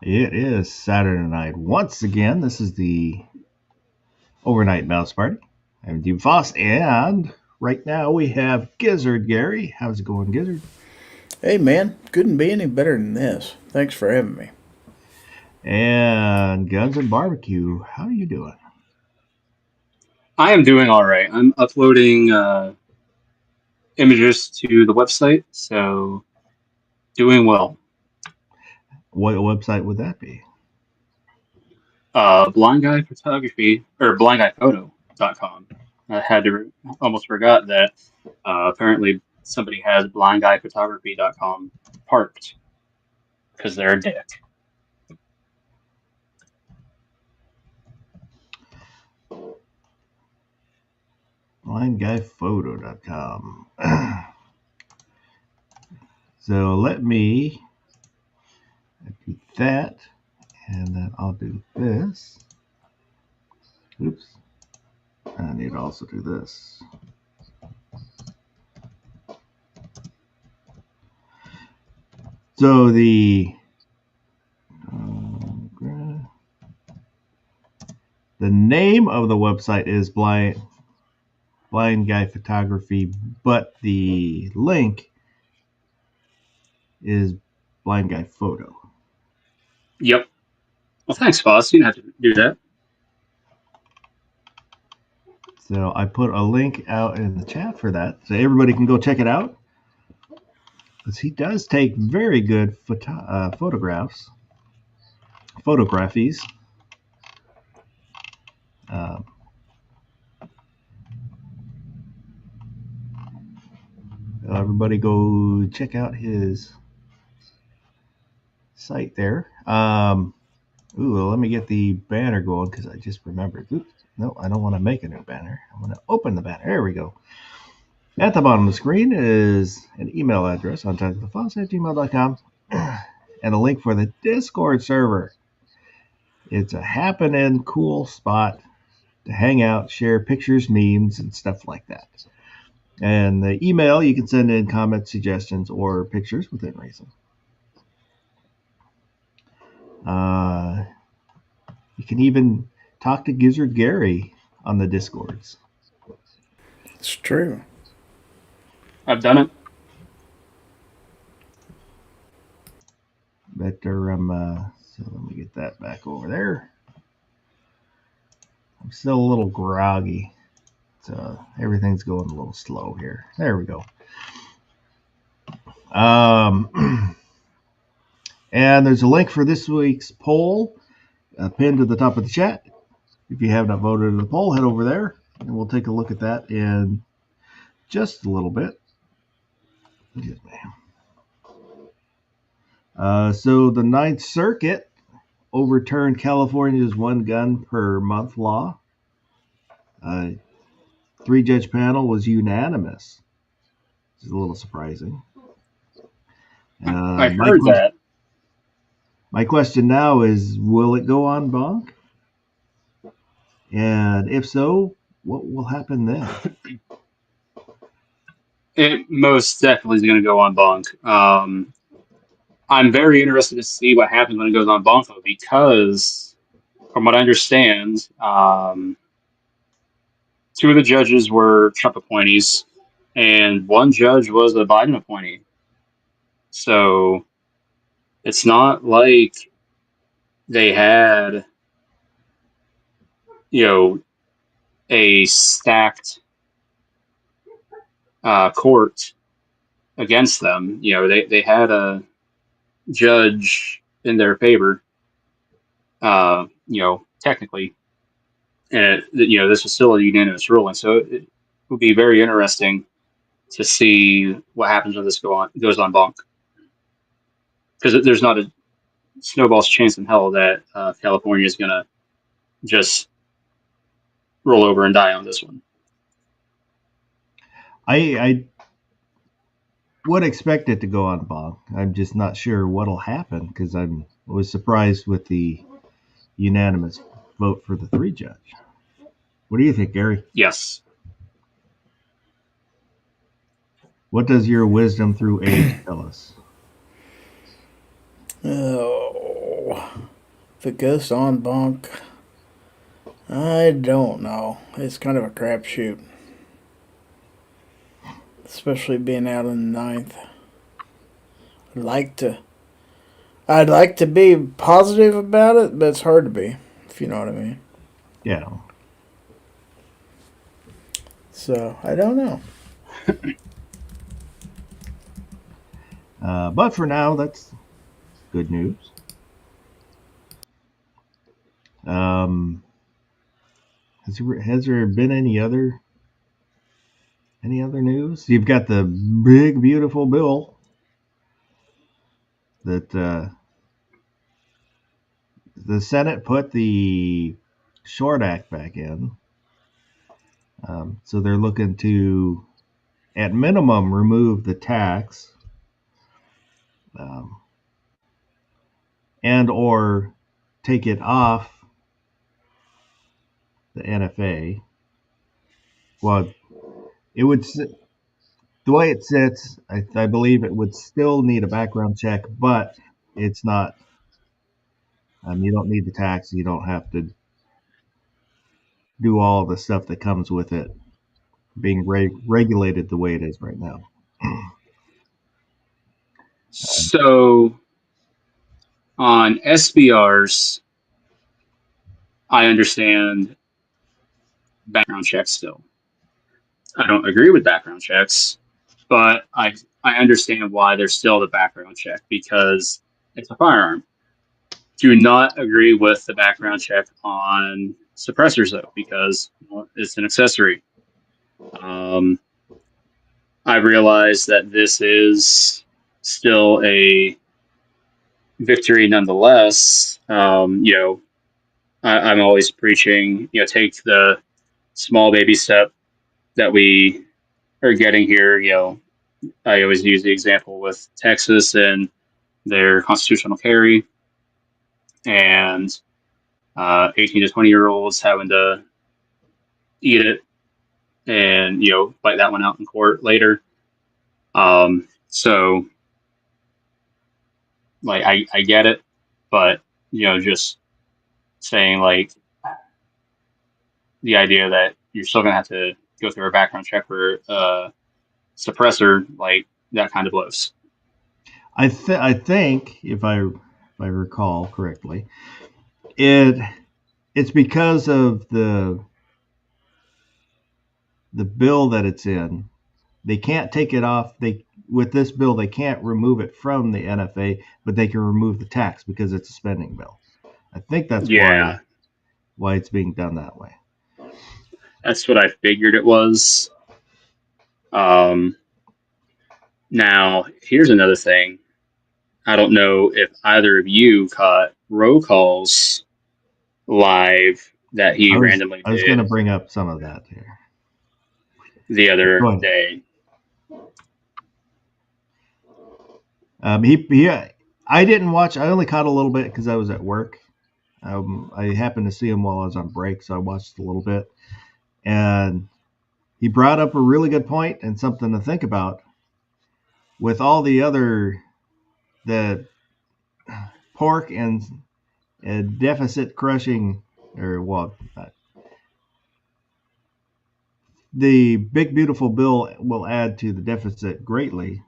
It is Saturday night. Once again, this is the Overnight Mouse Party. I'm Dean Foss, and right now we have Gizzard Gary. How's it going, Gizzard? Hey man, couldn't be any better than this. Thanks for having me. And Guns and Barbecue. How are you doing? I am doing all right. I'm uploading images to the website, so doing well. What website would that be? Blind Guy Photography or blindguyphoto.com. I had to almost forgot that apparently somebody has blindguyphotography.com parked because they're a dick. BlindGuyPhoto.com. So let me do that, and then I'll do this. Oops. I need to also do this. So the name of the website is Blind Guy Photography, but the link is Blind Guy Photo. Yep. Well, thanks, boss. You didn't have to do that. So I put a link out in the chat for that, so everybody can go check it out. Because he does take very good photographs, photographies. Everybody go check out his site there. Let me get the banner going because I just remembered. Oops, no, I don't want to make a new banner. I'm going to open the banner. There we go. At the bottom of the screen is an email address on talktothefoss@gmail.com and a link for the Discord server. It's a happening cool spot to hang out, share pictures, memes, and stuff like that. And the email, you can send in comments, suggestions, or pictures within reason. You can even talk to Gizzard Gary on the Discords. It's true. I've done it. So let me get that back over there. I'm still a little groggy. So everything's going a little slow here. There we go. And there's a link for this week's poll pinned to the top of the chat. If you have not voted in the poll, head over there and we'll take a look at that in just a little bit. Excuse me. So the Ninth Circuit overturned California's one gun per month law. 3-judge panel was unanimous. It's a little surprising. I heard that. My question now is, will it go on bonk? And if so, what will happen then? It most definitely is going to go on bonk. I'm very interested to see what happens when it goes on bonk, though, because from what I understand, two of the judges were Trump appointees, and one judge was a Biden appointee. So it's not like they had, a stacked court against them. They had a judge in their favor, technically. And, this was still a unanimous ruling. So it would be very interesting to see what happens when this goes on bonk. Because there's not a snowball's chance in hell that California is going to just roll over and die on this one. I would expect it to go on bonk. I'm just not sure what'll happen because I was surprised with the unanimous vote for the 3-judge. What do you think, Gary? Yes. What does your wisdom through age tell us? Oh, the Ghost en banc, I don't know. It's kind of a crapshoot, especially being out in the ninth. I'd like to, I'd like to be positive about it, but it's hard to be, if you know what I mean. Yeah. So I don't know. But for now, that's good news. Has there been any other news? You've got the big beautiful bill that the Senate put the Short Act back in. So they're looking to, at minimum, remove the tax, and or take it off the NFA. Well, it would, the way it sits, I believe it would still need a background check, but it's not. You don't need the tax. You don't have to do all the stuff that comes with it being regulated the way it is right now. So on SBRs, I understand background checks still. I don't agree with background checks, but I understand why there's still the background check because it's a firearm. Do not agree with the background check on suppressors though because it's an accessory. I realize that this is still a victory nonetheless. I'm always preaching, take the small baby step that we are getting here. I always use the example with Texas and their constitutional carry and 18 to 20-year-olds having to eat it and, fight that one out in court later. So, like, I get it, but, just saying, like, the idea that you're still going to have to go through a background check for suppressor, like, that kind of blows. I think if I recall correctly, it's because of the bill that it's in. They can't take it off. With this bill, they can't remove it from the NFA, but they can remove the tax because it's a spending bill. I think that's why it's being done that way. That's what I figured it was. Now, here's another thing. I don't know if either of you caught Roll Call's live that he randomly did. I was going to bring up some of that here. The other day. I didn't watch. I only caught a little bit because I was at work. I happened to see him while I was on break, so I watched a little bit. And he brought up a really good point and something to think about. With all the pork and deficit crushing, the big beautiful bill will add to the deficit greatly.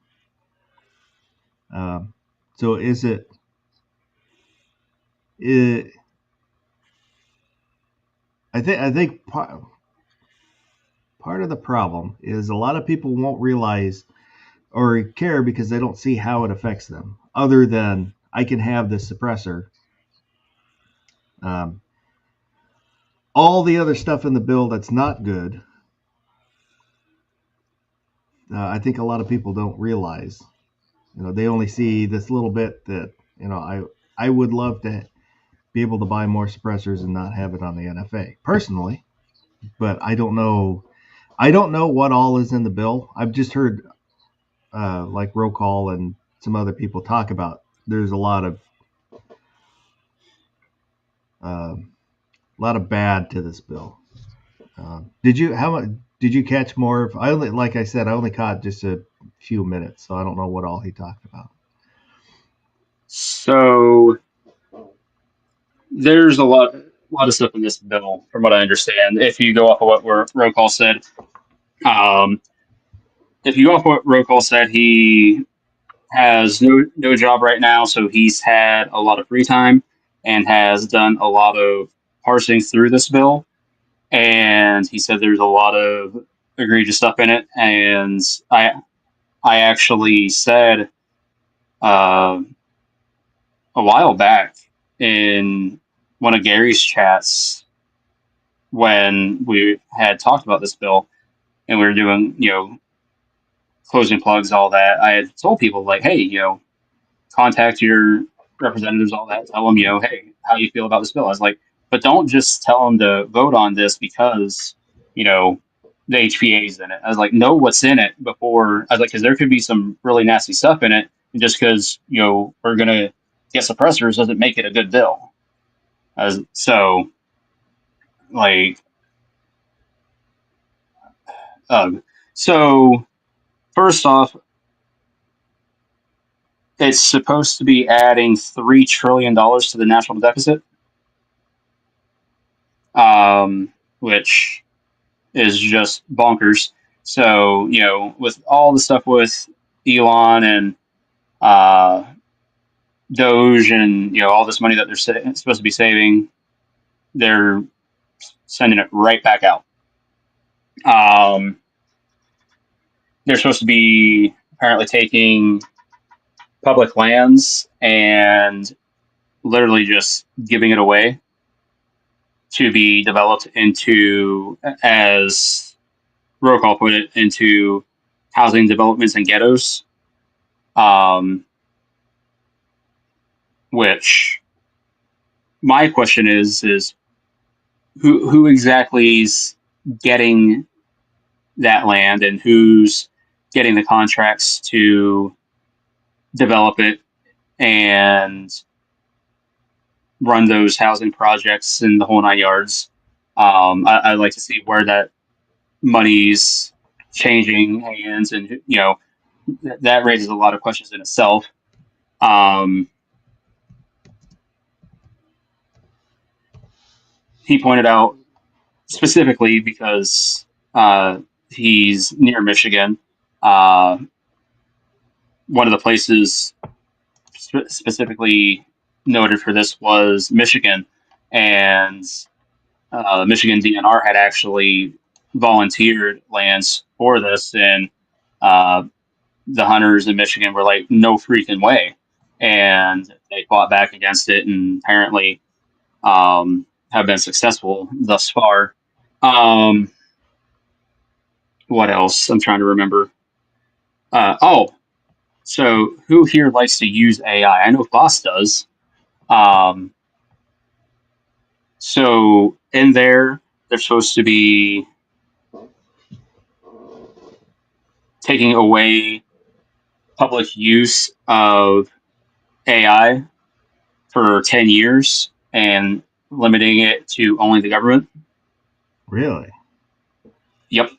So is it? I think part of the problem is a lot of people won't realize or care because they don't see how it affects them, other than I can have this suppressor. All the other stuff in the bill that's not good, I think a lot of people don't realize. They only see this little bit that, I would love to be able to buy more suppressors and not have it on the NFA personally, but I don't know what all is in the bill. I've just heard like Roll Call and some other people talk about. There's a lot of bad to this bill. Did you catch more of? Like I said, I only caught just a few minutes, so I don't know what all he talked about. So there's a lot of stuff in this bill, from what I understand. If you go off of what roll call said, um, if you go off what roll call said, he has no job right now, so he's had a lot of free time and has done a lot of parsing through this bill. And he said there's a lot of egregious stuff in it. And I actually said uh, a while back in one of Gary's chats when we had talked about this bill and we were doing, closing plugs, all that. I had told people like, hey, contact your representatives, all that. Tell them, hey, how you feel about this bill. I was like, but don't just tell them to vote on this because, the HPA is in it. I was like, know what's in it before. I was like, because there could be some really nasty stuff in it. And just because, we're going to get suppressors doesn't make it a good bill. So, like, so first off, it's supposed to be adding $3 trillion to the national deficit, which is just bonkers. So, with all the stuff with Elon and Doge and, all this money that they're supposed to be saving, they're sending it right back out. They're supposed to be apparently taking public lands and literally just giving it away to be developed into, as Rocall put it, into housing developments and ghettos. Which my question is who exactly is getting that land and who's getting the contracts to develop it and run those housing projects in the whole 9 yards. I'd like to see where that money's changing hands, and that raises a lot of questions in itself. He pointed out specifically because he's near Michigan. One of the places specifically noted for this was Michigan, and the Michigan DNR had actually volunteered lands for this, and the hunters in Michigan were like, no freaking way. And they fought back against it and apparently have been successful thus far. What else? I'm trying to remember. So who here likes to use AI? I know Foss does. So in there, they're supposed to be taking away public use of AI for 10 years and limiting it to only the government. Really? Yep.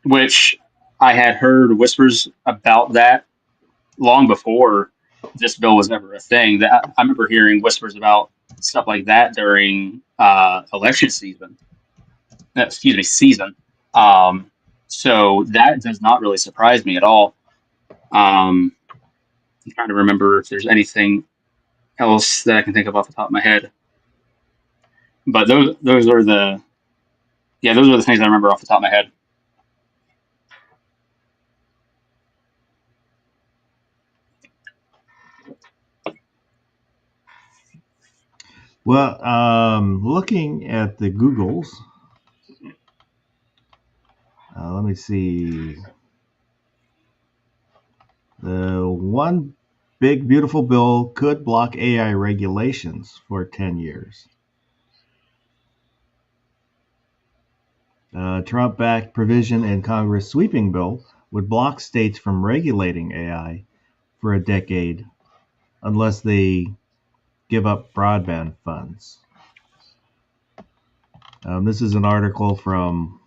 Which I had heard whispers about that long before this bill was ever a thing. That I remember hearing whispers about stuff like that during election season. Season. So that does not really surprise me at all. I'm trying to remember if there's anything else that I can think of off the top of my head. But those are the things I remember off the top of my head. Well, looking at the Googles, let me see. The one big beautiful bill could block AI regulations for 10 years. Trump-backed provision in Congress sweeping bill would block states from regulating AI for a decade unless they give up broadband funds. This is an article from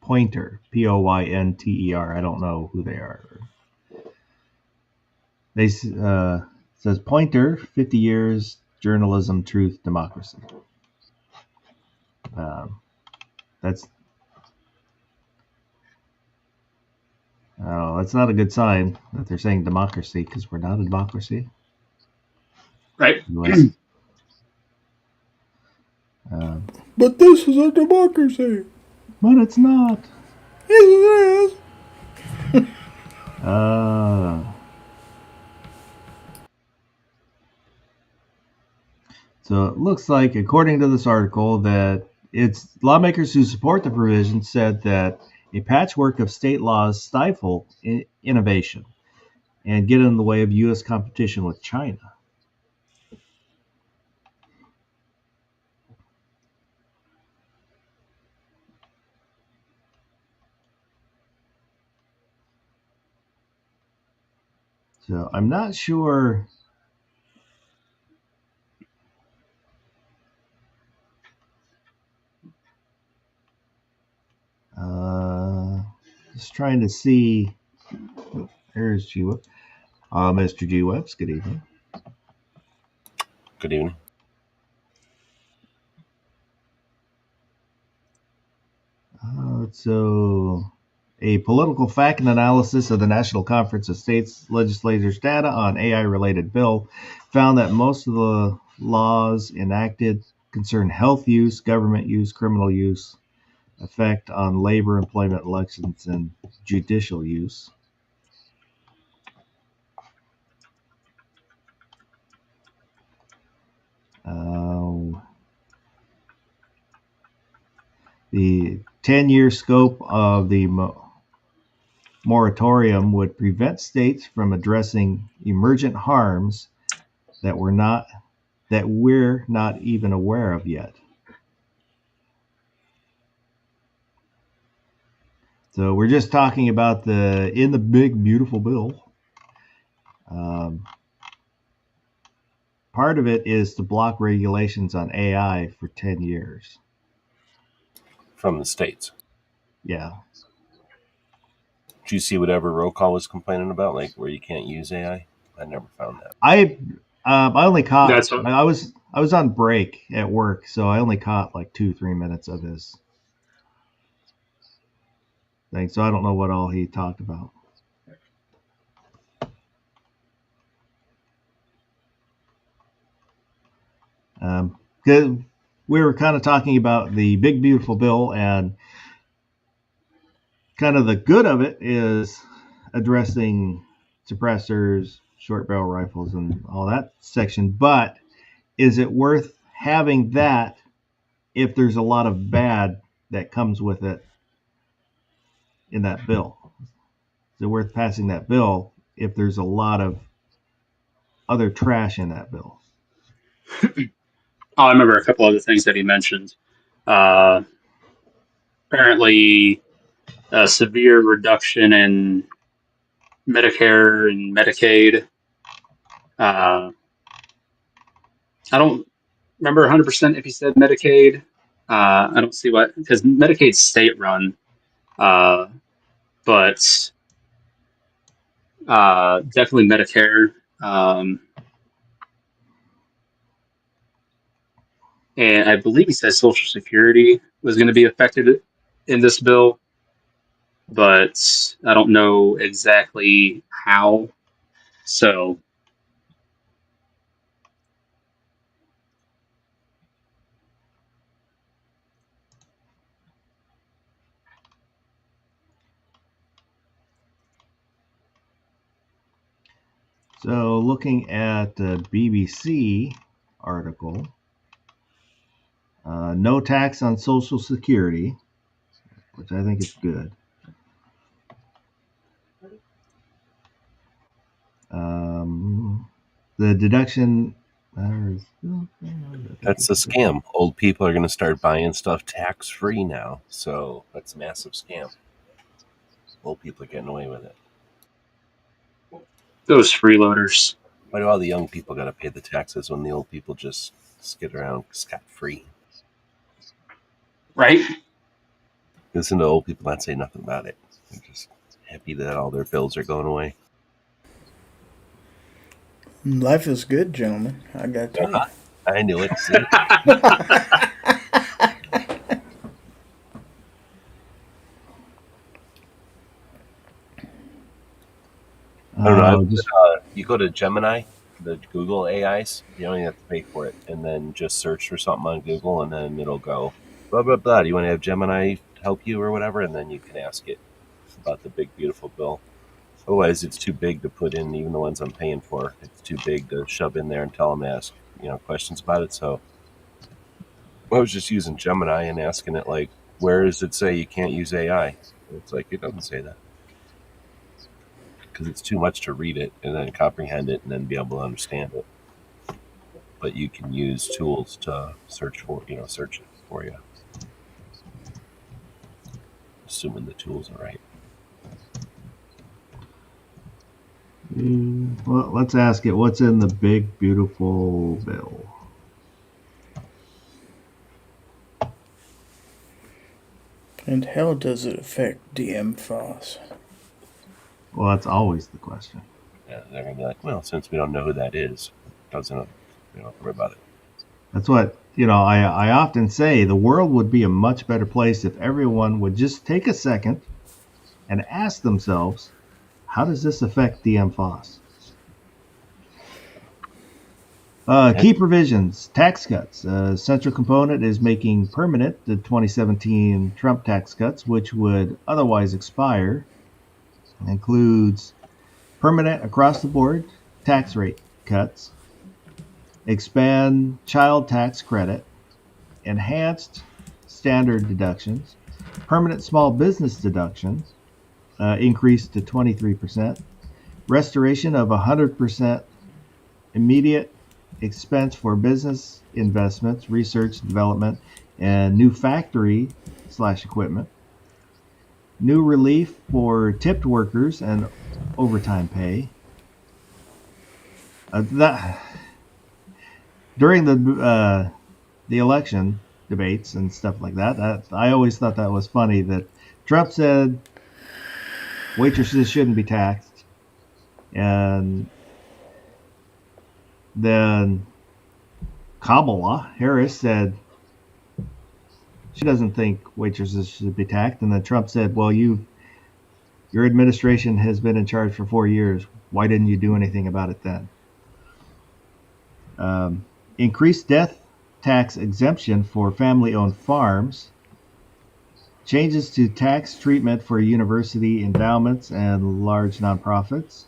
Poynter, Poynter. I don't know who they are. They says Pointer, 50 years, journalism, truth, democracy. That's not a good sign that they're saying democracy, because we're not a democracy. Right. US. But this is a democracy. But it's not. Yes, it is. So it looks like, according to this article, that it's lawmakers who support the provision said that a patchwork of state laws stifle innovation and get in the way of U.S. competition with China. So I'm not sure. Just trying to see. There's G-Web. Mr. G-Webs, good evening. Good evening. So, a political fact and analysis of the National Conference of States Legislators' data on AI-related bill found that most of the laws enacted concern health use, government use, criminal use, effect on labor, employment, elections, and judicial use. The 10-year scope of the moratorium would prevent states from addressing emergent harms that we're not even aware of yet. So we're just talking about in the big beautiful bill. Part of it is to block regulations on AI for 10 years. From the states. Yeah. Did you see whatever roll call was complaining about, like where you can't use AI? I never found that. I only caught. That's what, I was on break at work, so I only caught like 2-3 minutes of his thing. So I don't know what all he talked about. Because we were kind of talking about the big beautiful bill, and kind of the good of it is addressing suppressors, short barrel rifles, and all that section. But is it worth having that if there's a lot of bad that comes with it in that bill? Is it worth passing that bill if there's a lot of other trash in that bill? I remember a couple other things that he mentioned. Apparently, a severe reduction in Medicare and Medicaid. I don't remember 100% if he said Medicaid. I don't see what, because Medicaid's state run, but definitely Medicare. And I believe he said Social Security was going to be affected in this bill, but I don't know exactly how. So, So looking at the BBC article, no tax on Social Security, which I think is good. The deduction. That's a scam. Old people are going to start buying stuff tax-free now. So that's a massive scam. Old people are getting away with it. those freeloaders. Why do all the young people got to pay the taxes when the old people just skid around scot-free? Right? Listen to old people not say nothing about it. They're just happy that all their bills are going away. Life is good, gentlemen. I got to tell you. I knew it. See? I don't know. You go to Gemini, the Google AIs, you only have to pay for it, and then just search for something on Google, and then it'll go blah blah blah. Do you want to have Gemini help you or whatever? And then you can ask it about the big beautiful bill. Otherwise, it's too big to put in. Even the ones I'm paying for, it's too big to shove in there and tell them to ask questions about it. So I was just using Gemini and asking it like, where does it say you can't use AI? And it's like it doesn't say that, because it's too much to read it and then comprehend it and then be able to understand it. But you can use tools to search it for you, assuming the tools are right. Well, let's ask it, what's in the big beautiful bill? And how does it affect DMFOS? Well, that's always the question. Yeah, they're gonna be like, well, since we don't know who that is, doesn't worry about it. That's what I often say. The world would be a much better place if everyone would just take a second and ask themselves, how does this affect DMFOS? Key provisions, tax cuts. Central component is making permanent the 2017 Trump tax cuts, which would otherwise expire. It includes permanent across the board tax rate cuts, expand child tax credit, enhanced standard deductions, permanent small business deductions, increased to 23%, restoration of 100% immediate expense for business investments, research, development, and new factory / equipment, new relief for tipped workers and overtime pay. During the election debates and stuff like that, I always thought that was funny that Trump said waitresses shouldn't be taxed, and then Kamala Harris said she doesn't think waitresses should be taxed, and then Trump said, well, your administration has been in charge for 4 years. Why didn't you do anything about it then? Increased death tax exemption for family-owned farms, changes to tax treatment for university endowments and large nonprofits,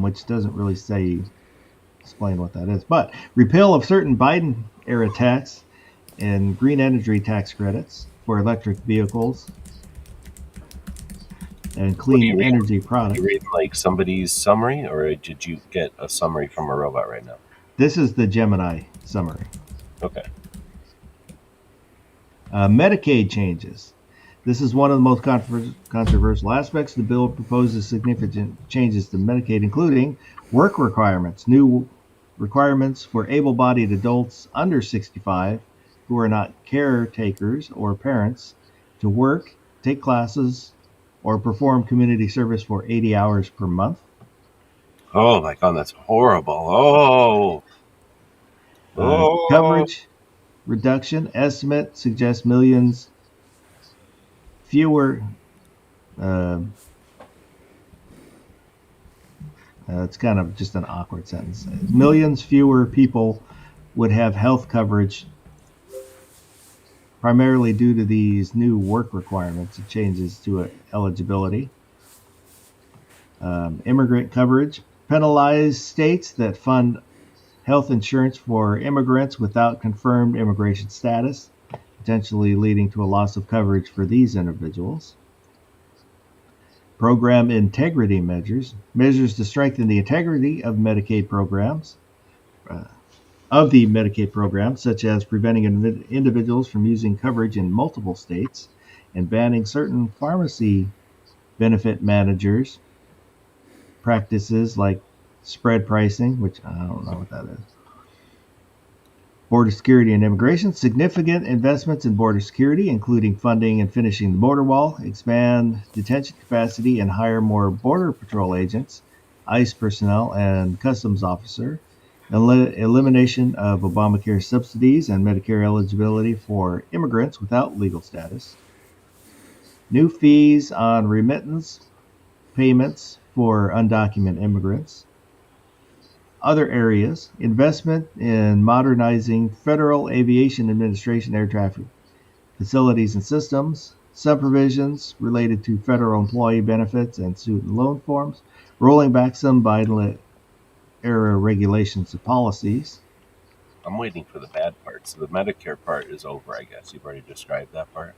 which doesn't really explain what that is. But repeal of certain Biden-era tax and green energy tax credits for electric vehicles and clean energy products. Did you read like somebody's summary, or did you get a summary from a robot right now? This is the Gemini summary. Okay. Medicaid changes. This is one of the most controversial aspects. The bill proposes significant changes to Medicaid, including work requirements, new requirements for able-bodied adults under 65 who are not caretakers or parents to work, take classes, or perform community service for 80 hours per month. Oh my God, that's horrible. Coverage reduction estimate suggests millions fewer. It's kind of just an awkward sentence. Millions fewer people would have health coverage, primarily due to these new work requirements and changes to eligibility. Immigrant coverage. Penalize states that fund health insurance for immigrants without confirmed immigration status, potentially leading to a loss of coverage for these individuals. Program integrity measures to strengthen the integrity of Medicaid programs, such as preventing individuals from using coverage in multiple states and banning certain pharmacy benefit managers practices like spread pricing, which I don't know what that is. Border security and immigration. Significant investments in border security, including funding and finishing the border wall, expand detention capacity, and hire more border patrol agents ICE personnel and customs officer, elimination of Obamacare subsidies and Medicare eligibility for immigrants without legal status, new fees on remittance payments for undocumented immigrants, other areas, investment in modernizing Federal Aviation Administration air traffic facilities and systems, some provisions related to federal employee benefits and student loan forms, rolling back some Biden era regulations and policies. I'm waiting for the bad part. So the Medicare part is over, I guess. You've already described that part.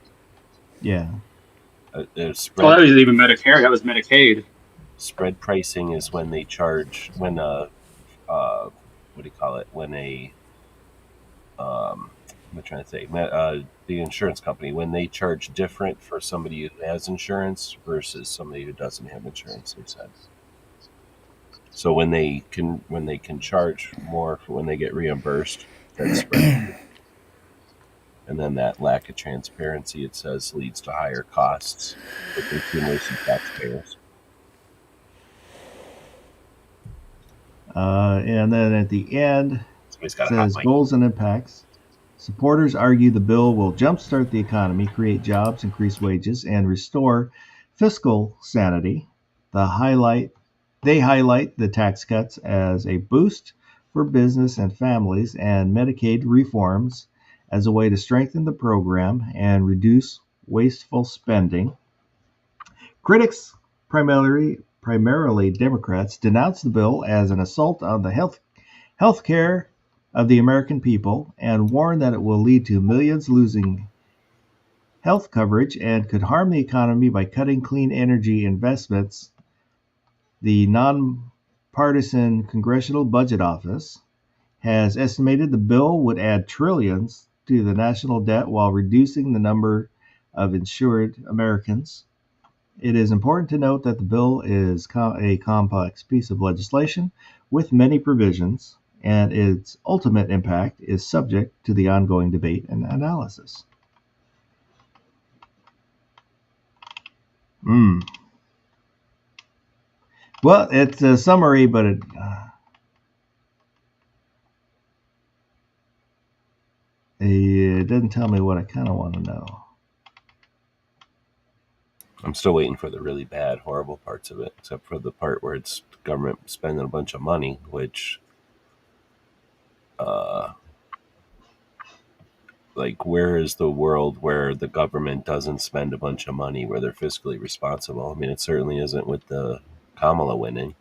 Yeah. That wasn't even Medicare. That was Medicaid. Spread pricing is when they charge when what do you call it? When I'm trying to say the insurance company, when they charge different for somebody who has insurance versus somebody who doesn't have insurance. They said. So when they can charge more for when they get reimbursed, that's spread. And then that lack of transparency, it says, leads to higher costs for consumers and taxpayers. And then at the end, it says goals and impacts. Supporters argue the bill will jumpstart the economy, create jobs, increase wages, and restore fiscal sanity. They highlight the tax cuts as a boost for business and families and Medicaid reforms as a way to strengthen the program and reduce wasteful spending. Critics, primarily Democrats, denounced the bill as an assault on the health care of the American people and warned that it will lead to millions losing health coverage and could harm the economy by cutting clean energy investments. The nonpartisan Congressional Budget Office has estimated the bill would add trillions to the national debt while reducing the number of insured Americans. It is important to note that the bill is a complex piece of legislation with many provisions, and its ultimate impact is subject to the ongoing debate and analysis. Well, it's a summary, but it doesn't tell me what I kind of want to know. I'm still waiting for the really bad, horrible parts of it, except for the part where it's the government spending a bunch of money, which, like, where is the world where the government doesn't spend a bunch of money, where they're fiscally responsible? I mean, it certainly isn't with the Kamala winning,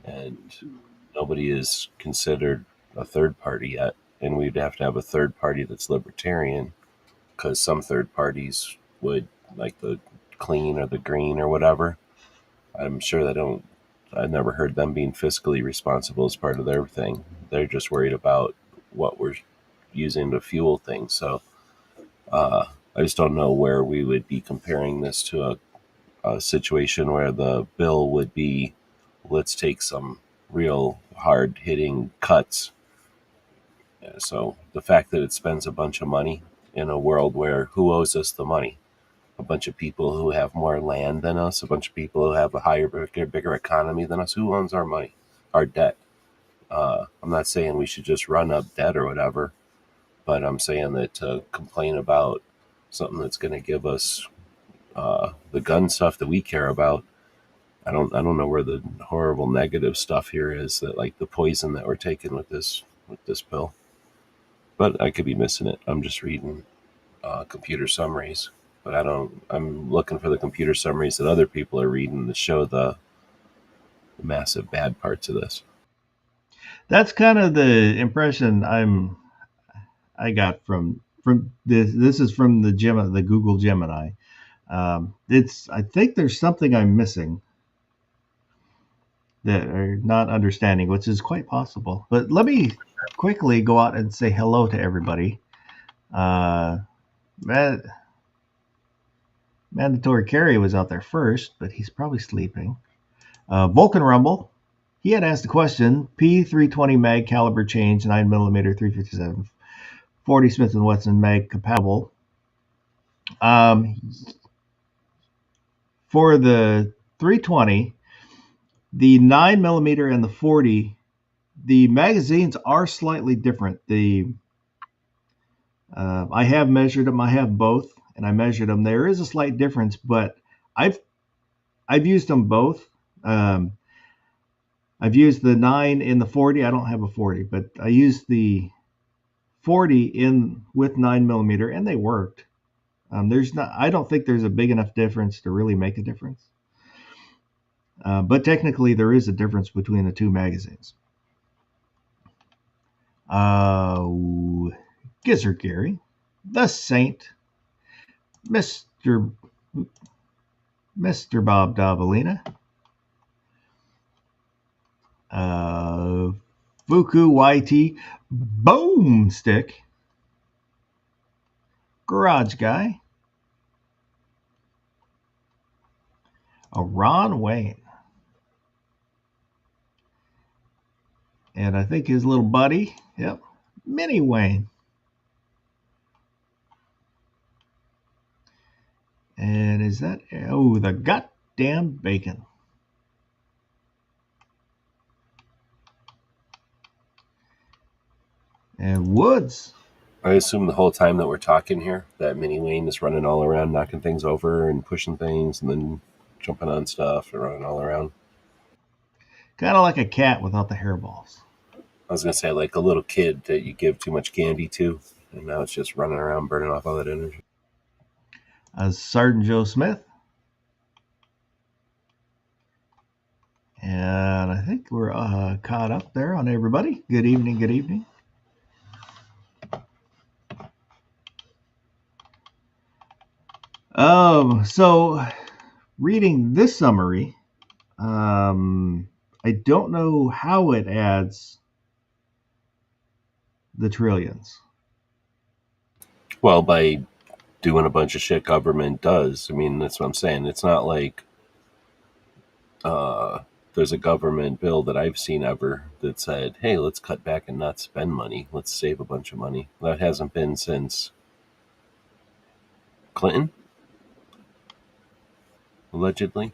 and nobody is considered a third party yet, and we'd have to have a third party that's libertarian, because some third parties would, like the clean or the green or whatever. I'm sure I've never heard them being fiscally responsible as part of their thing. They're just worried about what we're using to fuel things. So I just don't know where we would be comparing this to a situation where the bill would be, let's take some real hard hitting cuts. So the fact that it spends a bunch of money in a world where who owes us the money? A bunch of people who have more land than us, a bunch of people who have a higher, bigger economy than us. Who owns our money, our debt? I'm not saying we should just run up debt or whatever, but I'm saying that to complain about something that's going to give us the gun stuff that we care about, I don't know where the horrible negative stuff here is, that like the poison that we're taking with this bill. But I could be missing it. I'm just reading computer summaries. But I'm looking for the computer summaries that other people are reading to show the massive bad parts of this. That's kind of the impression I got from this. This is from the Google Gemini. I think there's something I'm missing that are not understanding, which is quite possible. But let me quickly go out and say hello to everybody. Mandatory Carry was out there first, but he's probably sleeping. Vulcan Rumble, he had asked a question. P320 mag caliber change, 9mm 357, 40 Smith & Wesson mag compatible. For the 320, The 9mm and the 40, the magazines are slightly different. I have measured them. I have both, and I measured them. There is a slight difference, but I've used them both. I've used the 9 in the 40. I don't have a 40, but I used the 40 in with 9mm, and they worked. I don't think there's a big enough difference to really make a difference. But technically, there is a difference between the two magazines. Gizzard Gary, the Saint, Mr. Bob Davalina, Fuku YT, Boomstick, Garage Guy, Ron Wayne, and I think his little buddy, Mini Wayne. And is that, the goddamn bacon. And Woods. I assume the whole time that we're talking here, that Mini Wayne is running all around, knocking things over and pushing things and then jumping on stuff and running all around. Kind of like a cat without the hairballs. I was going to say like a little kid that you give too much candy to, and now it's just running around burning off all that energy. Sergeant Joe Smith. And I think we're caught up there on everybody. Good evening, good evening. So reading this summary, I don't know how it adds the trillions. Well, by doing a bunch of shit government does. I mean, that's what I'm saying. It's not like there's a government bill that I've seen ever that said, hey, let's cut back and not spend money. Let's save a bunch of money. That hasn't been since Clinton, allegedly.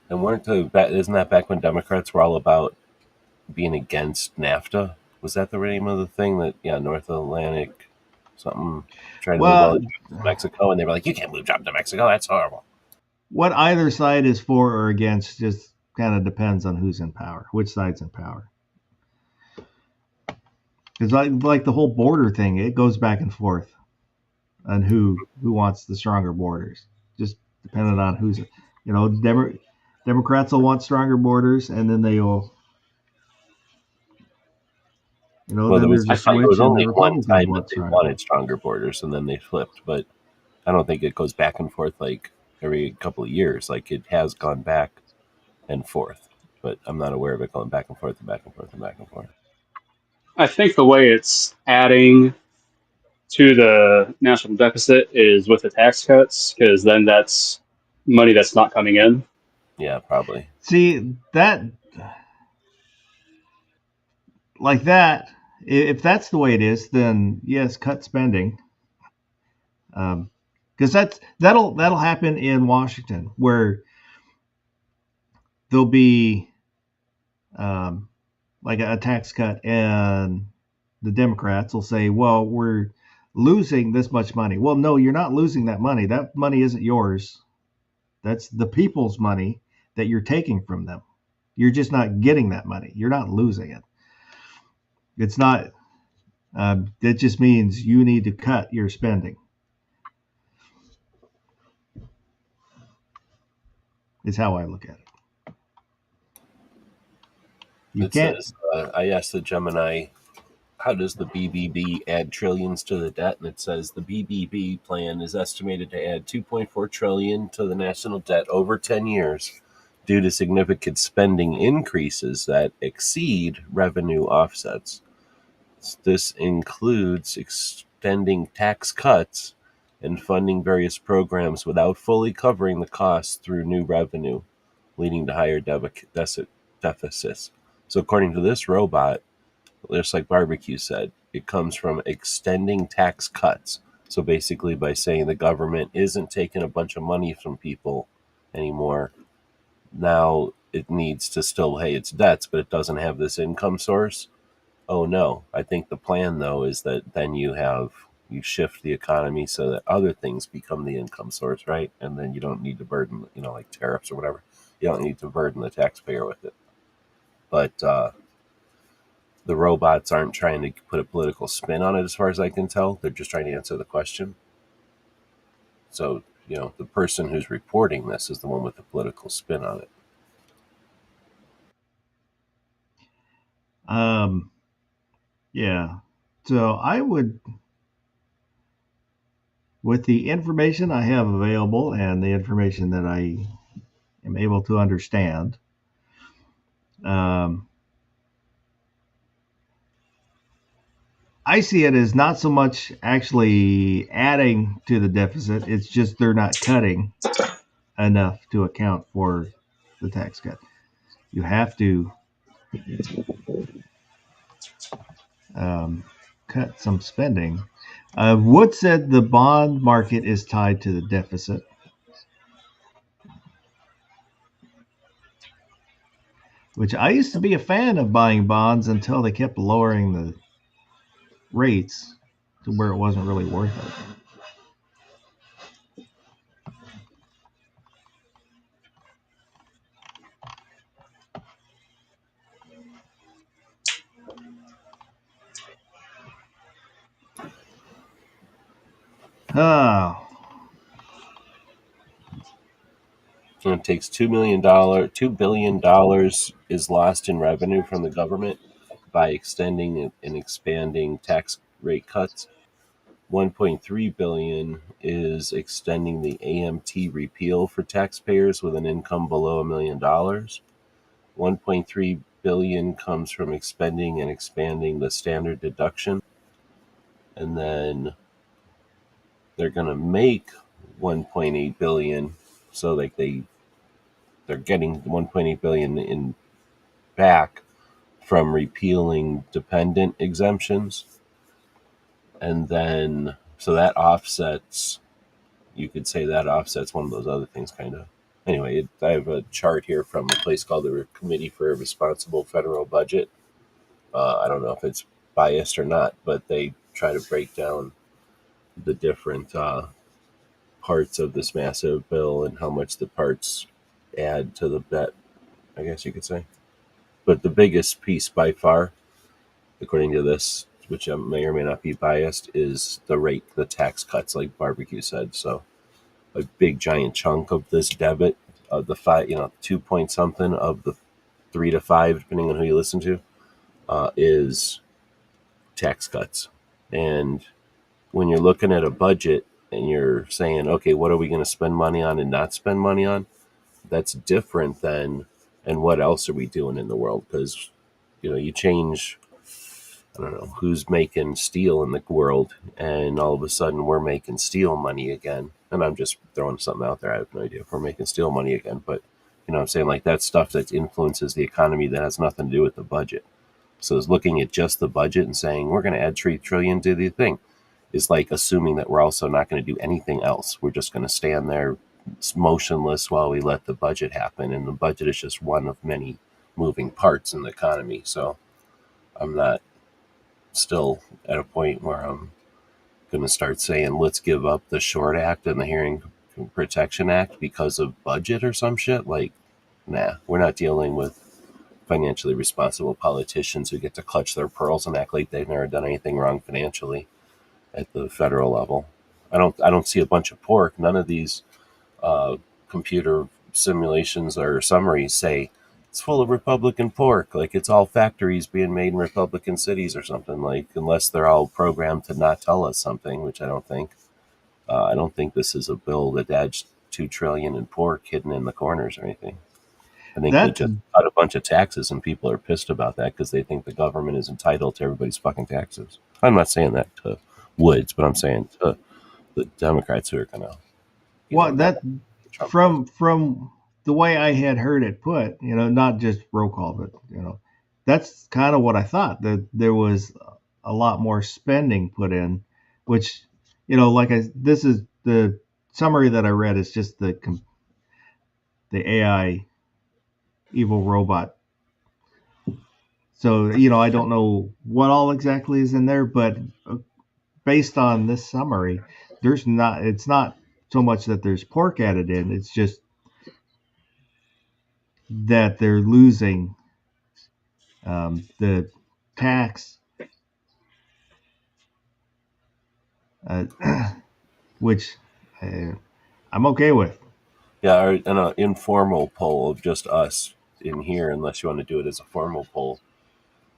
And isn't that back when Democrats were all about being against NAFTA? Was that the name of the thing that, North Atlantic something, trying to move all the jobs to Mexico, and they were like, you can't move jobs to Mexico, that's horrible. What either side is for or against just kind of depends on who's in power, which side's in power. It's like the whole border thing, it goes back and forth on who wants the stronger borders, just depending on who's, Democrats will want stronger borders, and then they will, well, I thought it was only one time that they wanted stronger borders, and then they flipped. But I don't think it goes back and forth like every couple of years. Like it has gone back and forth, but I'm not aware of it going back and forth and back and forth and back and forth. I think the way it's adding to the national deficit is with the tax cuts, because then that's money that's not coming in. Yeah, probably. See, that, like that, if that's the way it is, then yes, cut spending. Because that'll happen in Washington, where there'll be like a tax cut, and the Democrats will say, well, we're losing this much money. Well, no, you're not losing that money. That money isn't yours. That's the people's money that you're taking from them. You're just not getting that money. You're not losing it. It's not, that just means you need to cut your spending. Is how I look at it. Says, I asked the Gemini, how does the BBB add trillions to the debt? And it says the BBB plan is estimated to add $2.4 trillion to the national debt over 10 years due to significant spending increases that exceed revenue offsets. This includes extending tax cuts and funding various programs without fully covering the costs through new revenue, leading to higher deficits. So according to this robot, just like Barbecue said, it comes from extending tax cuts. So basically, by saying the government isn't taking a bunch of money from people anymore, now it needs to still pay its debts, but it doesn't have this income source. Oh no. I think the plan though is that then you shift the economy so that other things become the income source, right? And then you don't need to burden, like tariffs or whatever. You don't need to burden the taxpayer with it. But the robots aren't trying to put a political spin on it, as far as I can tell. They're just trying to answer the question. So, the person who's reporting this is the one with the political spin on it. Yeah. So I would, with the information I have available and the information that I am able to understand, I see it as not so much actually adding to the deficit. It's just they're not cutting enough to account for the tax cut. You have to cut some spending. Wood said the bond market is tied to the deficit. Which I used to be a fan of buying bonds until they kept lowering the rates to where it wasn't really worth it. Oh. And it takes $2 billion is lost in revenue from the government by extending and expanding tax rate cuts. 1.3 billion is extending the AMT repeal for taxpayers with an income below $1 million. 1.3 billion comes from expending and expanding the standard deduction. And then they're going to make 1.8 billion, so like they're getting 1.8 billion in back from repealing dependent exemptions. And then, so that offsets, you could say that offsets one of those other things, kind of. Anyway, I have a chart here from a place called the Committee for a Responsible Federal Budget. I don't know if it's biased or not, but they try to break down the different parts of this massive bill and how much the parts add to the bet, I guess you could say. But the biggest piece by far, according to this, which may or may not be biased, is the tax cuts, like Barbecue said. So a big giant chunk of this debit, of the 2 point something of the 3 to 5, depending on who you listen to, is tax cuts. And when you're looking at a budget and you're saying, okay, what are we going to spend money on and not spend money on? That's different than, and what else are we doing in the world? Because, you change, I don't know, who's making steel in the world, and all of a sudden we're making steel money again. And I'm just throwing something out there. I have no idea if we're making steel money again, but I'm saying, like, that's stuff that influences the economy that has nothing to do with the budget. So it's looking at just the budget and saying we're going to add $3 trillion to the thing is like assuming that we're also not going to do anything else. We're just going to stand there motionless while we let the budget happen. And the budget is just one of many moving parts in the economy. So I'm not still at a point where I'm going to start saying, let's give up the SHORT Act and the Hearing Protection Act because of budget or some shit. Like, nah, we're not dealing with financially responsible politicians who get to clutch their pearls and act like they've never done anything wrong financially at the federal level. I don't see a bunch of pork. None of these computer simulations or summaries say it's full of Republican pork, like it's all factories being made in Republican cities or something, like, unless they're all programmed to not tell us something, which I don't think. I don't think this is a bill that adds $2 trillion in pork hidden in the corners or anything. I think they just cut a bunch of taxes, and people are pissed about that because they think the government is entitled to everybody's fucking taxes. I'm not saying that to Woods, but I'm saying to the Democrats who are going to. Well, that from the way I had heard it put, not just roll call, but that's kind of what I thought, that there was a lot more spending put in, which this is the summary that I read is just the AI evil robot. So, I don't know what all exactly is in there, but based on this summary, it's not so much that there's pork added in, it's just that they're losing the tax, which I'm okay with. Yeah, or an informal poll of just us in here, unless you want to do it as a formal poll.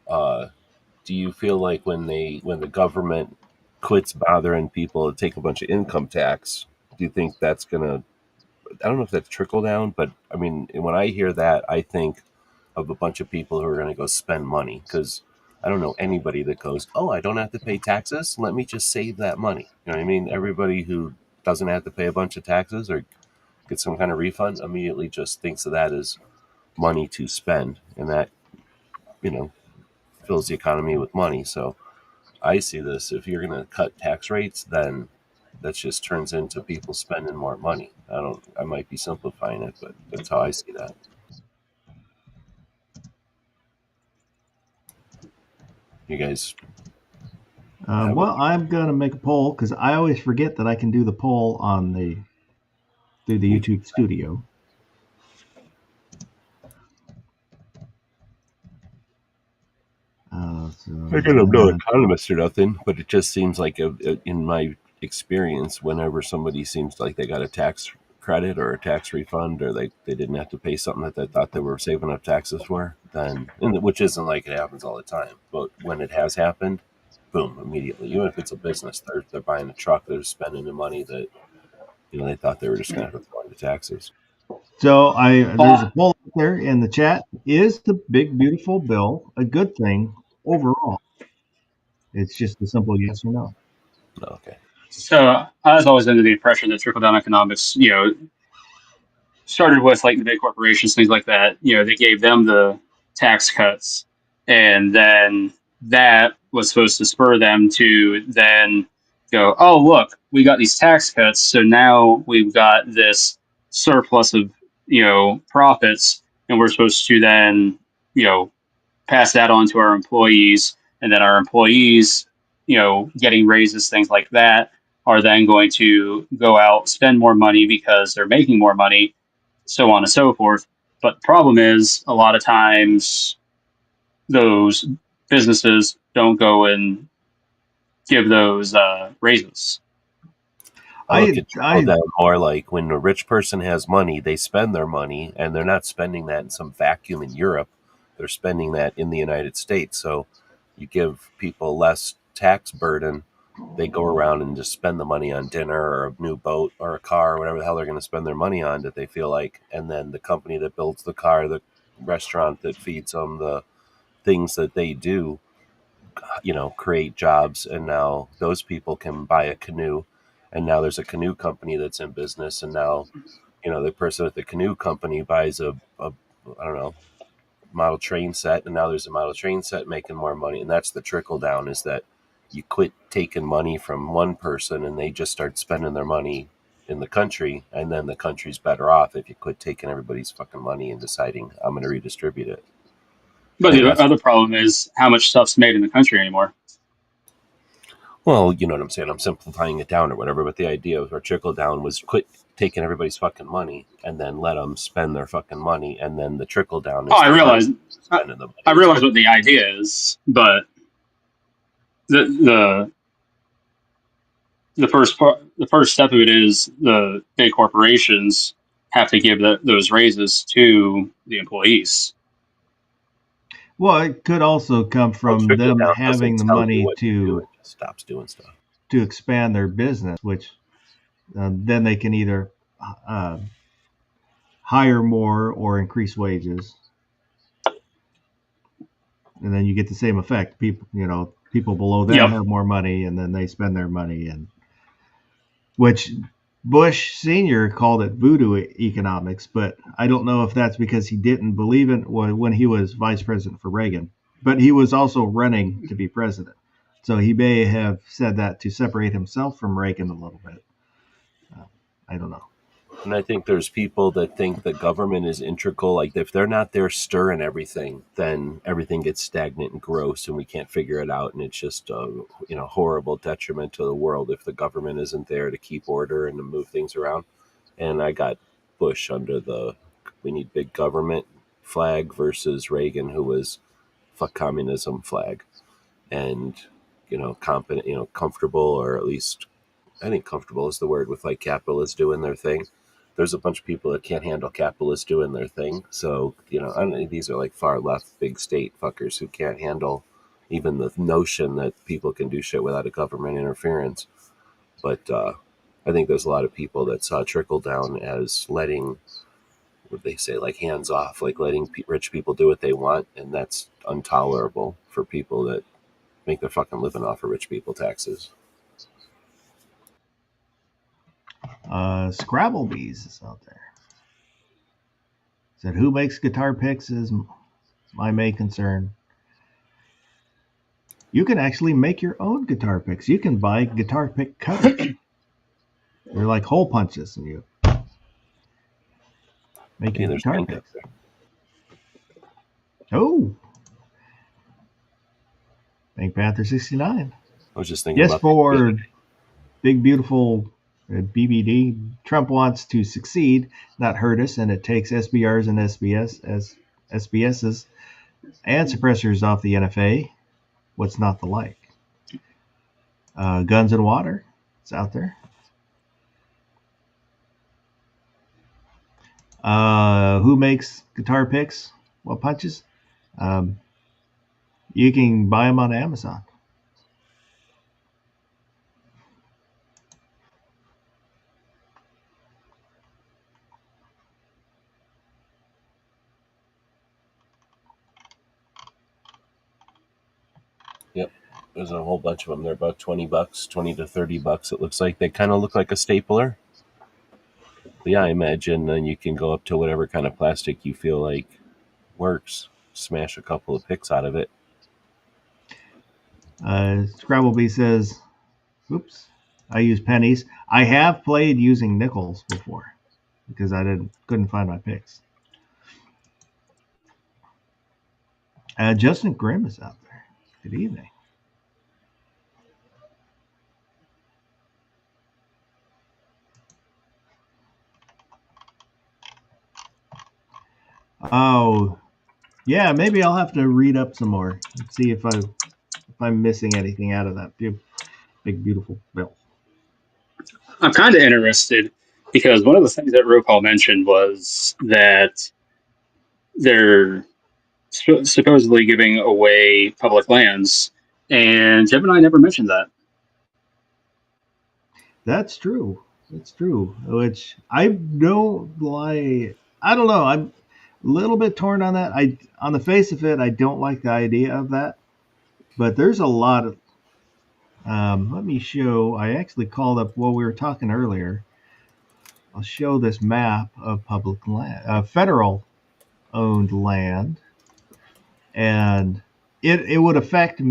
Do you feel like when the government quits bothering people to take a bunch of income tax, do you think that's gonna? I don't know if that's trickle down, but I mean, when I hear that, I think of a bunch of people who are going to go spend money because I don't know anybody that goes, "Oh, I don't have to pay taxes. Let me just save that money." You know what I mean? Everybody who doesn't have to pay a bunch of taxes or get some kind of refund immediately just thinks of that as money to spend, and that fills the economy with money. So I see this: if you're going to cut tax rates, then that just turns into people spending more money. I might be simplifying it, but that's how I see that. You guys? Well, I'm gonna make a poll because I always forget that I can do the poll through the YouTube studio. Again, I'm no economist or nothing, but it just seems like, in my experience, whenever somebody seems like they got a tax credit or a tax refund, or they didn't have to pay something that they thought they were saving up taxes for, then, which isn't like it happens all the time, but when it has happened, boom, immediately. Even if it's a business, they're buying a truck, they're spending the money that they thought they were just going to have to throw into taxes. So there's a poll out there in the chat. Is the big beautiful bill a good thing overall? It's just a simple yes or no. Okay. So I was always under the impression that trickle down economics, started with like the big corporations, things like that. They gave them the tax cuts, and then that was supposed to spur them to then go, oh look, we got these tax cuts, so now we've got this surplus of profits, and we're supposed to then pass that on to our employees, and then our employees, getting raises, things like that, are then going to go out, spend more money because they're making more money, so on and so forth. But the problem is, a lot of times, those businesses don't go and give those raises. I look at trickle down more like when a rich person has money, they spend their money, and they're not spending that in some vacuum in Europe. They're spending that in the United States. So you give people less tax burden. They go around and just spend the money on dinner or a new boat or a car or whatever the hell they're going to spend their money on that they feel like. And then the company that builds the car, the restaurant that feeds them, the things that they do, create jobs. And now those people can buy a canoe. And now there's a canoe company that's in business. And now, the person at the canoe company buys a I don't know, model train set, and now there's a model train set making more money. And that's the trickle down, is that you quit taking money from one person and they just start spending their money in the country, and then the country's better off if you quit taking everybody's fucking money and deciding I'm going to redistribute it. But the other problem is how much stuff's made in the country anymore. Well, you know what I'm saying? I'm simplifying it down or whatever, but the idea of our trickle down was quit taking everybody's fucking money and then let them spend their fucking money, and then the trickle down is I realize what the idea is, but the first step of it is the big corporations have to give those raises to the employees. Well, it could also come from them having the money to stops doing stuff to expand their business, which then they can either hire more or increase wages, and then you get the same effect. People below them have more money, and then they spend their money, and which Bush Sr. called it voodoo economics, but I don't know if that's because he didn't believe it when he was vice president for Reagan. But he was also running to be president. So he may have said that to separate himself from Reagan a little bit. I don't know. And I think there's people that think the government is integral. Like if they're not there stirring everything, then everything gets stagnant and gross, and we can't figure it out. And it's just a horrible detriment to the world if the government isn't there to keep order and to move things around. And I got Bush under the "we need big government" flag versus Reagan, who was "fuck communism" flag, and competent, comfortable, or at least I think comfortable is the word with like capitalists doing their thing. There's a bunch of people that can't handle capitalists doing their thing. So, I don't know, these are like far left big state fuckers who can't handle even the notion that people can do shit without a government interference. But I think there's a lot of people that saw trickle down as letting, what they say, like hands off, like letting rich people do what they want. And that's intolerable for people that make their fucking living off of rich people taxes. Scrabble Bees is out there. Said, who makes guitar picks is my main concern. You can actually make your own guitar picks. You can buy guitar pick cutters. They're like hole punches, and you make your guitar picks. Oh, Pink Panther 69. I was just thinking. Yes, for big beautiful BBD. Trump wants to succeed, not hurt us, and it takes SBRs and SBSs and suppressors off the NFA. What's not the like? Guns and Water. It's out there. Who makes guitar picks? What punches? You can buy them on Amazon. Yep. There's a whole bunch of them. They're about $20, $20 to $30. It looks like they kind of look like a stapler. But yeah, I imagine then you can go up to whatever kind of plastic you feel like works. Smash a couple of picks out of it. Scrabblebee says, oops, I use pennies. I have played using nickels before because I couldn't find my picks. Justin Grimm is out there. Good evening. Oh, yeah, maybe I'll have to read up some more and see if I'm missing anything out of that big beautiful bill. I'm kind of interested because one of the things that RuPaul mentioned was that they're supposedly giving away public lands, and Gemini never mentioned that. That's true. That's true. Which I don't like. I don't know. I'm a little bit torn on that. On the face of it, I don't like the idea of that. But there's a lot of. Let me show. I actually called up while we were talking earlier. I'll show this map of public land, federal owned land, and it would affect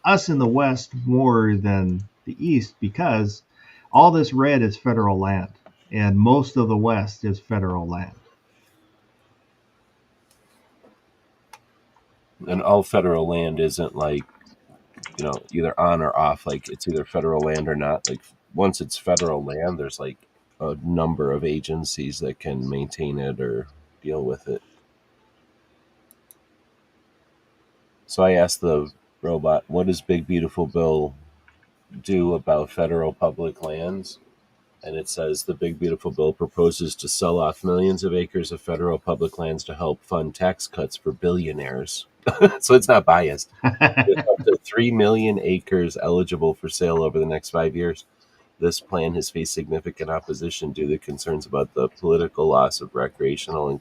us in the West more than the East because all this red is federal land, and most of the West is federal land. And all federal land isn't like, either on or off. Like it's either federal land or not. Like once it's federal land, there's like a number of agencies that can maintain it or deal with it. So I asked the robot, what does Big Beautiful Bill do about federal public lands? And it says the Big Beautiful Bill proposes to sell off millions of acres of federal public lands to help fund tax cuts for billionaires. So it's not biased. With up to 3 million acres eligible for sale over the next 5 years. This plan has faced significant opposition due to concerns about the political loss of recreational and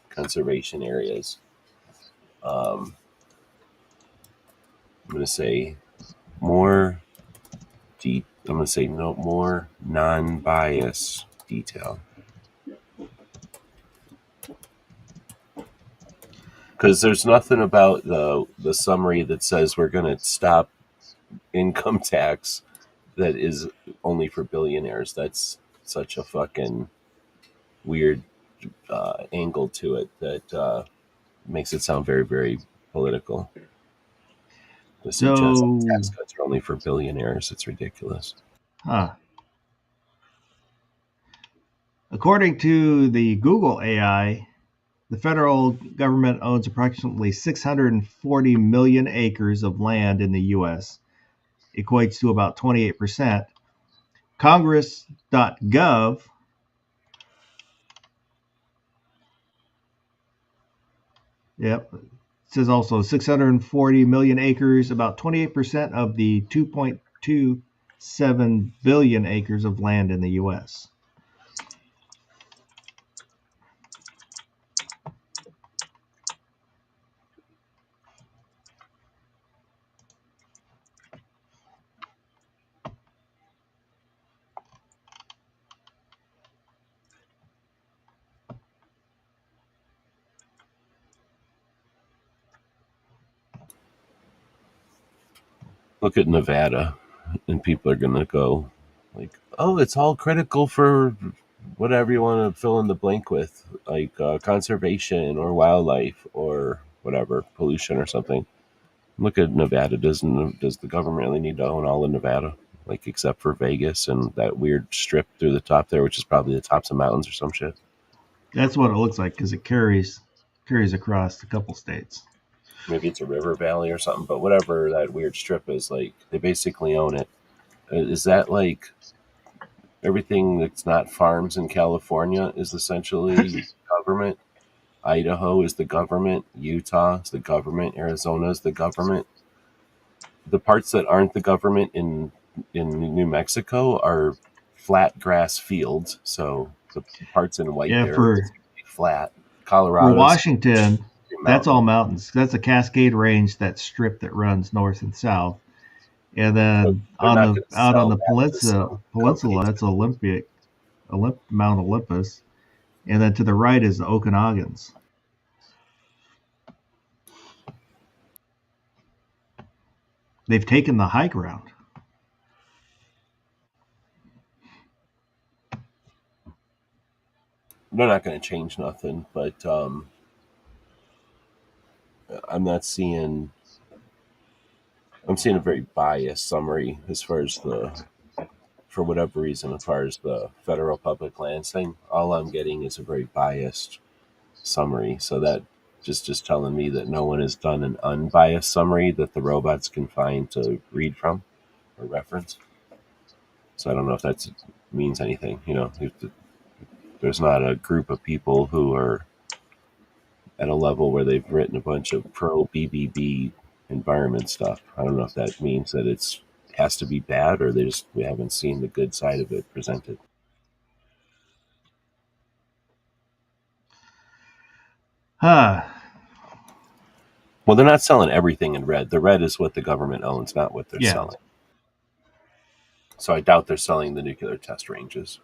conservation areas. I'm going to say more more non-bias detail. Because there's nothing about the summary that says we're going to stop income tax that is only for billionaires. That's such a fucking weird angle to it that makes it sound very, very political. To suggest tax cuts are only for billionaires, it's ridiculous. According to the Google AI, the federal government owns approximately 640 million acres of land in the U.S., equates to about 28%. Congress.gov Yep. It says also 640 million acres, about 28% of the 2.27 billion acres of land in the U.S. Look at Nevada, and people are going to go like, oh, it's all critical for whatever you want to fill in the blank with, like conservation or wildlife or whatever, pollution or something. Look at Nevada. Does the government really need to own all of Nevada? Like, except for Vegas and that weird strip through the top there, which is probably the tops of mountains or some shit. That's what it looks like because it carries across a couple states. Maybe it's a river valley or something, but whatever that weird strip is, like, they basically own it. Is that like everything that's not farms in California is essentially government? Idaho is the government. Utah is the government. Arizona is the government. The parts that aren't the government in New Mexico are flat grass fields. So the parts in white there are flat. Colorado. For Washington, that's all mountains. That's a Cascade Range, that strip that runs north and south. And then out on the peninsula, that's Mount Olympus. And then to the right is the Okanogans. They've taken the high ground. They're not going to change nothing, but I'm seeing a very biased summary as far as for whatever reason, as far as the federal public lands thing. All I'm getting is a very biased summary. So that just telling me that no one has done an unbiased summary that the robots can find to read from or reference. So I don't know if that means anything. There's not a group of people who are at a level where they've written a bunch of pro BBB environment stuff. I don't know if that means that it has to be bad or we haven't seen the good side of it presented. Well, they're not selling everything in red. The red is what the government owns, not what they're selling. So I doubt they're selling the nuclear test ranges.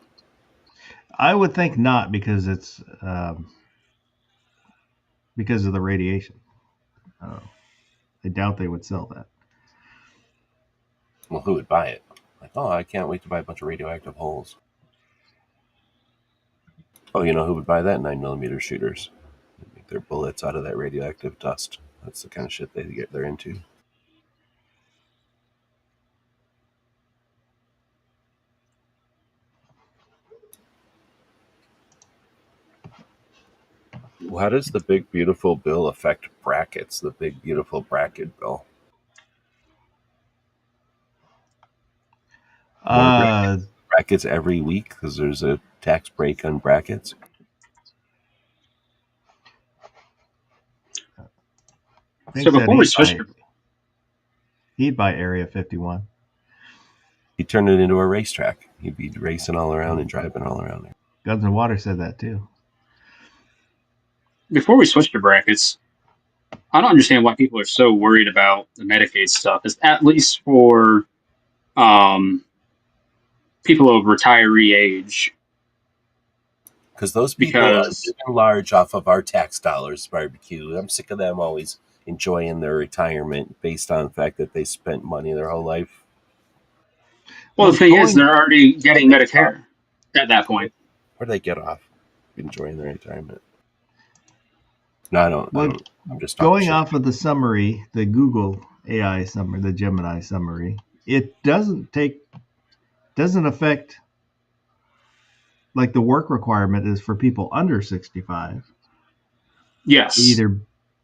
I would think not, because it's because of the radiation. I doubt they would sell that. Well, who would buy it? Like, oh, I can't wait to buy a bunch of radioactive holes. Oh, you know who would buy that? 9mm shooters. They make their bullets out of that radioactive dust. That's the kind of shit they're into. How does the big beautiful bill affect brackets? The big beautiful bracket bill. Brackets every week because there's a tax break on brackets. So before we switched, he'd buy Area 51. He'd turn it into a racetrack. He'd be racing all around and driving all around there. Guns and Water said that too. Before we switch to brackets, I don't understand why people are so worried about the Medicaid stuff. It's at least for people of retiree age. Because those people are living large off of our tax dollars, barbecue. I'm sick of them always enjoying their retirement based on the fact that they spent money their whole life. Well, the thing is, they're already getting Medicare at that point. Where do they get off enjoying their retirement? No, I'm just going off of the summary, the Google AI summary, the Gemini summary. It doesn't affect, like, the work requirement is for people under 65. Yes.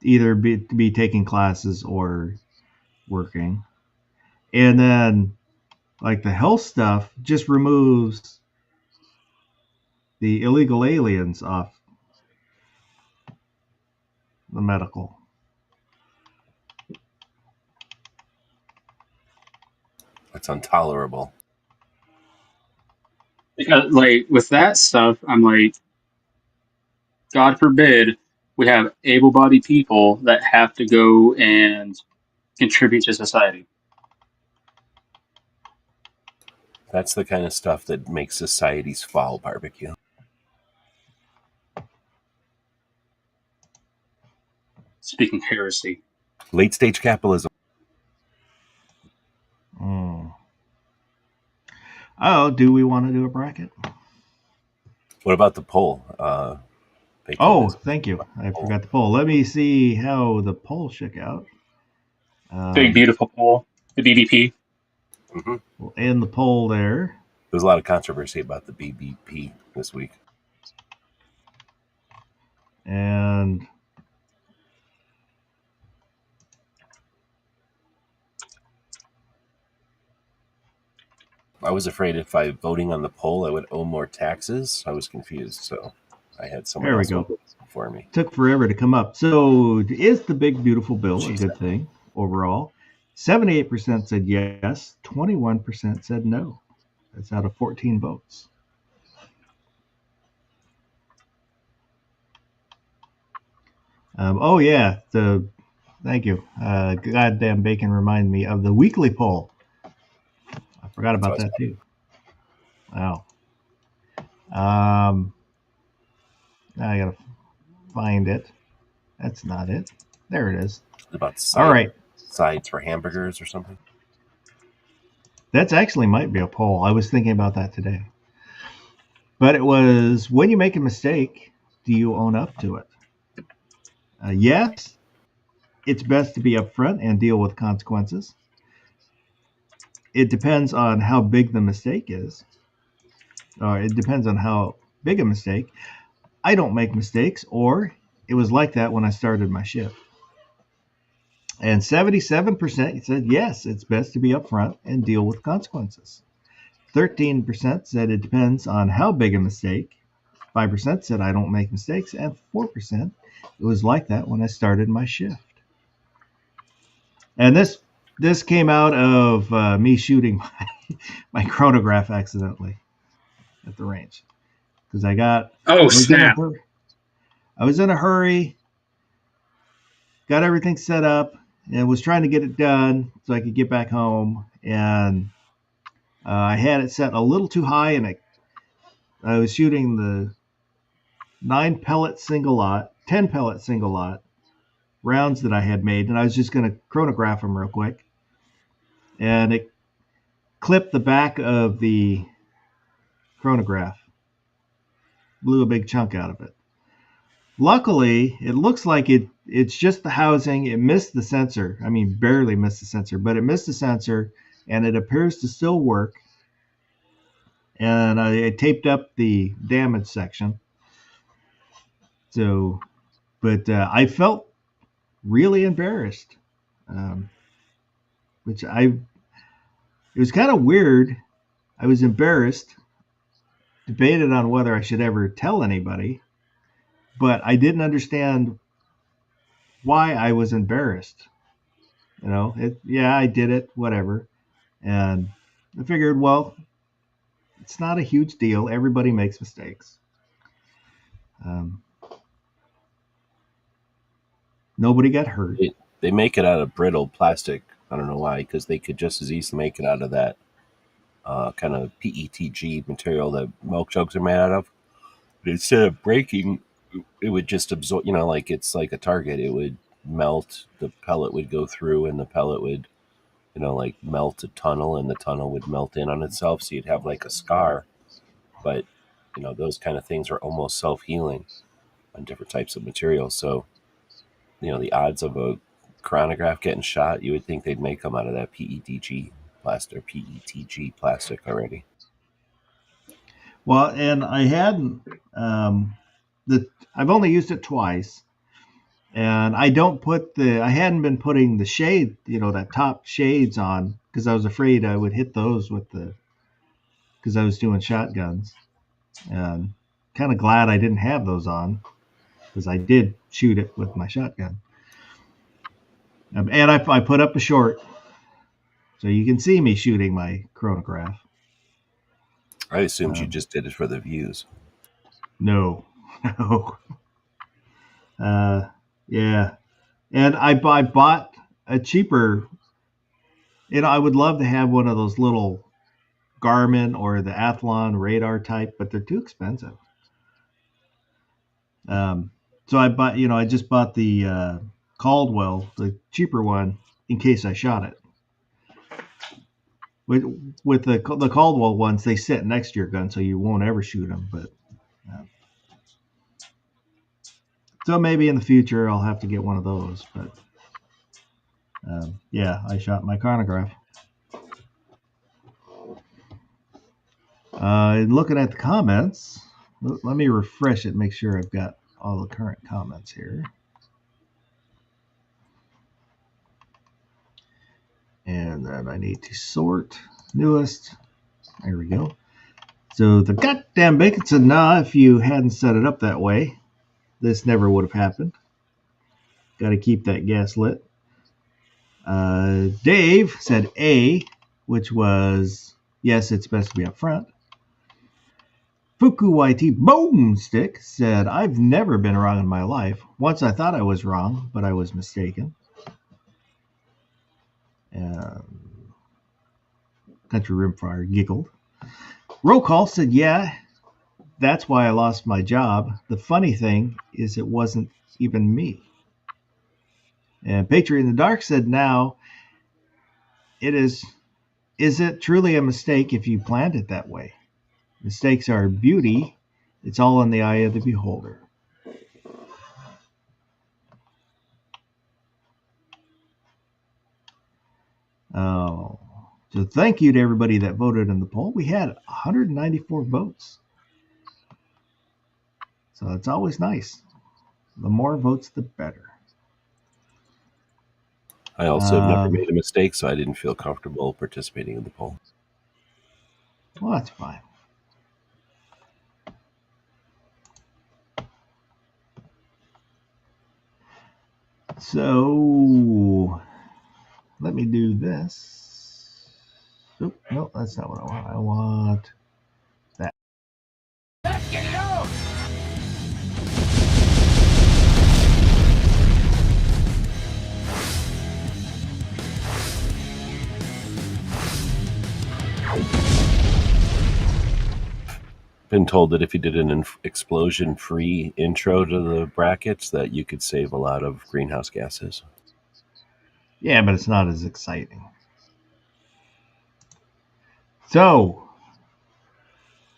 Either be taking classes or working. And then, like, the health stuff just removes the illegal aliens off the medical. That's intolerable. Because, like, with that stuff, I'm like, God forbid we have able-bodied people that have to go and contribute to society. That's the kind of stuff that makes societies fall barbecue. Speaking heresy. Late stage capitalism. Oh, do we want to do a bracket? What about the poll? Thank you. I forgot the poll. Let me see how the poll shook out. Big, beautiful poll. The BBP. Mm-hmm. We'll end the poll there. There's a lot of controversy about the BBP this week. And I was afraid if I voting on the poll, I would owe more taxes. I was confused, so I had someone else vote for me. Took forever to come up. So is the big, beautiful bill a good thing overall? 78% said yes. 21% said no. That's out of 14 votes. Thank you. Goddamn bacon reminded me of the weekly poll. I forgot about that too. Wow. Now I gotta find it. That's not it. There it is. About all right. Sides for hamburgers or something. That's actually might be a poll. I was thinking about that today. But it was, when you make a mistake, do you own up to it? Yes, it's best to be upfront and deal with consequences. It depends on how big the mistake is. It depends on how big a mistake. I don't make mistakes, or it was like that when I started my shift. And 77% said yes, it's best to be upfront and deal with consequences. 13% said it depends on how big a mistake. 5% said I don't make mistakes, and 4% it was like that when I started my shift. And this came out of me shooting my chronograph accidentally at the range, because I was in a hurry, got everything set up, and was trying to get it done so I could get back home. And I had it set a little too high, and I was shooting the 10 pellet single lot rounds that I had made, and I was just going to chronograph them real quick. And it clipped the back of the chronograph, blew a big chunk out of it. Luckily, it looks like it's just the housing. It missed the sensor. I mean, barely missed the sensor, but it missed the sensor, and it appears to still work. And I taped up the damage section. So, but I felt really embarrassed, it was kind of weird. I was embarrassed, debated on whether I should ever tell anybody, but I didn't understand why I was embarrassed. I did it, whatever. And I figured, well, it's not a huge deal. Everybody makes mistakes. Nobody got hurt. They make it out of brittle plastic. I don't know why, because they could just as easily make it out of that kind of PETG material that milk jugs are made out of. But instead of breaking, it would just absorb, like it's like a target. It would melt, the pellet would go through, and the pellet would, like melt a tunnel, and the tunnel would melt in on itself. So you'd have like a scar. But, those kind of things are almost self-healing on different types of materials. So, the odds of a chronograph getting shot, you would think they'd make them out of that PETG plastic, PETG plastic already. Well, and I hadn't. I've only used it twice, and I hadn't been putting the shade, that top shades on, because I was afraid I would hit those because I was doing shotguns, and kind of glad I didn't have those on, because I did shoot it with my shotgun. And I put up a short, so you can see me shooting my chronograph. I assumed you just did it for the views. No. Yeah. And I bought a cheaper, I would love to have one of those little Garmin or the Athlon radar type, but they're too expensive. So I just bought the Caldwell, the cheaper one, in case I shot it. With the Caldwell ones, they sit next to your gun, so you won't ever shoot them. But so maybe in the future I'll have to get one of those. But yeah, I shot my chronograph. Looking at the comments, let me refresh it, make sure I've got all the current comments here. And then I need to sort newest. There we go. So the goddamn bacon said, nah, if you hadn't set it up that way, this never would have happened. Got to keep that gas lit. Dave said A, which was, yes, it's best to be up front. Fuku YT Boomstick said, I've never been wrong in my life. Once I thought I was wrong, but I was mistaken. Country Rimfire giggled. Roll Call said, yeah, that's why I lost my job. The funny thing is it wasn't even me. And Patriot in the Dark said, now, is it truly a mistake if you planned it that way? Mistakes are beauty. It's all in the eye of the beholder. Oh, so thank you to everybody that voted in the poll. We had 194 votes. So it's always nice. The more votes, the better. I also have never made a mistake, so I didn't feel comfortable participating in the poll. Well, that's fine. So let me do this. Oh, no, that's not what I want. I want that. Let's get it on! Been told that if you did an explosion-free intro to the brackets, that you could save a lot of greenhouse gases. Yeah, but it's not as exciting. So,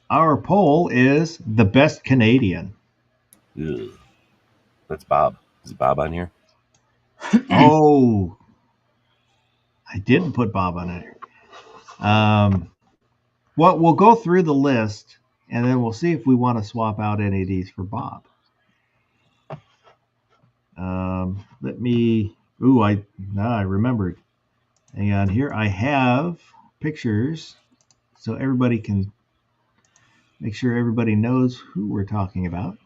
our poll is the best Canadian. Ugh. That's Bob. Is Bob on here? Oh, I didn't put Bob on it. Well, we'll go through the list, and then we'll see if we want to swap out any of these for Bob. Let me. Ooh, I remembered. Hang on here. I have pictures, so everybody can make sure everybody knows who we're talking about.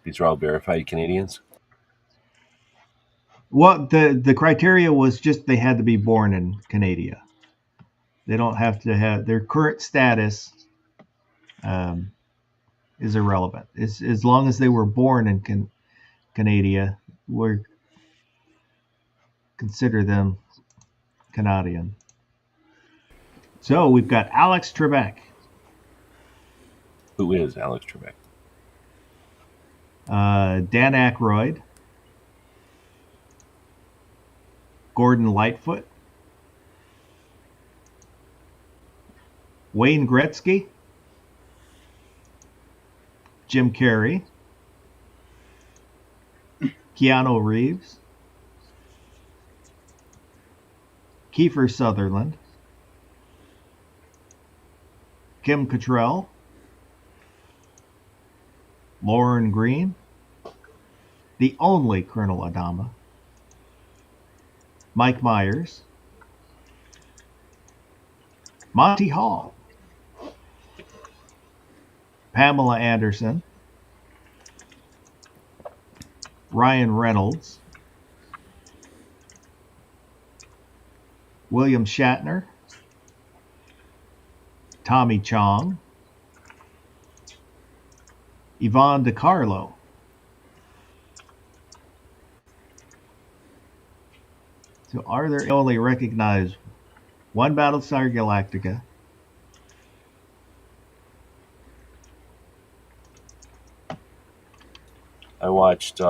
These are all verified Canadians? Well, the criteria was just they had to be born in Canada. They don't have to have their current status is irrelevant. As long as they were born in Canada, we consider them Canadian. So we've got Alex Trebek. Who is Alex Trebek? Dan Aykroyd. Gordon Lightfoot, Wayne Gretzky, Jim Carrey, Keanu Reeves, Kiefer Sutherland, Kim Cattrall, Lauren Green, the only Colonel Adama, Mike Myers, Monty Hall, Pamela Anderson, Ryan Reynolds, William Shatner, Tommy Chong, Yvonne DiCarlo, so are there only recognized one Battlestar Galactica, I watched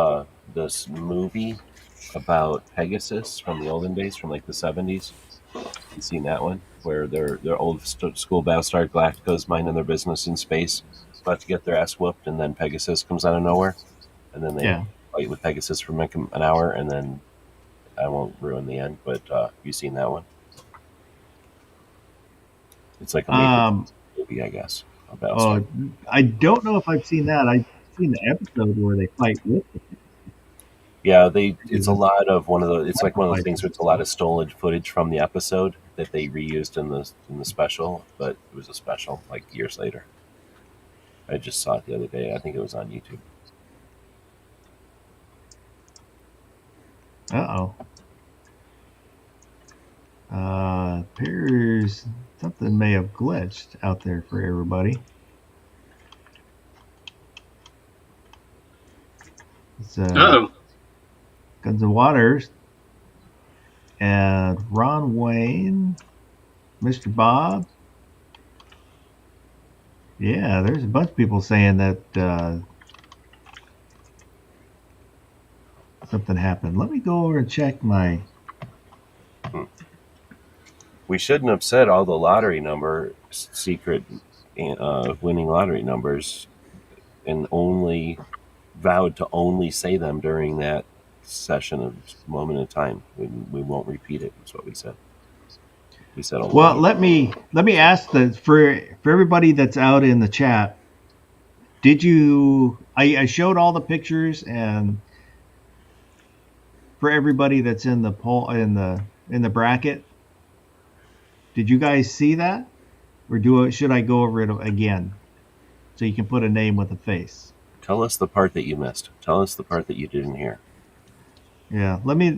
this movie about Pegasus from the olden days, from like the 70s. You seen that one? Where their old school Battlestar Galactica is minding their business in space, about to get their ass whooped, and then Pegasus comes out of nowhere, and then they fight with Pegasus for like an hour, and then I won't ruin the end, but have you seen that one? It's like a movie, I guess. I don't know if I've seen that. I've seen the episode where they fight with them. Yeah, it's a lot of one of the. It's like one of the things where it's a lot of stolen footage from the episode that they reused in the special, but it was a special like years later. I just saw it the other day. I think it was on YouTube. Appears something may have glitched out there for everybody. It's Guns N' Waters and Ron Wayne, Mr. Bob. Yeah, there's a bunch of people saying that something happened. Let me go over and check my. We shouldn't have said all the lottery number secret winning lottery numbers, and only vowed to only say them during that session of moment in time. We won't repeat it. That's what we said. We said. Well, let me ask that for everybody that's out in the chat. Did you? I showed all the pictures, and for everybody that's in the poll in the bracket. Did you guys see that, or should I go over it again, so you can put a name with a face? Tell us the part that you missed. Tell us the part that you didn't hear. Yeah, let me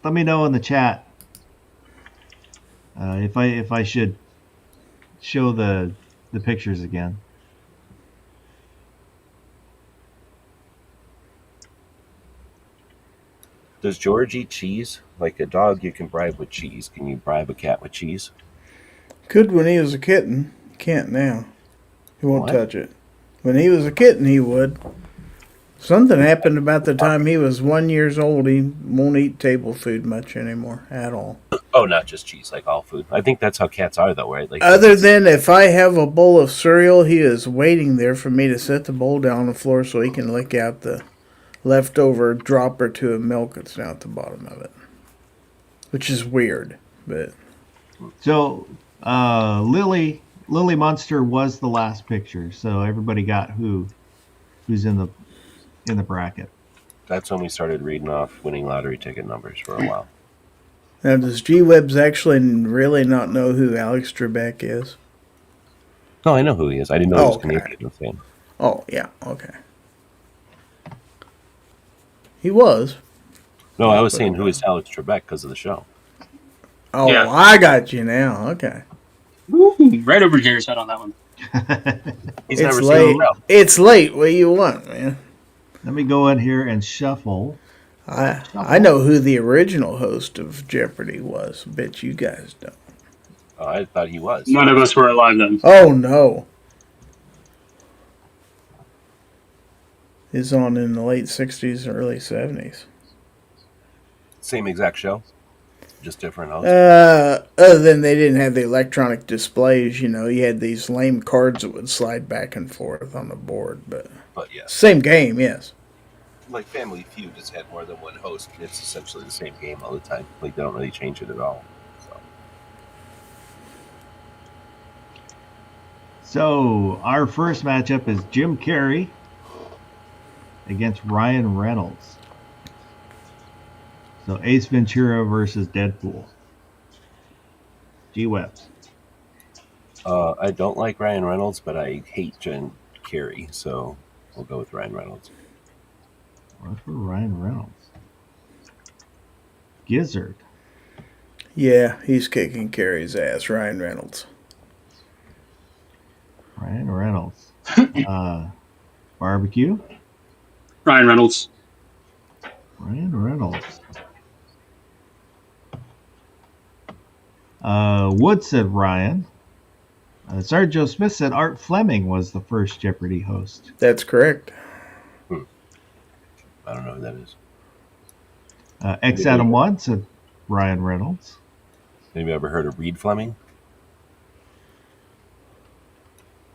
know in the chat if I should show the pictures again. Does George eat cheese? Like a dog, you can bribe with cheese. Can you bribe a cat with cheese? Could when he was a kitten. Can't now. He won't touch it. When he was a kitten, he would. Something happened about the time he was 1 year old. He won't eat table food much anymore at all. Oh, not just cheese, like all food. I think that's how cats are, though, right? Like, other than if I have a bowl of cereal, he is waiting there for me to set the bowl down on the floor so he can lick out the leftover drop or two of milk that's down at the bottom of it. Which is weird, but... So, Lily Munster was the last picture, so everybody got who's in the bracket. That's when we started reading off winning lottery ticket numbers for a while. Now, does G-Webs actually really not know who Alex Trebek is? No, I know who he is. I didn't know he was Canadian fan. Oh, yeah, okay. He was. No, I was saying who is Alex Trebek because of the show. Oh, yeah. I got you now. Okay. Woo-hoo, right over Jerry's head on that one. He's never seen the show. It's late. What do you want, man? Let me go in here and shuffle. I know who the original host of Jeopardy was. Bet you guys don't. Oh, I thought he was. None of us were alive then. Oh, no. It's on in the late 60s, early 70s. Same exact show? Just different hosts? Other than they didn't have the electronic displays, you had these lame cards that would slide back and forth on the board, but yes. Same game, yes. Like Family Feud just had more than one host. It's essentially the same game all the time. Like they don't really change it at all. So our first matchup is Jim Carrey against Ryan Reynolds. So Ace Ventura versus Deadpool. G-Webs. I don't like Ryan Reynolds, but I hate Jim Carrey, so we'll go with Ryan Reynolds. What for Ryan Reynolds? Gizzard. Yeah, he's kicking Carrey's ass, Ryan Reynolds. Ryan Reynolds. Barbecue. Ryan Reynolds. Ryan Reynolds. Wood said Ryan. Sergeant Joe Smith said Art Fleming was the first Jeopardy host. That's correct. I don't know who that is. X Adam 1 said Ryan Reynolds. Maybe ever heard of Reed Fleming?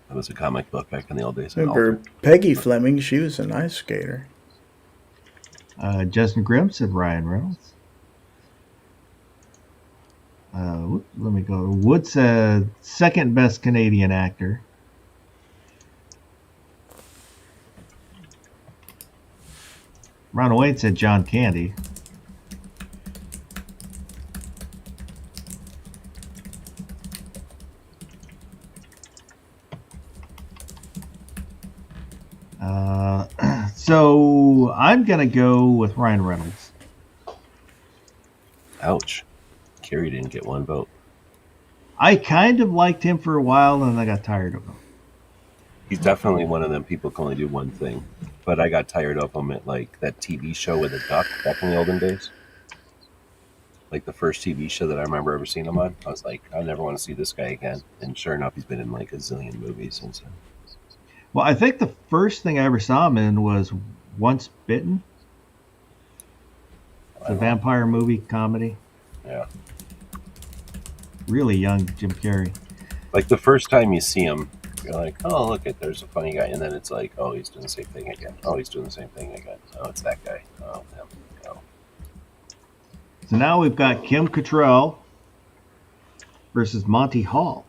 That was a comic book back in the old days. Remember Peggy Fleming? She was an ice skater. Justin Grimm said Ryan Reynolds. Let me go. Wood said second best Canadian actor. Ronald Wayne said John Candy. So I'm going to go with Ryan Reynolds. Ouch. Carey didn't get one vote. I kind of liked him for a while, and I got tired of him. He's definitely one of them people can only do one thing. But I got tired of him at like that TV show with a duck back in the olden days. Like the first TV show that I remember ever seeing him on. I was like, I never want to see this guy again. And sure enough, he's been in like a zillion movies since then. Well, I think the first thing I ever saw him in was Once Bitten. The vampire movie comedy. Yeah. Really young Jim Carrey. Like the first time you see him, you're like, oh, look, there's a funny guy. And then it's like, oh, he's doing the same thing again. Oh, he's doing the same thing again. Oh, it's that guy. Oh, him. Oh. So now we've got Kim Cattrall versus Monty Hall.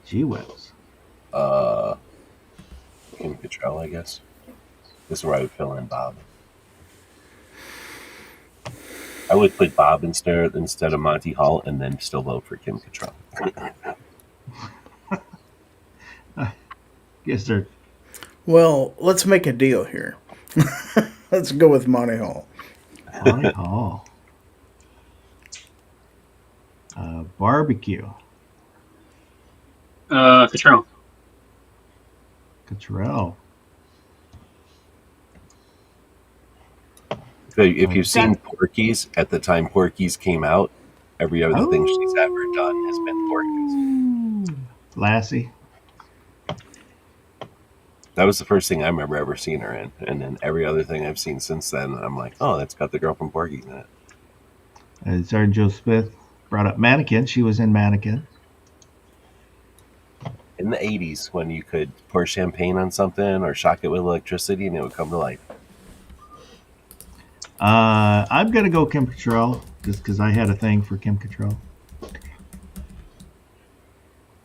Gee whiz. Kim Cattrall, I guess. This is where I would fill in Bob. I would put Bob instead of Monty Hall and then still vote for Kim Cattrall. Yes, sir. Well, let's make a deal here. Let's go with Monty Hall. Monty Hall. Barbecue. Cattrall. Cattrall. If you've seen Porky's, at the time Porky's came out, every other thing she's ever done has been Porky's. Lassie. That was the first thing I remember ever seeing her in. And then every other thing I've seen since then, I'm like, oh, that's got the girl from Porky's in it. And Sergeant Joe Smith brought up Mannequin. She was in Mannequin. In the 80s, when you could pour champagne on something or shock it with electricity and it would come to life. I'm going to go Kim Cattrall just because I had a thing for Kim Cattrall.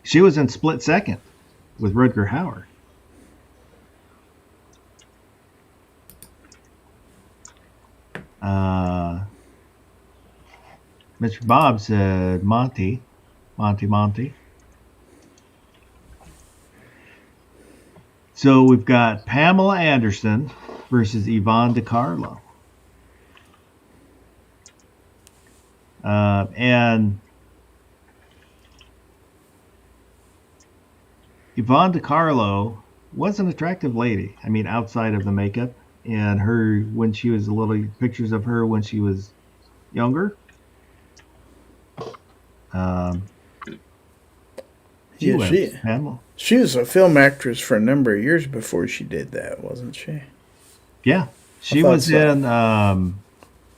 She was in Split Second with Rutger Hauer. Mr. Bob said Monty. So we've got Pamela Anderson versus Yvonne DiCarlo. And Yvonne DiCarlo was an attractive lady. I mean, outside of the makeup, and her when she was pictures of her when she was younger. She was a film actress for a number of years before she did that, wasn't she? Yeah, she was in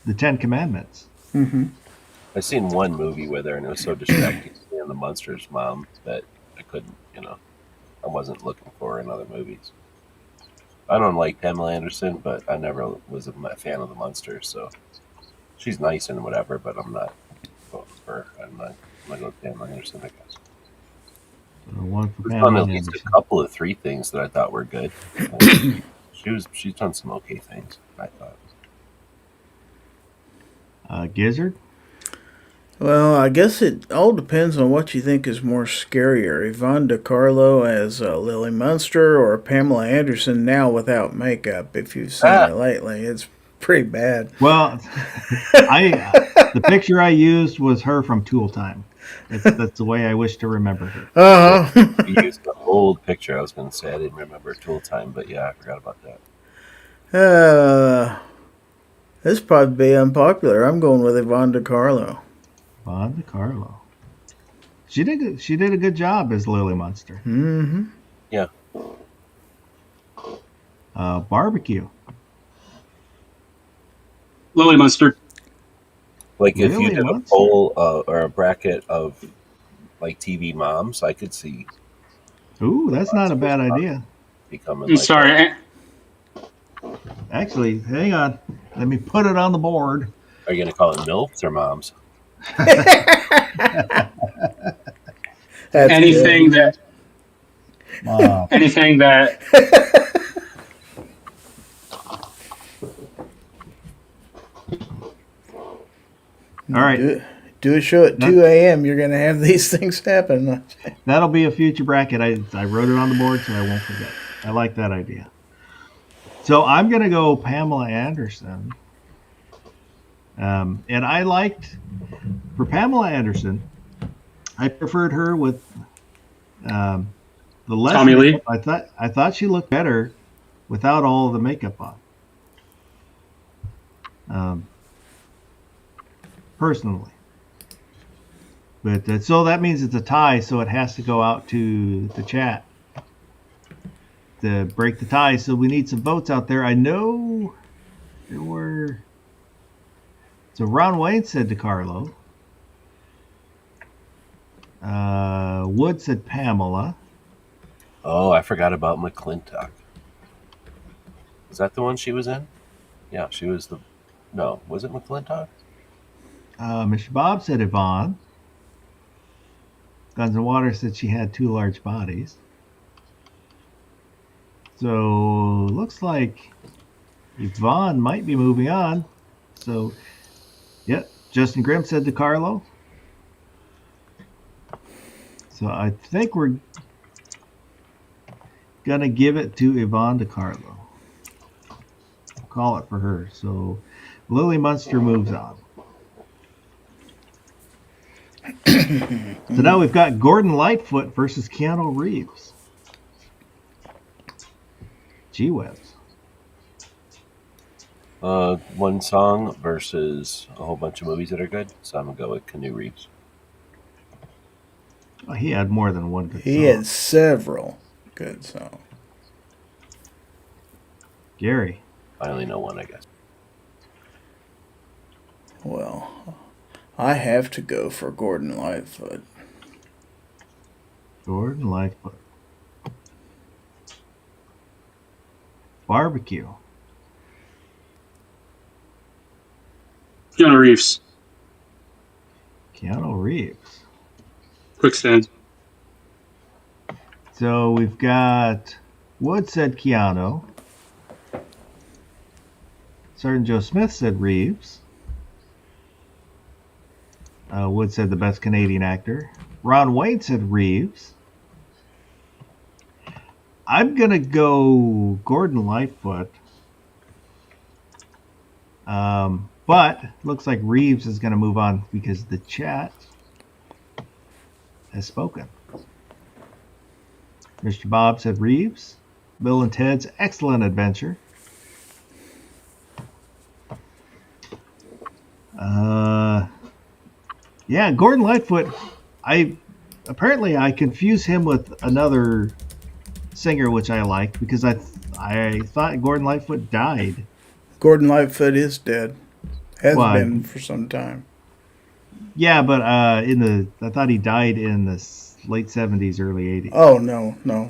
the Ten Commandments. Mm-hmm. I seen one movie with her, and it was so distracting seeing the Munsters mom that I couldn't, I wasn't looking for her in other movies. I don't like Pamela Anderson, but I never was a fan of the Munsters, so she's nice and whatever, but I'm not voting for her. I'm not going with Pamela Anderson, I guess. So one for She's done Pamela at least Anderson. a couple of 3 things that I thought were good. She's done some okay things, I thought. Gizzard? Well, I guess it all depends on what you think is more scarier. Yvonne DiCarlo as Lily Munster or Pamela Anderson now without makeup. If you've seen it lately, it's pretty bad. Well, the picture I used was her from Tool Time. That's the way I wish to remember her. Uh-huh. You used the old picture. I was going to say I didn't remember Tool Time, but yeah, I forgot about that. This probably be unpopular. I'm going with Yvonne DiCarlo. Yvonne DiCarlo. She did a good job as Lily Munster. Mm-hmm. Yeah. Barbecue. Lily Munster. Like if you Really? did a poll or a bracket of like TV moms, I could see Ooh, that's not a bad idea. becoming. I'm sorry. Actually, hang on. Let me put it on the board. Are you going to call it MILFs or moms? Anything good. anything that All right. Do a show at 2 a.m. You're going to have these things happen. That'll be a future bracket. I wrote it on the board so I won't forget. I like that idea. So I'm going to go Pamela Anderson. And I liked, for Pamela Anderson, I preferred her with the less Tommy Lee. I thought she looked better without all the makeup on. Personally. But so that means it's a tie, so it has to go out to the chat to break the tie. So we need some votes out there. I know there were. So Ron Wayne said DiCarlo. Wood said Pamela. Oh, I forgot about McClintock. Is that the one she was in? Yeah, she was the. No, was it McClintock? Mr. Bob said Yvonne. Guns and Water said she had 2 large bodies. So looks like Yvonne might be moving on. So, yeah, Justin Grimm said DiCarlo. So I think we're gonna give it to Yvonne DiCarlo. Call it for her. So Lily Munster moves on. So now we've got Gordon Lightfoot versus Keanu Reeves. Gee whiz. One song versus a whole bunch of movies that are good. So I'm going to go with Keanu Reeves. Oh, he had more than one good song. He had several good songs. Gary. I only know one, I guess. Well, I have to go for Gordon Lightfoot. Gordon Lightfoot. Barbecue. Keanu Reeves. Keanu Reeves. Quicksand. So we've got Wood said Keanu. Sergeant Joe Smith said Reeves. Wood said the best Canadian actor. Ron Wayne said Reeves. I'm going to go Gordon Lightfoot. But looks like Reeves is going to move on because the chat has spoken. Mr. Bob said Reeves. Bill and Ted's Excellent Adventure. Yeah, Gordon Lightfoot. I confuse him with another singer which I liked because I thought Gordon Lightfoot died. Gordon Lightfoot is dead. Has Well, been for some time. yeah, but I thought he died in the late 70s, early 80s. Oh no, not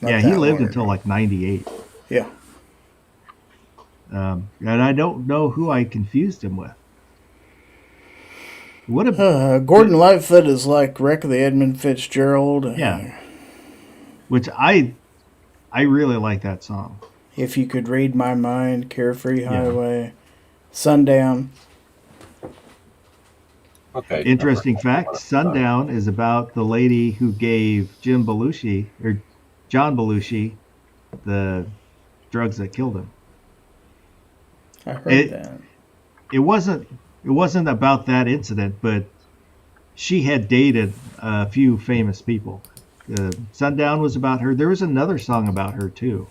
Yeah, that he lived long until ago. like 98. Yeah. And I don't know who I confused him with. What a Gordon Lightfoot is like Wreck of the Edmund Fitzgerald. yeah, which I really like that song. If You Could Read My Mind, Carefree Yeah. Highway, Sundown. Okay. Interesting fact: Sundown is about the lady who gave John Belushi the drugs that killed him. I heard It that. it wasn't about that incident, but she had dated a few famous people. Sundown was about her. There was another song about her too.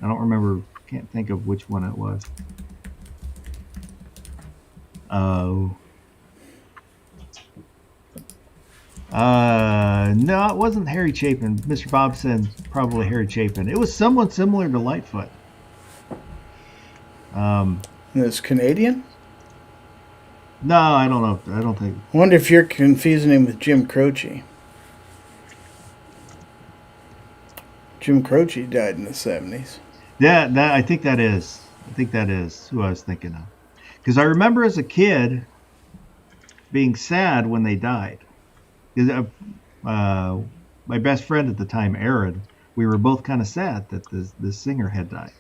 I don't remember. Can't think of which one it was. No, it wasn't Harry Chapin. Mr. Bob said probably Harry Chapin. It was someone similar to Lightfoot. And it's Canadian? No, I don't know. I don't think. I wonder if you're confusing him with Jim Croce. Jim Croce died in the 70s. That I think that is. I think that is who I was thinking of. Because I remember as a kid being sad when they died. My best friend at the time, Aaron, we were both kind of sad that this singer had died.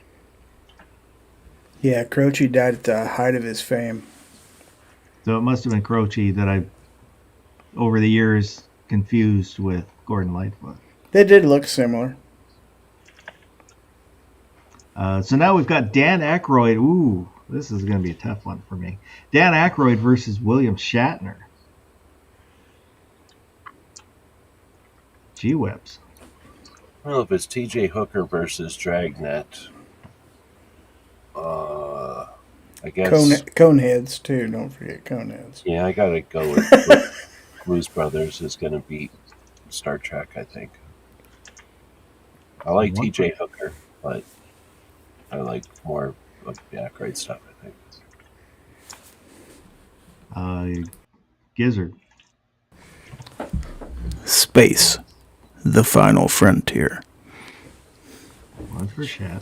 Yeah, Croce died at the height of his fame. So it must have been Croce that I, over the years, confused with Gordon Lightfoot. They did look similar. So now we've got Dan Aykroyd. Ooh, this is going to be a tough one for me. Dan Aykroyd versus William Shatner. Gee whips. I don't know if it's T.J. Hooker versus Dragnet. I guess. Coneheads, too. Don't forget Coneheads. Yeah, I gotta go with Blues Brothers is gonna beat Star Trek, I think. I like T.J. Hooker, but I like more of the Aykroyd stuff, I think. Gizzard. Space. The Final Frontier. One for Shatner.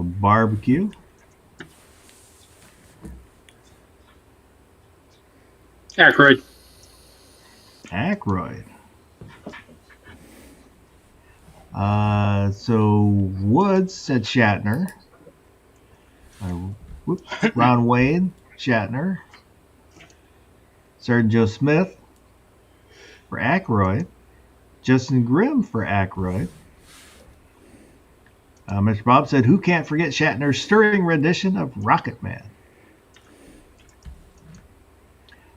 Barbecue. Aykroyd. Aykroyd. So Woods said Shatner. Ron Wayne, Shatner. Sergeant Joe Smith for Aykroyd. Justin Grimm for Aykroyd. Mr. Bob said, who can't forget Shatner's stirring rendition of Rocket Man?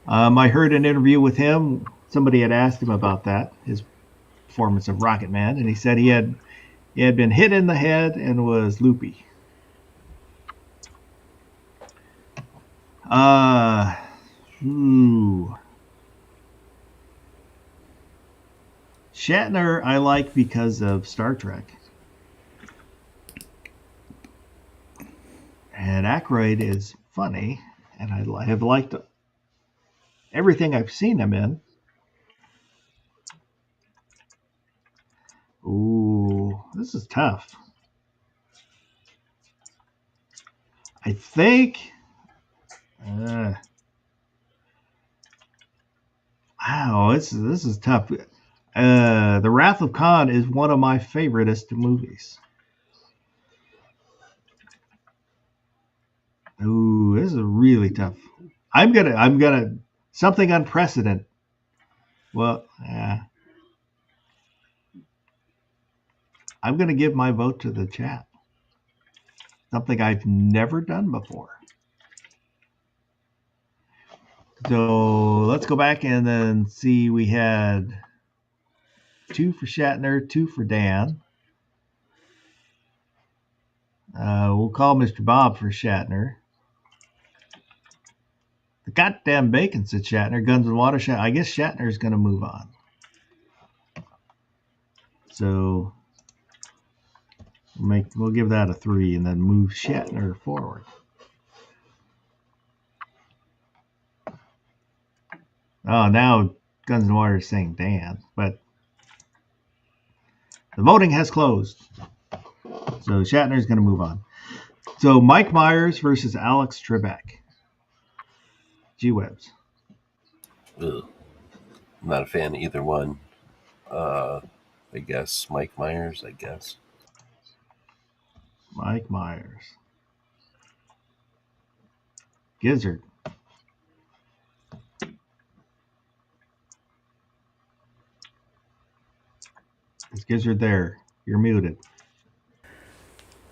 I heard an interview with him. Somebody had asked him about that, his performance of Rocket Man, and he said he had been hit in the head and was loopy. Shatner I like because of Star Trek. And Aykroyd is funny, and I have liked everything I've seen him in. Ooh, this is tough. I think. Wow, this is tough. The Wrath of Khan is one of my favoriteest movies. Ooh, this is really tough. I'm gonna something unprecedented. Well, I'm gonna give my vote to the chat. Something I've never done before. So let's go back and then see. We had 2 for Shatner, 2 for Dan. We'll call Mr. Bob for Shatner. The goddamn bacon, said Shatner. Guns and Water. I guess Shatner's going to move on. So We'll give that a 3 and then move Shatner forward. Oh, now Guns N' Water is saying Dan, but the voting has closed. So Shatner's going to move on. So Mike Myers versus Alex Trebek. G-Webs. Ugh. I'm not a fan of either one. I guess Mike Myers, I guess. Mike Myers. Gizzard. Is Gizzard there? You're muted.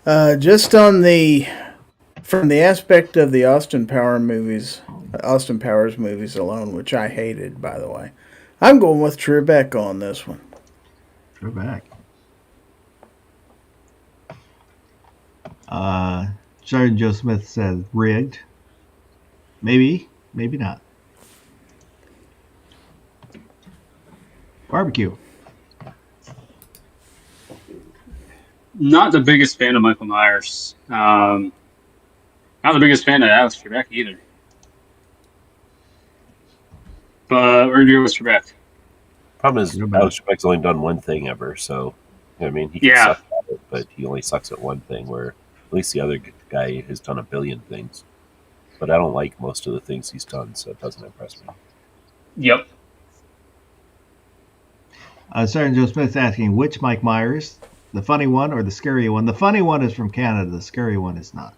Just from the aspect of the Austin Powers movies alone, which I hated, by the way, I'm going with Trebek on this one. Trebek. Sergeant Joe Smith says rigged. Maybe, maybe not. Barbecue. Not the biggest fan of Michael Myers. Not the biggest fan of Alex Trebek either. But we're going to go with Trebek. Problem is, Alex Trebek's only done one thing ever, so I mean, he can suck at it, but he only sucks at one thing. Where at least the other guy has done a billion things. But I don't like most of the things he's done, so it doesn't impress me. Yep. Sergeant Joe Smith's asking which Mike Myers, the funny one or the scary one? The funny one is from Canada. The scary one is not.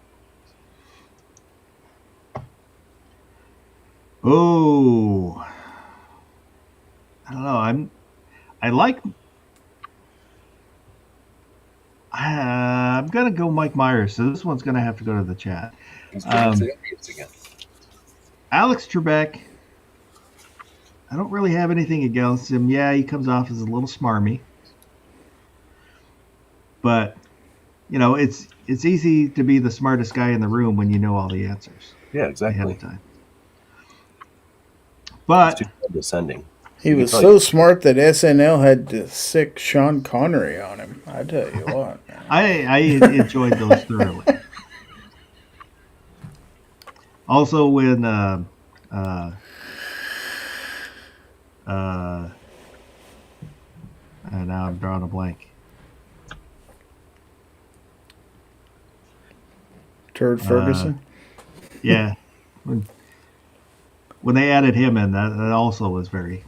Oh, I don't know. I'm gonna go Mike Myers. So this one's gonna have to go to the chat. Alex Trebek. I don't really have anything against him. Yeah, he comes off as a little smarmy. But, you know, it's easy to be the smartest guy in the room when you know all the answers. Yeah, exactly. Ahead of time. But descending. He was so smart that SNL had to sick Sean Connery on him. I tell you what. I enjoyed those thoroughly. Also, when now I'm drawing a blank. Turd Ferguson. Yeah, when they added him in, that also was very.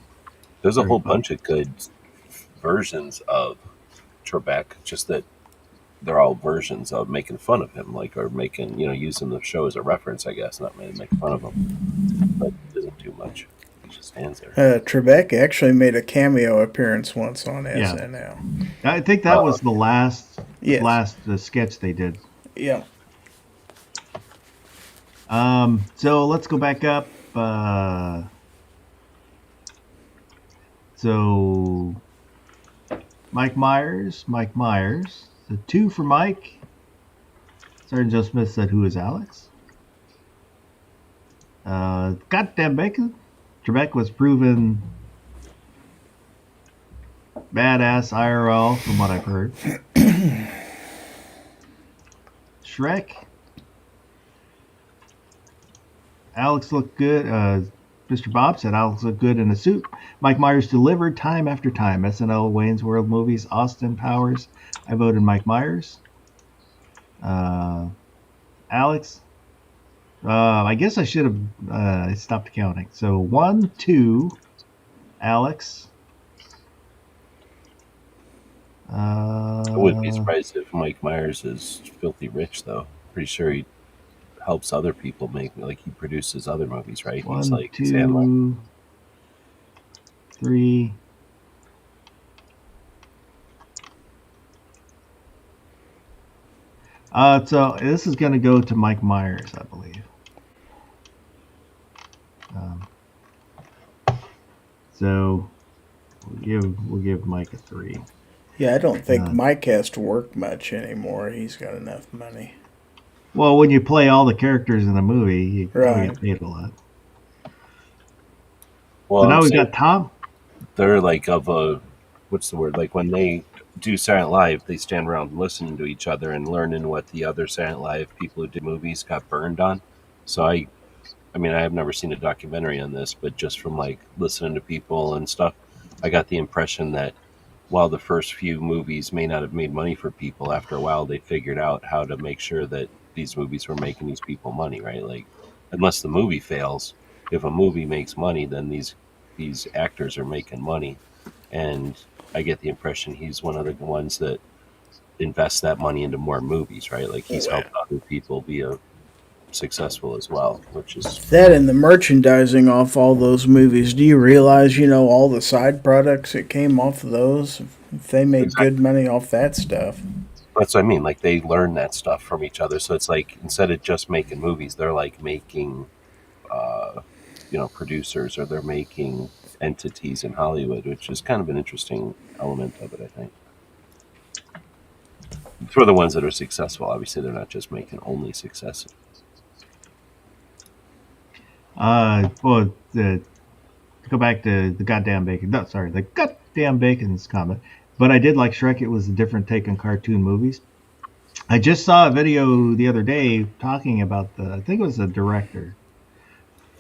There's a whole bunch of good versions of Trebek, just that they're all versions of making fun of him, like, or making, using the show as a reference, I guess, not really making fun of him. But it doesn't do much. He just stands there. Trebek actually made a cameo appearance once on SNL. I think that was the last sketch they did. Yeah. So let's go back up. So Mike Myers. The 2 for Mike. Sergeant Joe Smith said, who is Alex? Goddamn bacon. Trebek was proven badass IRL from what I've heard. Shrek. Alex looked good. Mr. Bob said Alex looked good in a suit. Mike Myers delivered time after time. SNL, Wayne's World movies, Austin Powers. I voted Mike Myers. Alex. I guess I should have stopped counting. So 1, 2, Alex. I wouldn't be surprised if Mike Myers is filthy rich, though. Pretty sure he helps other people make, like, he produces other movies, right? 1, He's like 2, Sandler. 3. So this is going to go to Mike Myers, I believe. So we'll give Mike a 3. Yeah, I don't think Mike has to work much anymore. He's got enough money. Well, when you play all the characters in the movie, you get paid a lot. Well, so now we've got Tom. They're like of a, what's the word? Like when they do Silent Live, they stand around listening to each other and learning what the other Silent Live people who did movies got burned on. So I mean, I have never seen a documentary on this, but just from like listening to people and stuff, I got the impression that while the first few movies may not have made money for people, after a while they figured out how to make sure that these movies were making these people money, right? Like, unless the movie fails, if a movie makes money, then these actors are making money, and I get the impression he's one of the ones that invests that money into more movies, right? Like he's helped other people be successful as well, which is That and the merchandising off all those movies. Do you realize, all the side products that came off of those? If they made exactly. good money off that stuff. That's what I mean. Like they learn that stuff from each other. So it's like instead of just making movies, they're like making, producers, or they're making entities in Hollywood, which is kind of an interesting element of it, I think. For the ones that are successful, obviously they're not just making only success. Well, to go back to the goddamn bacon. No, sorry, the goddamn bacon's comment. But I did like Shrek. It was a different take on cartoon movies. I just saw a video the other day talking about I think it was the director.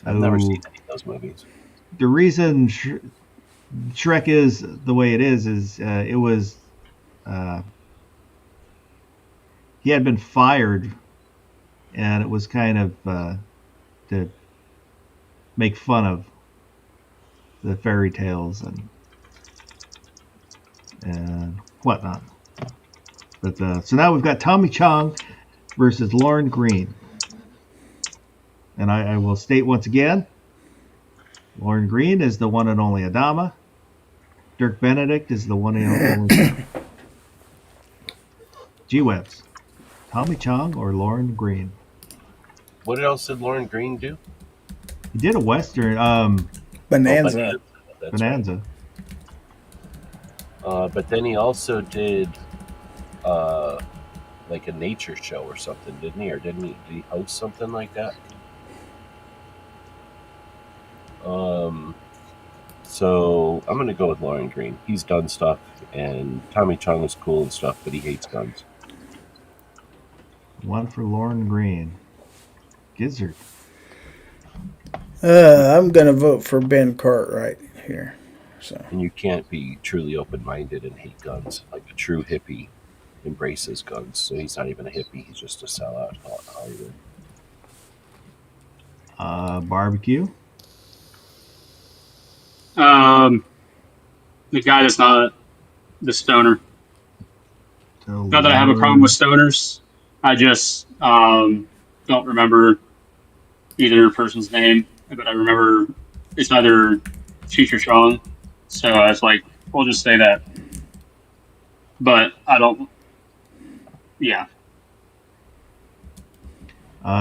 I've never seen any of those movies. The reason Shrek is the way it is it was he had been fired, and it was kind of to make fun of the fairy tales and whatnot. But so now we've got Tommy Chong versus Lauren Green, and I will state once again, Lauren Green is the one and only Adama. Dirk Benedict is the one and only G-Webs. Tommy Chong or Lauren Green? What else did Lauren Green do? He did a Western, Bonanza. Bonanza. Right. But then he also did like a nature show or something, didn't he? Or did he host something like that? So I'm gonna go with Lauren Green. He's done stuff, and Tommy Chong is cool and stuff, but he hates guns. One for Lauren Green. Gizzard. I'm gonna vote for Ben Cartwright here. So. And you can't be truly open-minded and hate guns. Like a true hippie embraces guns. So he's not even a hippie. He's just a sellout Hollywood. Barbecue. The guy that's not the stoner. So Not that I have a problem with stoners. I just don't remember either person's name, but I remember it's either Cheech or Chong. So I was like, we'll just say that. But I don't. Yeah.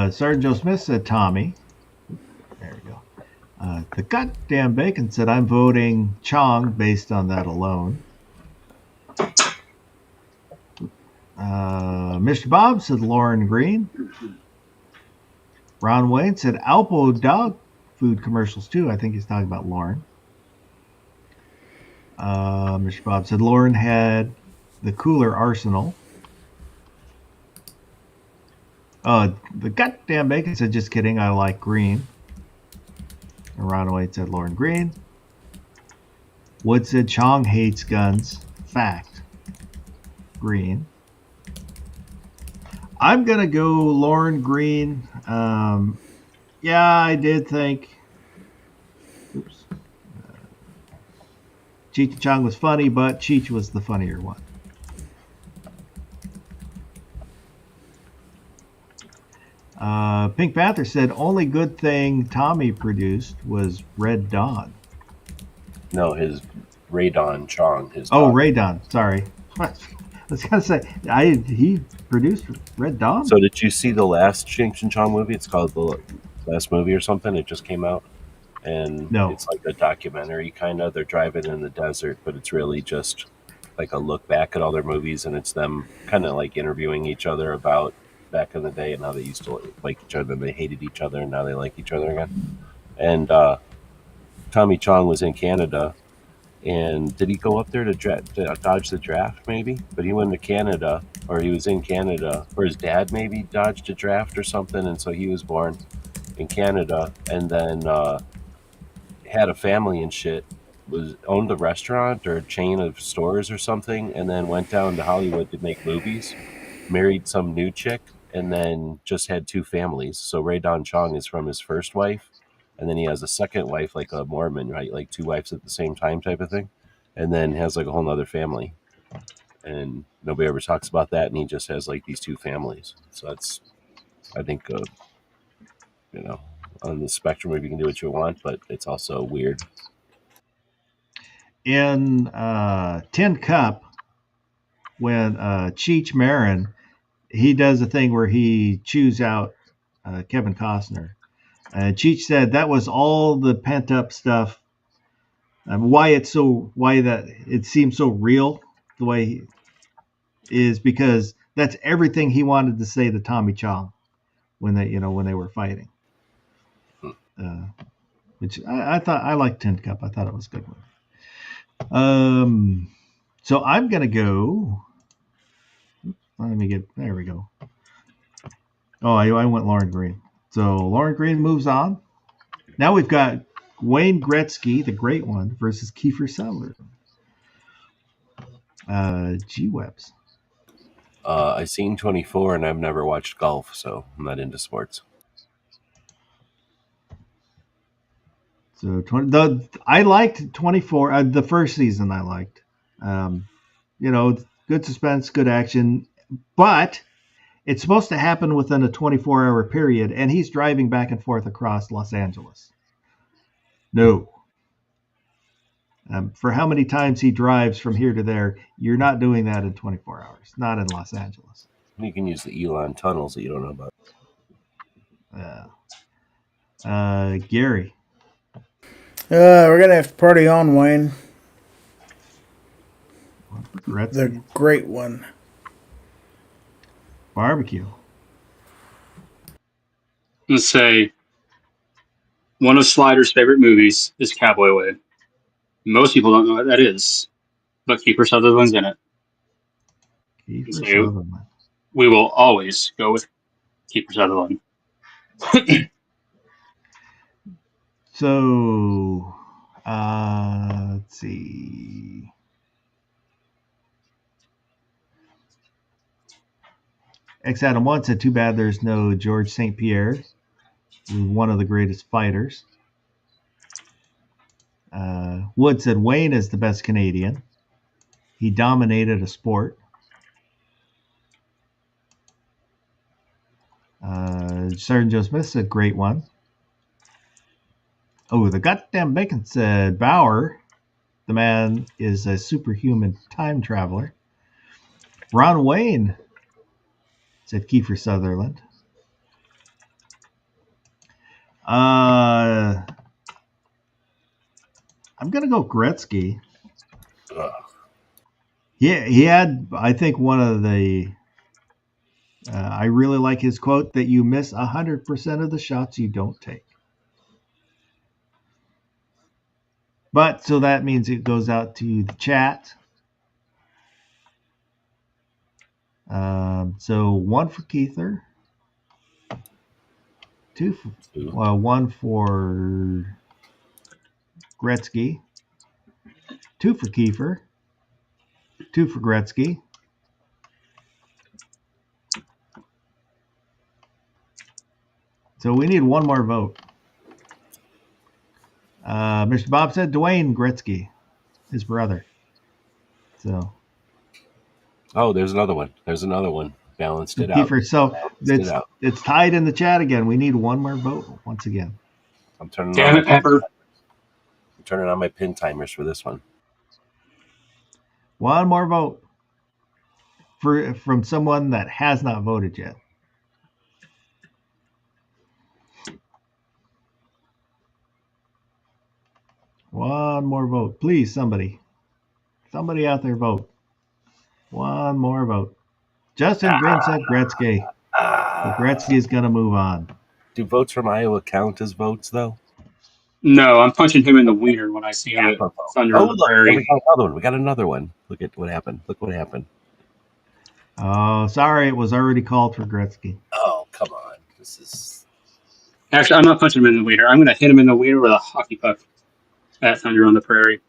Sergeant Joe Smith said Tommy. There we go. The goddamn bacon said I'm voting Chong based on that alone. Mr. Bob said Lauren Green. Ron Wayne said Alpo dog food commercials too. I think he's talking about Lauren. Mr. Bob said Lauren had the cooler arsenal. The goddamn bacon said just kidding, I like Green. And Ron Wayne said Lauren Green. Wood said Chong hates guns. Fact. Green. I'm going to go Lauren Green. Yeah, I did think Cheech and Chong was funny, but Cheech was the funnier one. Pink Panther said only good thing Tommy produced was Red Dawn. No, his Ray Don Chong. Ray Dawn. Sorry. I was going to say, he produced Red Dawn? So did you see the last Cheech and Chong movie? It's called The Last Movie or something. It just came out. And no. It's like a documentary kind of. They're driving in the desert, but it's really just like a look back at all their movies, and it's them kind of like interviewing each other about back in the day and how they used to like each other, and they hated each other, and now they like each other again. And Tommy Chong was in Canada, And did he go up there to dodge the draft, maybe? But he went to Canada, or he was in Canada, or his dad maybe dodged a draft or something, and so he was born in Canada, and then had a family and shit. Was owned a restaurant or a chain of stores or something, and then went down to Hollywood to make movies. Married some new chick, and then just had two families. So Ray Don Chong is from his first wife, and then he has a second wife, like a Mormon, right? Like two wives at the same time type of thing, and then has like a whole nother family. And nobody ever talks about that, and he just has like these two families. So that's, I think, you know, on the spectrum where you can do what you want, but it's also weird. In Tin Cup, when Cheech Marin, he does a thing where he chews out Kevin Costner. Cheech said that was all the pent up stuff. Why that it seems so real the way is because that's everything he wanted to say to Tommy Chong when they were fighting. Which I thought I liked Tin Cup. I thought it was a good one. So I'm gonna go. Let me get there. We go. Oh, I went Lauren Green. So Lauren Green moves on. Now we've got Wayne Gretzky, the great one, versus Kiefer Sutherland. G-Webs. I've seen 24, and I've never watched golf, so I'm not into sports. So I liked 24. The first season I liked. Good suspense, good action, but it's supposed to happen within a 24-hour period, and he's driving back and forth across Los Angeles. No. For how many times he drives from here to there, you're not doing that in 24 hours. Not in Los Angeles. You can use the Elon tunnels that you don't know about. Gary. We're going to have to party on, Wayne. Gretzky. The great one. Barbecue. Let's say one of Slider's favorite movies is Cowboy Way. Most people don't know what that is, but Kiefer Sutherland's in it. Sutherland. We will always go with Kiefer Sutherland. So, let's see. X Adam 1 said, too bad there's no George St. Pierre, one of the greatest fighters. Wood said, Wayne is the best Canadian. He dominated a sport. Sergeant Joe Smith said, great one. Oh, the goddamn bacon said, Bauer, the man is a superhuman time traveler. Ron Wayne said Kiefer Sutherland. I'm going to go Gretzky. Yeah, he had, I think, one of the, I really like his quote that you miss 100% of the shots you don't take. But, so that means it goes out to the chat. So 1 for Keither. 1 for Gretzky. 2 for Kiefer. 2 for Gretzky. So we need one more vote. Mr. Bob said Dwayne Gretzky, his brother. So. Oh, there's another one. Balanced it Kiefer, out. So it's tied in the chat again. We need one more vote once again. I'm turning Damn it, Pepper. I'm turning on my pin timers for this one. One more vote from someone that has not voted yet. One more vote. Please, somebody. Somebody out there vote. One more vote. Justin Green said Gretzky. But Gretzky is going to move on. Do votes from Iowa count as votes, though? No, I'm punching him in the wiener when I see him at Thunder Oh, on the look, there we Prairie. got another one. We got another one. Look at what happened. Look what happened. Oh, sorry, it was already called for Gretzky. Oh, come on. This is... Actually, I'm not punching him in the wiener. I'm going to hit him in the wiener with a hockey puck at Thunder on the Prairie.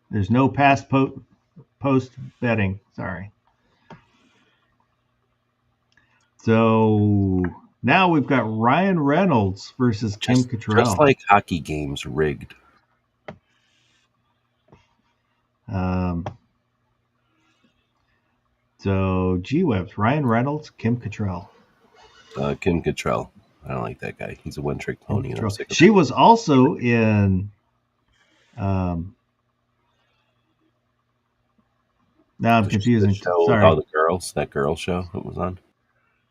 There's no post betting. Sorry. So now we've got Ryan Reynolds versus Kim Cattrall. Just like hockey games rigged. So G-Webs, Ryan Reynolds, Kim Cattrall. Kim Cattrall. I don't like that guy. He's a one-trick pony. And I'm sick of She him. was also in. Now I'm confusing. The show with Sorry. all the girls. That girl show that was on.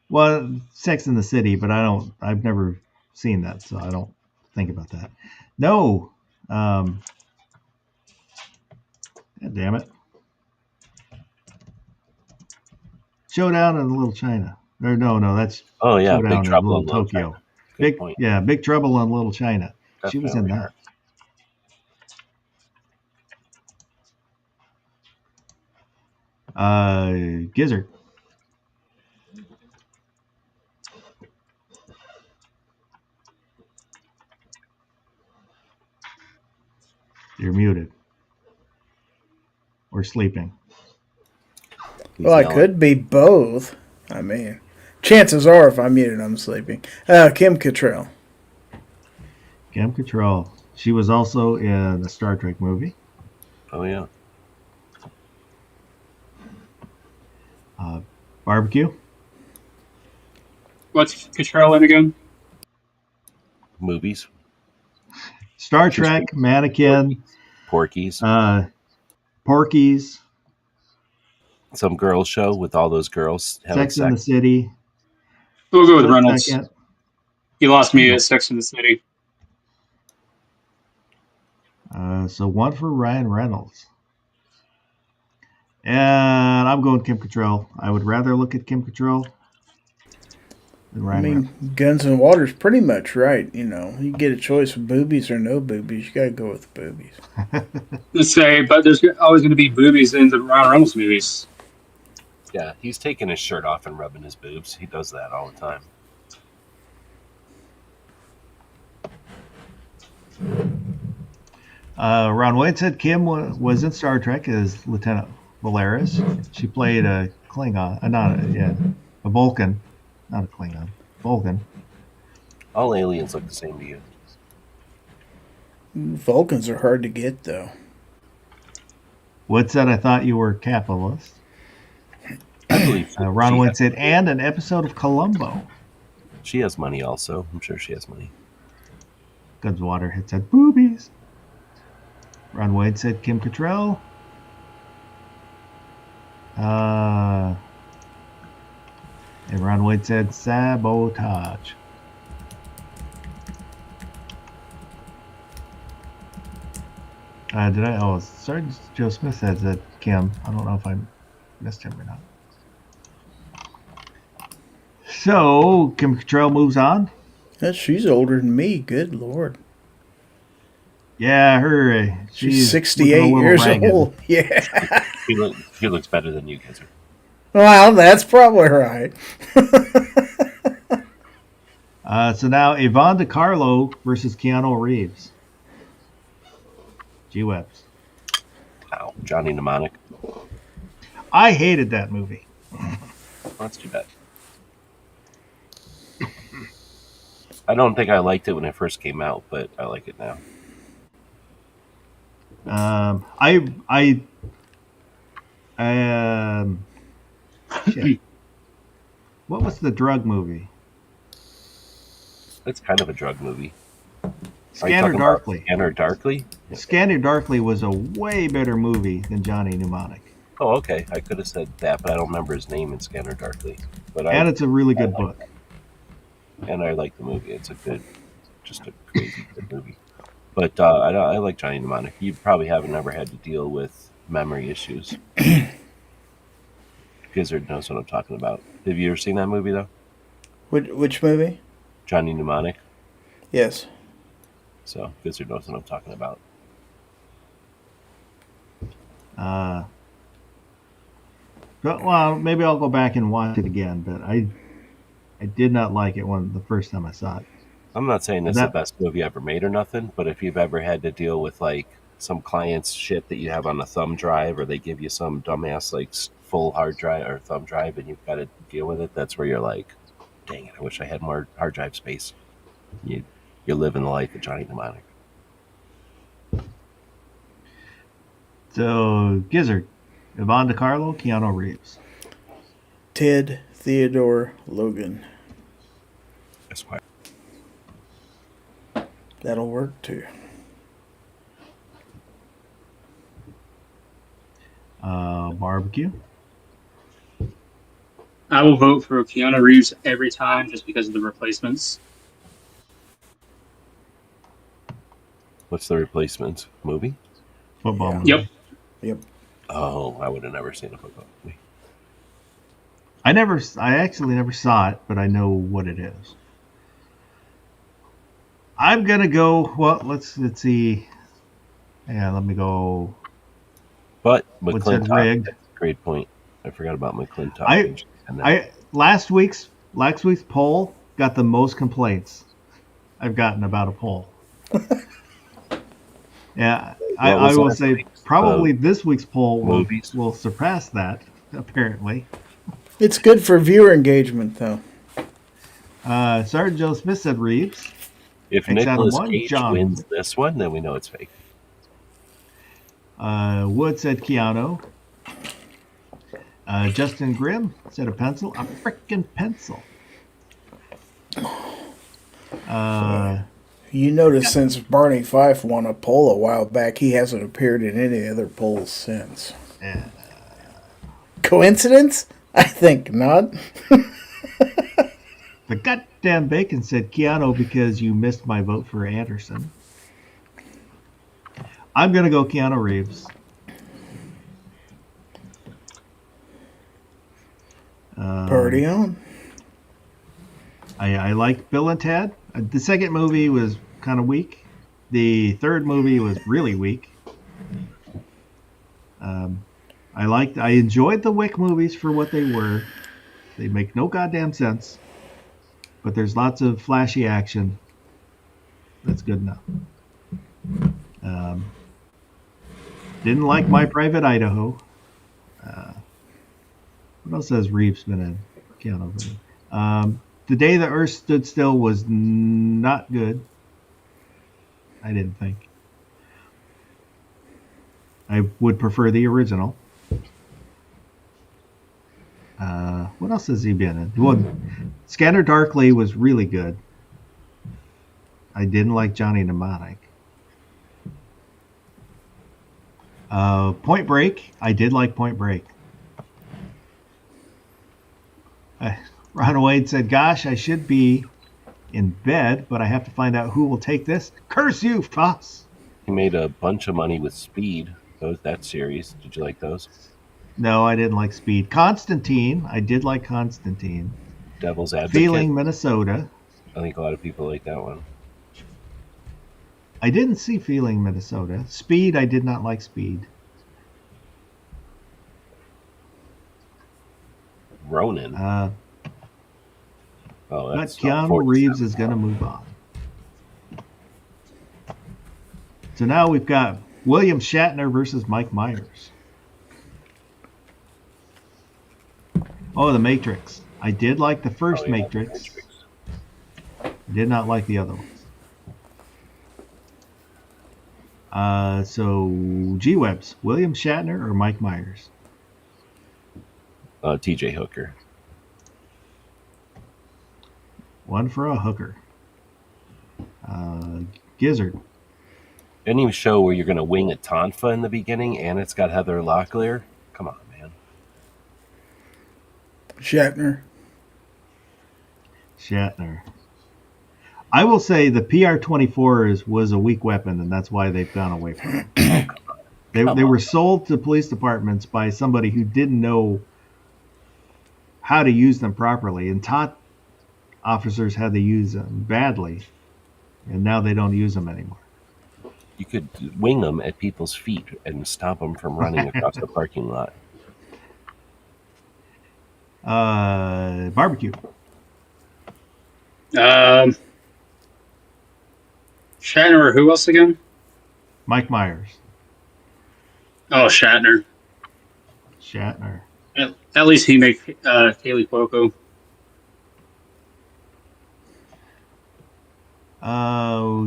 Well, Sex in the City, but I've never seen that, so I don't think about that. No. God damn it. Showdown in Little China. Or no, that's Oh yeah, Showdown Big Trouble in in Little Tokyo. China. Good point. Big Trouble in Little China. She was in Definitely. that. Gizzard. You're muted. Or sleeping. Well, I could be both. I mean, chances are if I'm muted, I'm sleeping. Kim Cattrall. Kim Cattrall. She was also in the Star Trek movie. Oh yeah. Barbecue. What's Cattrall in again? Movies. Star Trek, Mannequin, Porky's. Porky's. Some girls show with all those girls having Sex in the City. We'll go with Reynolds. Second. He lost me at Sex in the City. So one for Ryan Reynolds. And I'm going Kim Cattrall. I would rather look at Kim Cattrall than Ryan Reynolds. Guns and Water's pretty much right. You know, you get a choice of boobies or no boobies. You got to go with the boobies. Let's say, but there's always going to be boobies in the Ryan Reynolds movies. Yeah, he's taking his shirt off and rubbing his boobs. He does that all the time. Ron Wayne said Kim was in Star Trek as Lieutenant Valeris. She played a Klingon, a Vulcan, not a Klingon, Vulcan. All aliens look the same to you. Vulcans are hard to get, though. Wood said, I thought you were a capitalist. I believe Ron Wayne said, and an episode of Columbo. She has money also. I'm sure she has money. Gunswater had said, boobies. Ron Wade said Kim Cattrall. And Ron Wade said sabotage. Sergeant Joe Smith says that Kim. I don't know if I missed him or not. So Kim Cattrall moves on. She's older than me. Good Lord. Yeah, she's 68 years old. Yeah. He looks better than you, Gizzard. Well, that's probably right. So now Yvonne DiCarlo versus Keanu Reeves. G-Webs. Wow, Johnny Mnemonic. I hated that movie. That's too bad. I don't think I liked it when it first came out, but I like it now. Shit. What was the drug movie? It's kind of a drug movie. Scanner Darkly. Scanner Darkly? Scanner Darkly was a way better movie than Johnny Mnemonic. Oh, okay. I could have said that, but I don't remember his name in Scanner Darkly. And it's a really good book. And I like the movie. It's just a crazy good movie. But I like Johnny Mnemonic. You probably haven't ever had to deal with memory issues. Gizzard knows what I'm talking about. Have you ever seen that movie, though? Which movie? Johnny Mnemonic. Yes. So Gizzard knows what I'm talking about. Well, maybe I'll go back and watch it again, but I did not like it the first time I saw it. I'm not saying it's the best movie ever made or nothing, but if you've ever had to deal with like some client's shit that you have on a thumb drive, or they give you some dumbass like full hard drive or thumb drive, and you've got to deal with it, that's where you're like, dang it, I wish I had more hard drive space. You're living the life of Johnny Mnemonic. So, Gizzard, Yvonne DiCarlo, Keanu Reeves. Ted Theodore Logan. Esquire. That'll work too. Barbecue. I will vote for Keanu Reeves every time just because of the replacements. What's the replacement movie? Football Yeah. movie. Yep. Oh, I would have never seen a football movie. I actually never saw it, but I know what it is. I'm gonna go. Well, let's see. Yeah, let me go. But What's that, McClintock, rigged? that's a great point. I forgot about McClintock. Last week's poll got the most complaints I've gotten about a poll. Yeah, I will say probably this week's poll will surpass that. Apparently, it's good for viewer engagement, though. Sergeant Joe Smith said Reeves. If Nicolas Cage wins this one, then we know it's fake. Wood said Keanu. Justin Grimm said a pencil. A frickin' pencil. You notice since Barney Fife won a poll a while back, he hasn't appeared in any other polls since. Coincidence? I think not. The goddamn bacon said Keanu because you missed my vote for Anderson. I'm going to go Keanu Reeves. Party on. I like Bill and Ted. The second movie was kind of weak. The third movie was really weak. I enjoyed the Wick movies for what they were. They make no goddamn sense, but there's lots of flashy action. That's good enough. Didn't like My Private Idaho. What else has Reeves been in? Keanu Reeves. The Day the Earth Stood Still was not good. I didn't think. I would prefer the original. What else has he been in? Well, Scanner Darkly was really good. I didn't like Johnny Mnemonic. Point Break. I did like Point Break. Ron Wade said, gosh, I should be in bed, but I have to find out who will take this. Curse you, Foss! He made a bunch of money with Speed. That series. Did you like those? No, I didn't like Speed. Constantine. I did like Constantine. Devil's Advocate. Feeling, Minnesota. I think a lot of people like that one. I didn't see Feeling, Minnesota. Speed, I did not like Speed. Ronin. But Keanu Reeves is going to move on. So now we've got William Shatner versus Mike Myers. Oh, The Matrix. I did like the first Matrix. Did not like the other ones. So, G-Webs. William Shatner or Mike Myers? TJ Hooker. One for a hooker. Gizzard. Any show where you're going to wing a tonfa in the beginning and it's got Heather Locklear? Come on, man. Shatner. I will say the PR-24 was a weak weapon, and that's why they've gone away from it. They were sold to police departments by somebody who didn't know how to use them properly and taught officers how to use them badly. and now they don't use them anymore. You could wing them at people's feet and stop them from running across the parking lot. Barbecue. Shatner or who else again? Mike Myers. Oh, Shatner. Shatner. At least he makes Kaylee Cuoco.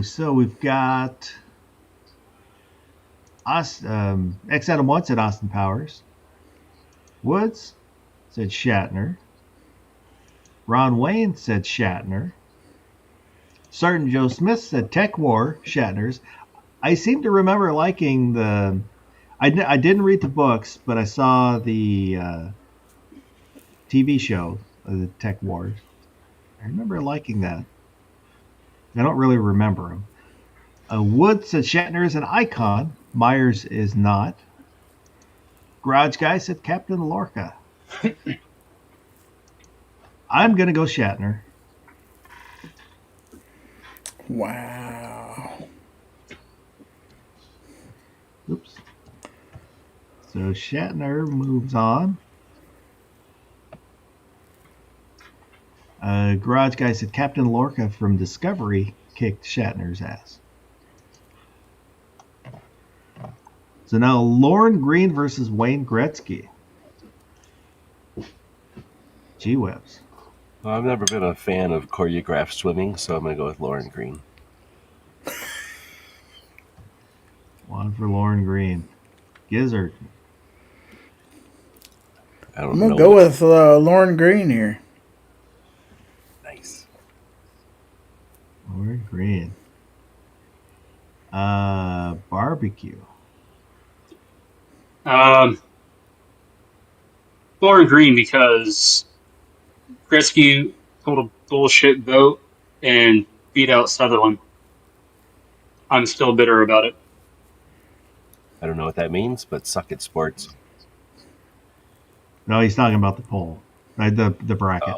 So we've got X Adam 1 said Austin Powers. Woods said Shatner. Ron Wayne said Shatner. Sergeant Joe Smith said Tech War, Shatner's. I seem to remember liking the... I didn't read the books, but I saw the TV show, the Tech Wars. I remember liking that. I don't really remember him. Wood said Shatner is an icon. Myers is not. Garage Guy said Captain Lorca. I'm going to go Shatner. Wow. Oops. So Shatner moves on. Garage Guy said Captain Lorca from Discovery kicked Shatner's ass. So now Lauren Green versus Wayne Gretzky. Gee whiz. Well, I've never been a fan of choreographed swimming, so I'm going to go with Lauren Green. One for Lauren Green. Gizzard. I'm going to go with Lauren Green here. Nice. Lauren Green. Barbecue. Lauren Green, because Gretzky pulled a bullshit vote and beat out Sutherland. I'm still bitter about it. I don't know what that means, but suck at sports. No, he's talking about the poll. The bracket.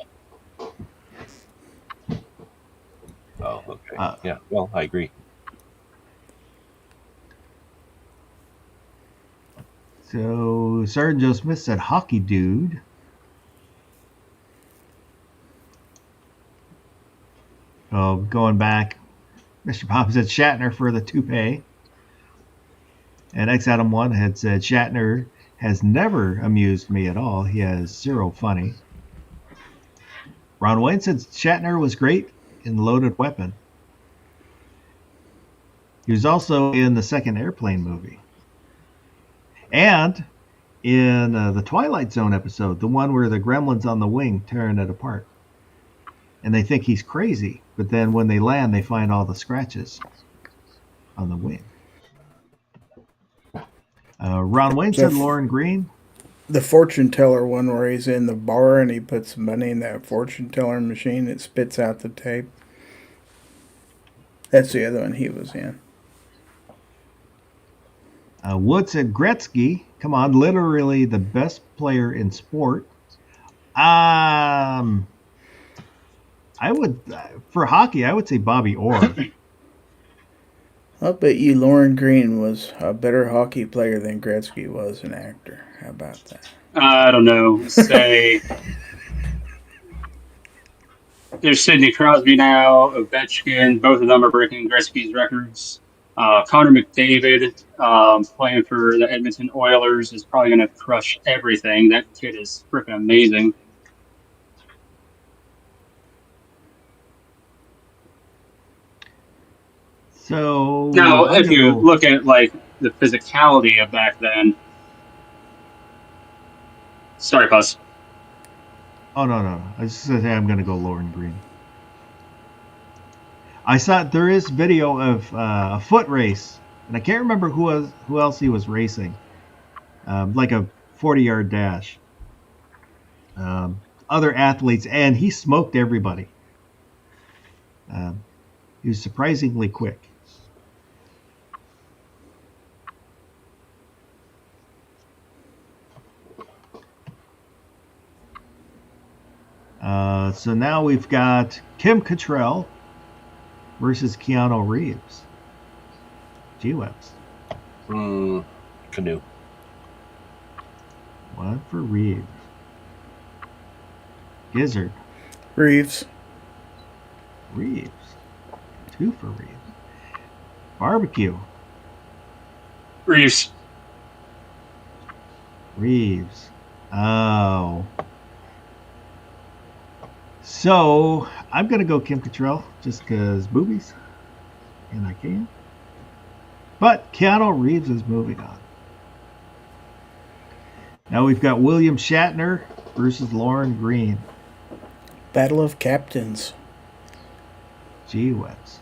Oh, okay. Yeah, well, I agree. So Sergeant Joe Smith said hockey dude. Oh, going back, Mr. Pop said Shatner for the toupee. And X Adam 1 had said Shatner has never amused me at all. He has zero funny. Ron Wayne said Shatner was great in Loaded Weapon. He was also in the second Airplane movie. And in the Twilight Zone episode, the one where the gremlins on the wing tearing it apart. And they think he's crazy, but then when they land, they find all the scratches on the wing. Ron Wayne said Lauren Green. The fortune teller one where he's in the bar and he puts money in that fortune teller machine. It spits out the tape. That's the other one he was in. Wood said Gretzky. Come on, literally the best player in sport. I would, for hockey, I would say Bobby Orr. I'll bet you Lauren Green was a better hockey player than Gretzky was an actor. How about that? I don't know. Say there's Sidney Crosby now, Ovechkin. Both of them are breaking Gretzky's records. Connor McDavid, playing for the Edmonton Oilers, is probably going to crush everything. That kid is freaking amazing. So now, if you look at like the physicality of back then, sorry, Puss. Oh no! I just said I'm going to go Lauren Green. I saw there is video of a foot race, and I can't remember who else he was racing, like a 40-yard dash. Other athletes, and he smoked everybody. He was surprisingly quick. So now we've got Kim Cattrall versus Keanu Reeves? G-Webs. Canoe. 1 for Reeves. Gizzard. Reeves. Reeves. 2 for Reeves. Barbecue. Reeves. Reeves. Oh. So, I'm going to go Kim Cattrall just because boobies. And I can. But Keanu Reeves is moving on. Now we've got William Shatner versus Lauren Green. Battle of Captains. G-Webs.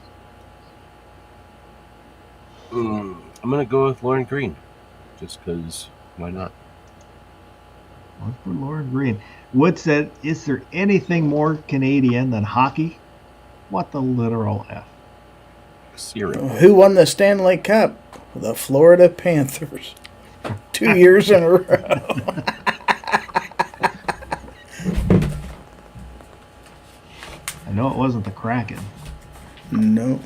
I'm going to go with Lauren Green. Just because, why not? 1 for Lauren Green. Wood said, is there anything more Canadian than hockey? What the literal F? Cereal. Who won the Stanley Cup? The Florida Panthers. 2 years in a row. I know it wasn't the Kraken. No.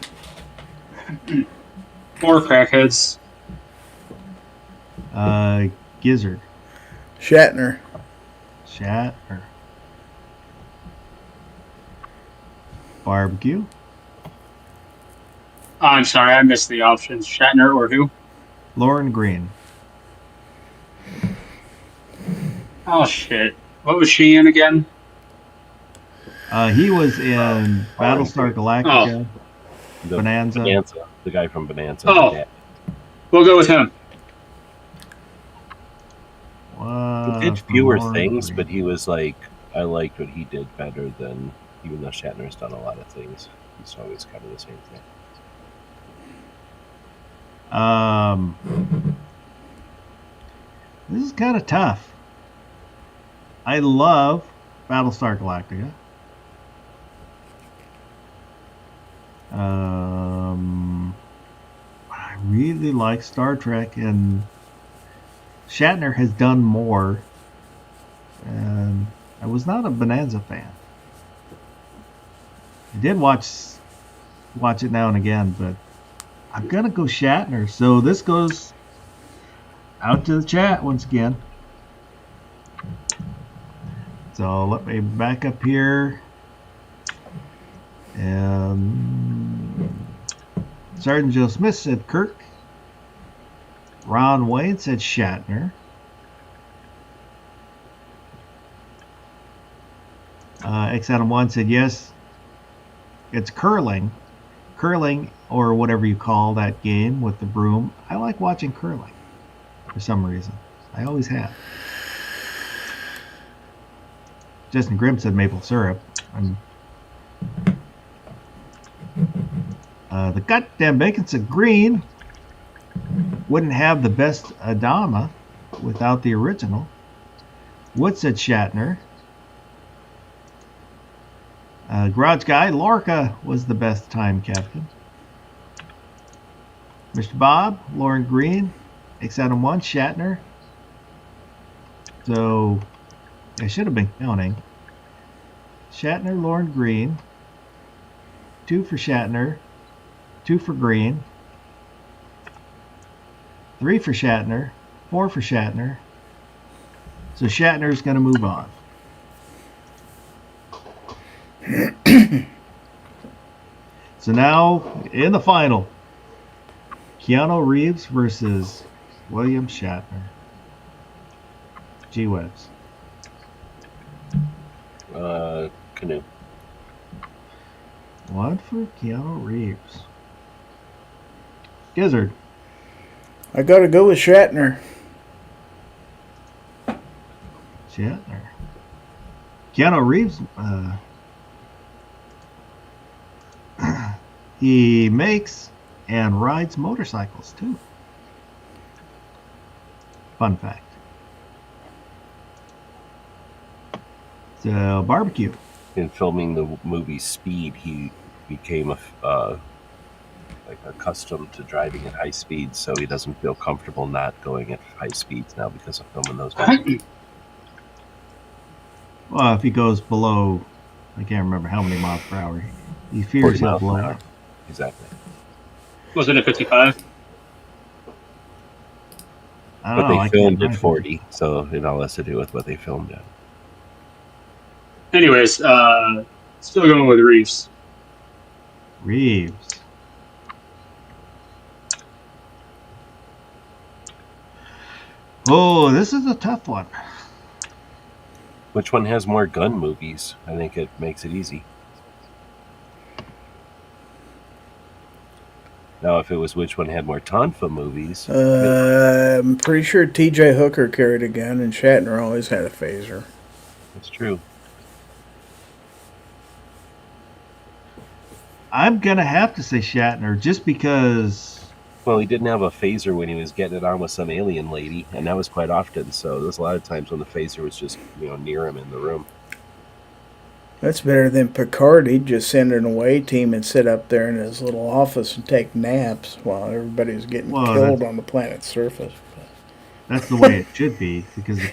More crackheads. Gizzard. Shatner. Shatner. Barbecue. I'm sorry, I missed the options. Shatner or who? Lauren Green. Oh, shit. What was she in again? He was in Battlestar Galactica. The Bonanza. The guy from Bonanza. Oh. Yeah. We'll go with him. He did fewer things, but he was like, I liked what he did better than, even though Shatner's done a lot of things, he's always kind of the same thing. This is kind of tough. I love Battlestar Galactica. I really like Star Trek, and Shatner has done more. And I was not a Bonanza fan. I did watch it now and again, but I'm gonna go Shatner. So this goes out to the chat once again. So let me back up here. Sergeant Joe Smith said Kirk. Ron Wayne said Shatner. X Adam 1 said yes. It's curling. Curling, or whatever you call that game with the broom. I like watching curling for some reason. I always have. Justin Grimm said maple syrup. The goddamn bacon said green. Wouldn't have the best Adama without the original. Wood said Shatner. Garage Guy, Lorca was the best time captain. Mr. Bob, Lauren Green, X Adam 1, Shatner. So I should have been counting. Shatner, Lauren Green. 2 for Shatner. 2 for Green. 3 for Shatner. 4 for Shatner. So Shatner's going to move on. So now, in the final, Keanu Reeves versus William Shatner. G-Webs. Canoe. 1 for Keanu Reeves. Gizzard. I gotta go with Shatner. Shatner. Keanu Reeves, he makes and rides motorcycles too. Fun fact. So, barbecue. In filming the movie Speed, he became accustomed to driving at high speeds, so he doesn't feel comfortable not going at high speeds now because of filming those movies. Well, if he goes below, I can't remember how many miles per hour, he fears 40 he'll miles blow an up. hour. exactly. Wasn't it 55? I don't But know. they filmed at 40, so it all has to do with what they filmed at. Anyways, still going with Reeves. Reeves. Oh, this is a tough one. Which one has more gun movies? I think it makes it easy. Now, if it was which one had more Tonfa movies, I'm pretty sure T.J. Hooker carried a gun, and Shatner always had a phaser. that's true. I'm gonna have to say Shatner, just because. Well, he didn't have a phaser when he was getting it on with some alien lady, and that was quite often. So there's a lot of times when the phaser was just near him in the room. That's better than Picard. He'd just send an away team and sit up there in his little office and take naps while everybody's getting killed on the planet's surface. That's the way it should be, because the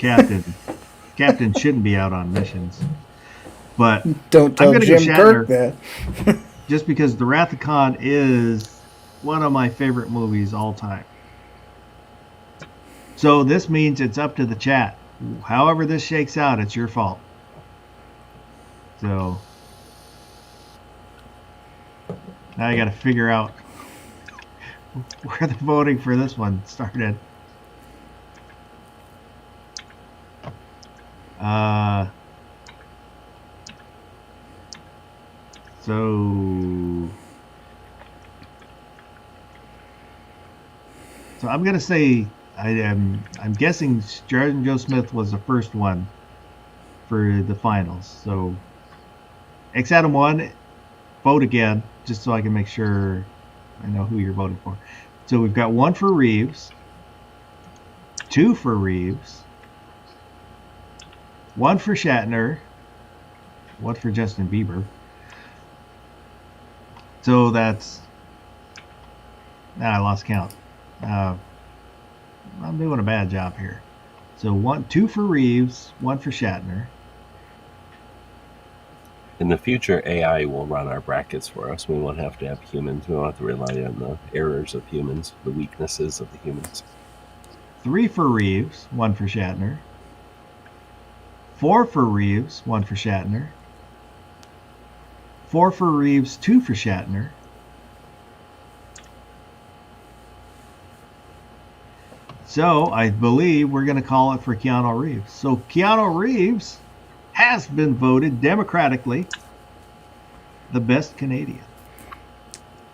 captain shouldn't be out on missions. But don't tell Jim Kirk that. Just because The Wrath of Khan is one of my favorite movies all time. So this means it's up to the chat. However this shakes out, it's your fault. So now I got to figure out where the voting for this one started. So I'm gonna say I'm guessing Sergeant Joe Smith was the first one for the finals. So X Adam 1, vote again, just so I can make sure I know who you're voting for. So we've got 1 for Reeves, 2 for Reeves, 1 for Shatner, 1 for Justin Bieber. So that's... I lost count. I'm doing a bad job here. So 2 for Reeves, 1 for Shatner. In the future, AI will run our brackets for us. We won't have to have humans. We won't have to rely on the errors of humans, the weaknesses of the humans. 3 for Reeves, 1 for Shatner. 4 for Reeves, 1 for Shatner. 4 for Reeves, 2 for Shatner. So I believe we're going to call it for Keanu Reeves. So Keanu Reeves has been voted democratically the best Canadian.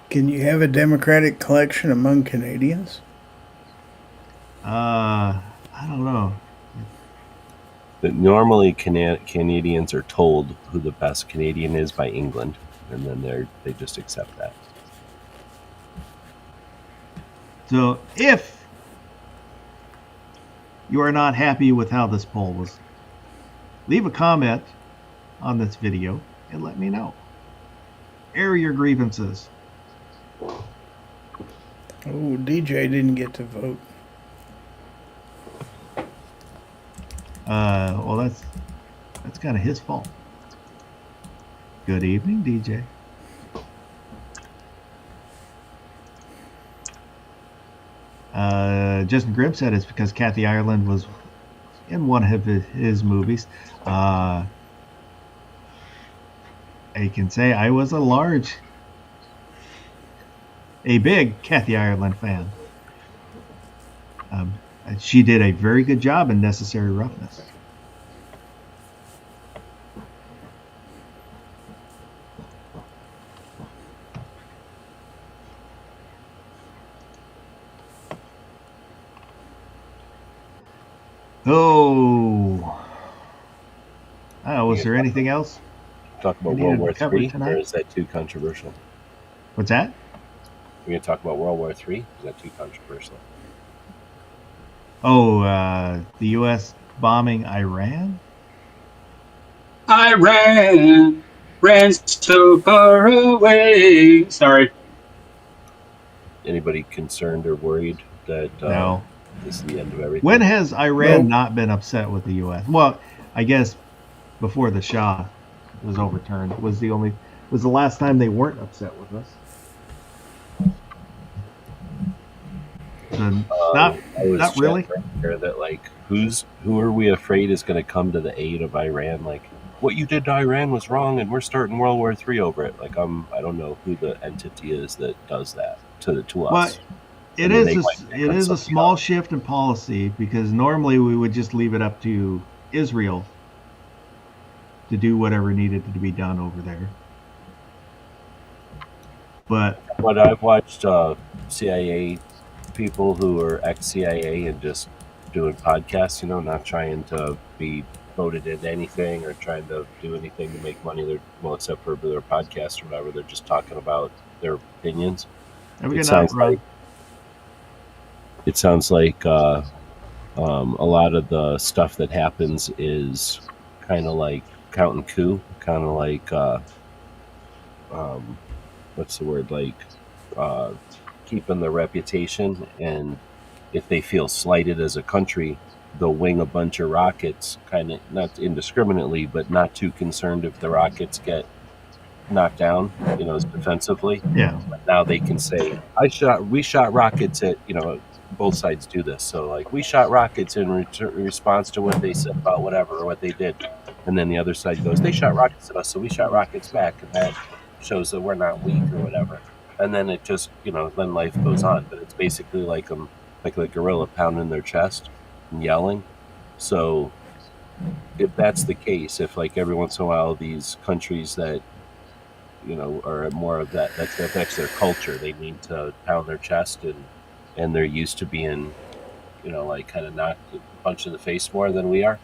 Can you have a Democratic collection among Canadians? I don't know. But normally Canadians are told who the best Canadian is by England, and then they just accept that. So if you are not happy with how this poll was, leave a comment on this video and let me know. Air your grievances. Oh, DJ didn't get to vote. Well, that's kind of his fault. Good evening, DJ. Justin Grimm said it's because Kathy Ireland was in one of his movies. I can say I was a big Kathy Ireland fan. She did a very good job in Necessary Roughness. Oh, was there anything else? Talk about World War III, or is that too controversial? What's that? We're going to talk about World War III? Is that too controversial? Oh, the U.S. bombing Iran? Iran ran so far away. Sorry. Anybody concerned or worried that No. This is the end of everything? When has Iran not been upset with the U.S.? Well, I guess before the Shah was overturned, was the last time they weren't upset with us. So not I was not really. chatting earlier that like who are we afraid is going to come to the aid of Iran? Like what you did to Iran was wrong, and we're starting World War III over it. Like I don't know who the entity is that does that to Well, us. it is a small shift in policy because normally we would just leave it up to Israel to do whatever needed to be done over there. But I've watched CIA people who are ex-CIA and just doing podcasts, not trying to be voted into anything or trying to do anything to make money. Except for their podcasts or whatever. They're just talking about their opinions. It sounds like a lot of the stuff that happens is kind of like count and coup, kind of like what's the word, like keeping their reputation, and if they feel slighted as a country, they'll wing a bunch of rockets, kind of not indiscriminately, but not too concerned if the rockets get knocked down, defensively. Yeah. But now they can say, we shot rockets at, both sides do this. So like we shot rockets in response to what they said about whatever or what they did, and then the other side goes, they shot rockets at us, so we shot rockets back, and that shows that we're not weak or whatever. And then it just, then life goes on. But it's basically like a gorilla pounding their chest and yelling. So if that's the case, if like every once in a while these countries that are more of that affects their culture, they need to pound their chest and they're used to being, like kind of knocked a punch in the face more than we are,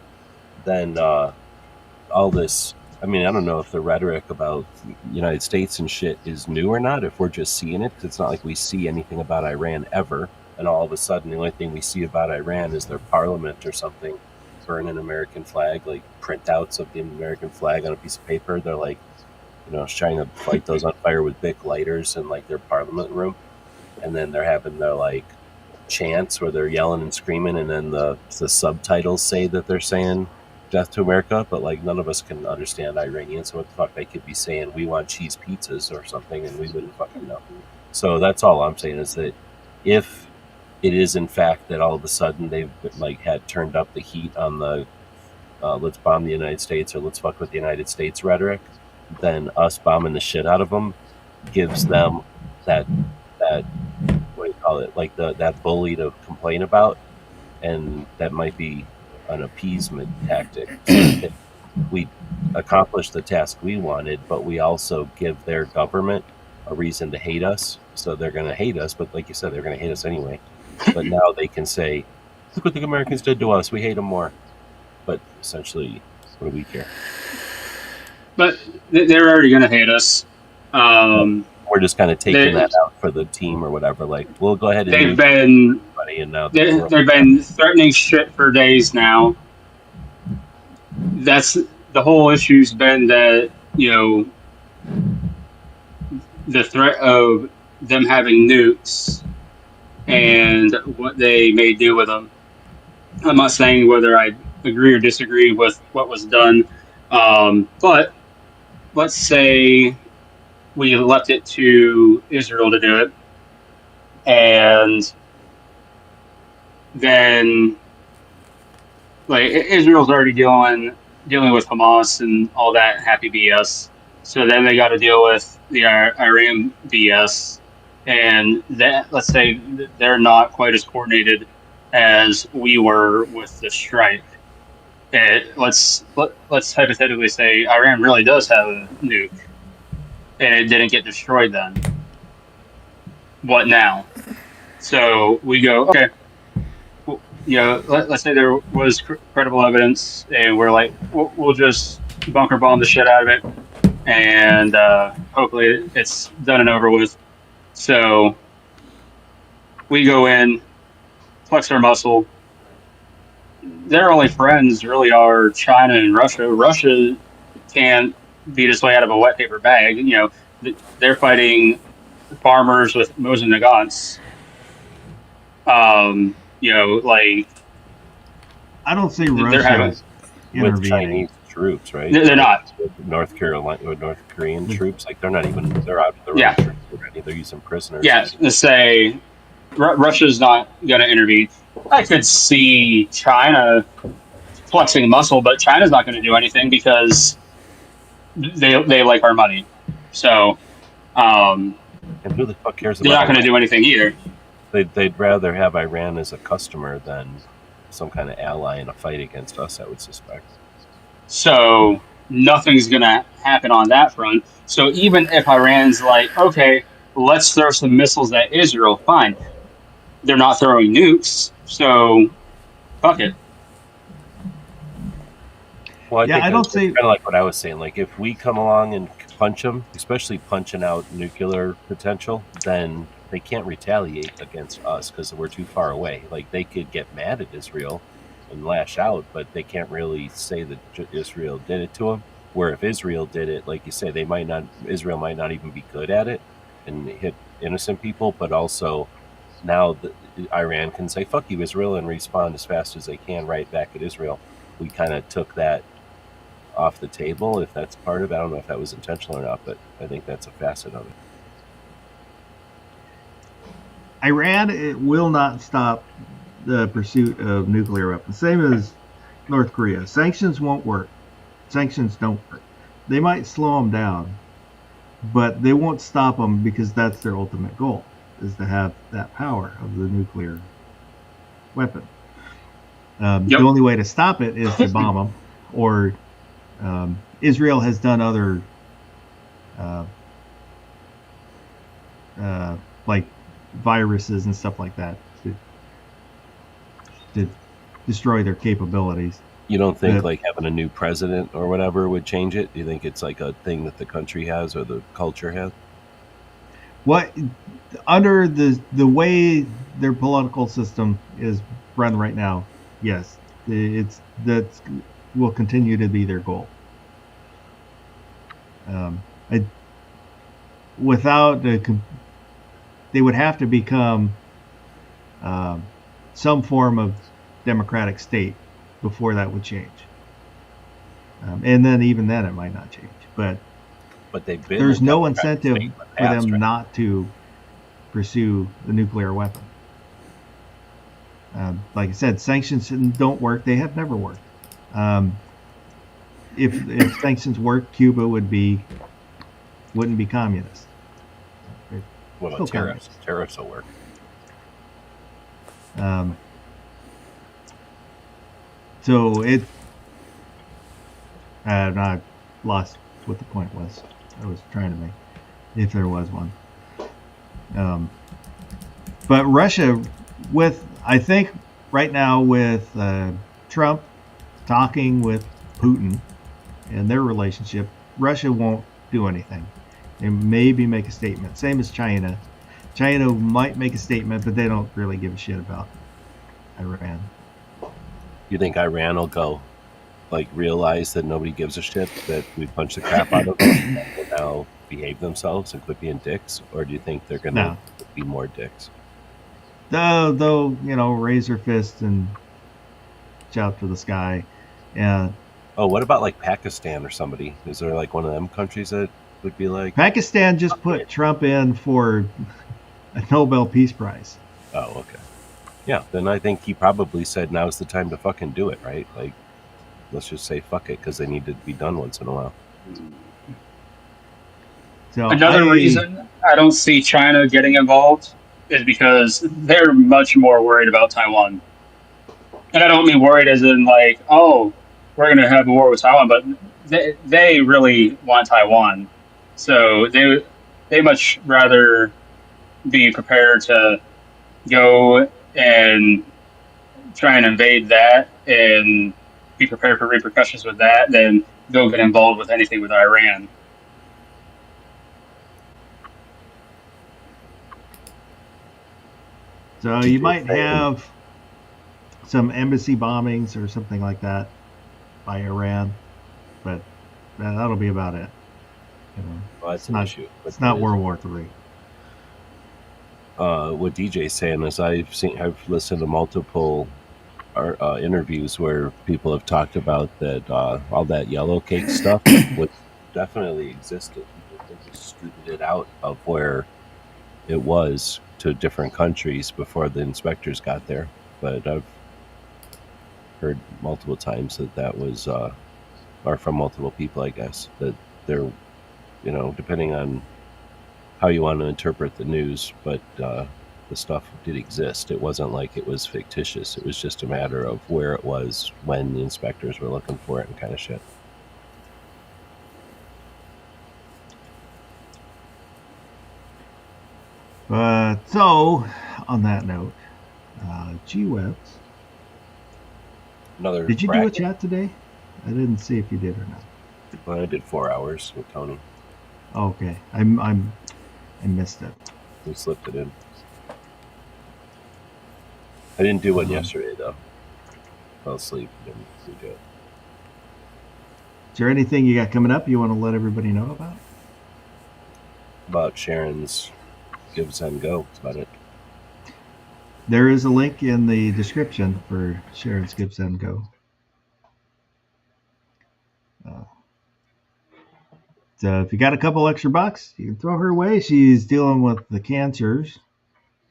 then all this, I mean, I don't know if the rhetoric about the United States and shit is new or not, if we're just seeing it. It's not like we see anything about Iran ever, and all of a sudden the only thing we see about Iran is their parliament or something burn an American flag, like printouts of the American flag on a piece of paper. They're like, trying to fight those on fire with Bic lighters in like their parliament room. And then they're having their like chants where they're yelling and screaming, and then the subtitles say that they're saying death to America, but like none of us can understand Iranian, so what the fuck, they could be saying we want cheese pizzas or something and we wouldn't fucking know. So that's all I'm saying, is that if it is in fact that all of a sudden they've like had turned up the heat on the let's bomb the United States or let's fuck with the United States rhetoric, then us bombing the shit out of them gives them that what do you call it, like that bully to complain about, and that might be an appeasement tactic. So we accomplish the task we wanted, but we also give their government a reason to hate us. So they're going to hate us, but like you said, they're going to hate us anyway. But now they can say, look what the Americans did to us, we hate them more. But essentially, what do we care? But they're already going to hate us. We're just kind of taking that out for the team or whatever. Like, we'll go ahead and they've been threatening shit for days now. That's the whole issue's been that, the threat of them having nukes and what they may do with them. I'm not saying whether I agree or disagree with what was done, but let's say we left it to Israel to do it, and then like Israel's already dealing with Hamas and all that happy BS, so then they got to deal with the Iran BS, and that, let's say they're not quite as coordinated as we were with the strike. Let's hypothetically say Iran really does have a nuke, and it didn't get destroyed then. What now? So we go, okay, let's say there was credible evidence, and we're like, we'll just bunker bomb the shit out of it, and hopefully it's done and over with. So we go in, flex our muscle. Their only friends really are China and Russia. Russia can't beat its way out of a wet paper bag. They're fighting farmers with Mosin Nagants. Like, I don't see Russia with Chinese troops, right? They're not. With North Korean troops, like they're not even, they're out of the troops already. They're using prisoners. Yeah, to say Russia's not going to intervene. I could see China flexing muscle, but China's not going to do anything because they like our money. So And who the fuck cares about they're not going to Iran? do anything either. They'd rather have Iran as a customer than some kind of ally in a fight against us, I would suspect. So nothing's going to happen on that front. So even if Iran's like, okay, let's throw some missiles at Israel, fine. They're not throwing nukes, so fuck it. Well, Yeah, I don't see- kind of like what I was saying. Like, if we come along and punch them, especially punching out nuclear potential, then they can't retaliate against us because we're too far away. Like, they could get mad at Israel and lash out, but they can't really say that Israel did it to them. Where if Israel did it, like you say, Israel might not even be good at it and hit innocent people, but also now Iran can say, fuck you, Israel, and respond as fast as they can right back at Israel. We kind of took that off the table, if that's part of it. I don't know if that was intentional or not, but I think that's a facet of it. Iran, it will not stop the pursuit of nuclear weapons. Same as North Korea. Sanctions won't work. Sanctions don't work. They might slow them down, but they won't stop them because that's their ultimate goal, is to have that power of the nuclear weapon. The only way to stop it is to bomb them, or Israel has done other like viruses and stuff like that to destroy their capabilities. You don't think like having a new president or whatever would change it? Do you think it's like a thing that the country has or the culture has? What under the way their political system is run right now, yes, that will continue to be their goal. They would have to become some form of democratic state before that would change, and then even then it might not change. But they've been there's no incentive for them not to pursue the nuclear weapon. Like I said, sanctions don't work. They have never worked. If sanctions worked, Cuba wouldn't be communist. What about tariffs? Tariffs will work. So I lost what the point was. I was trying to make, if there was one. But Russia, I think right now with Trump talking with Putin and their relationship, Russia won't do anything. They maybe make a statement. Same as China. China might make a statement, but they don't really give a shit about Iran. You think Iran will go, like, realize that nobody gives a shit, that we punch the crap out of them and will now behave themselves and quit being dicks? Or do you think they're going to be more dicks? They'll raise their fist and shout to the sky. And what about like Pakistan or somebody? Is there like one of them countries that would be like? Pakistan just put Trump in for a Nobel Peace Prize. Oh, okay. Yeah, then I think he probably said now's the time to fucking do it, right? Like, let's just say fuck it, because they need to be done once in a while. So another reason I don't see China getting involved is because they're much more worried about Taiwan. And I don't mean worried as in like, oh, we're going to have a war with Taiwan, but they really want Taiwan. So they much rather be prepared to go and try and invade that and be prepared for repercussions with that than go get involved with anything with Iran. So you might have some embassy bombings or something like that by Iran, but that'll be about it. Well, it's not issue. It's not World War III. What DJ's saying is I've listened to multiple interviews where people have talked about that all that yellow cake stuff was definitely existed. They just scooted it out of where it was to different countries before the inspectors got there. But I've heard multiple times that was, or from multiple people, I guess, that they're, depending on how you want to interpret the news, but the stuff did exist. It wasn't like it was fictitious. It was just a matter of where it was when the inspectors were looking for it and kind of shit. So, on that note, G-Webs. Another. Did you bracket. do a chat today? I didn't see if you did or not. Well, I did 4 hours with Tony. Okay, I missed it. We slipped it in. I didn't do one yesterday though. Fell asleep and didn't do it. Is there anything you got coming up you want to let everybody know about? About Sharon's Give Zen Go. That's about it. There is a link in the description for Sharon's Give Zen Go. So if you got a couple extra bucks, you can throw her away. She's dealing with the cancers,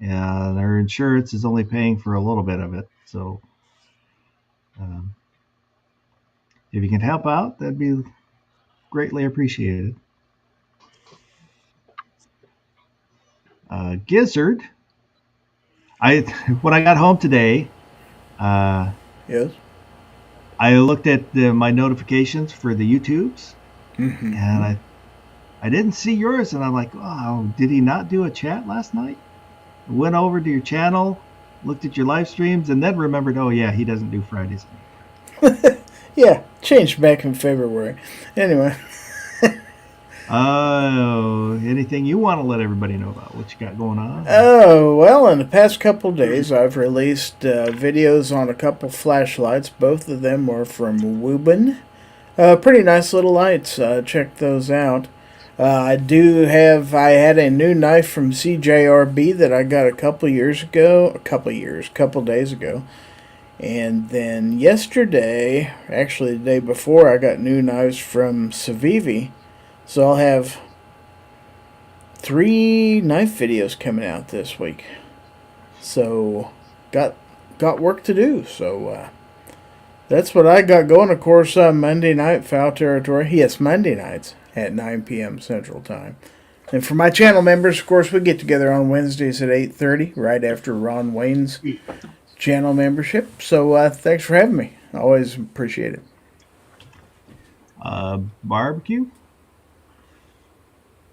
and her insurance is only paying for a little bit of it. So if you can help out, that'd be greatly appreciated. Gizzard, when I got home today, Yes. I looked at my notifications for the YouTubes, Mm-hmm. and I didn't see yours, and I'm like, oh, did he not do a chat last night? I went over to your channel, looked at your live streams, and then remembered, oh yeah, he doesn't do Fridays anymore. Yeah, changed back in February. Anyway. Anything you want to let everybody know about? What you got going on? Oh, well, in the past couple days, I've released videos on a couple flashlights. Both of them were from Woobin. Pretty nice little lights. Check those out. I had a new knife from CJRB that I got a couple days ago. And then yesterday, actually the day before, I got new knives from Civivi. So I'll have 3 knife videos coming out this week. So got work to do. So that's what I got going. Of course, Monday night, Foul Territory. Yes, Monday nights at 9 p.m. Central Time. And for my channel members, of course, we get together on Wednesdays at 8:30, right after Ron Wayne's channel membership. So thanks for having me. I always appreciate it. Barbecue?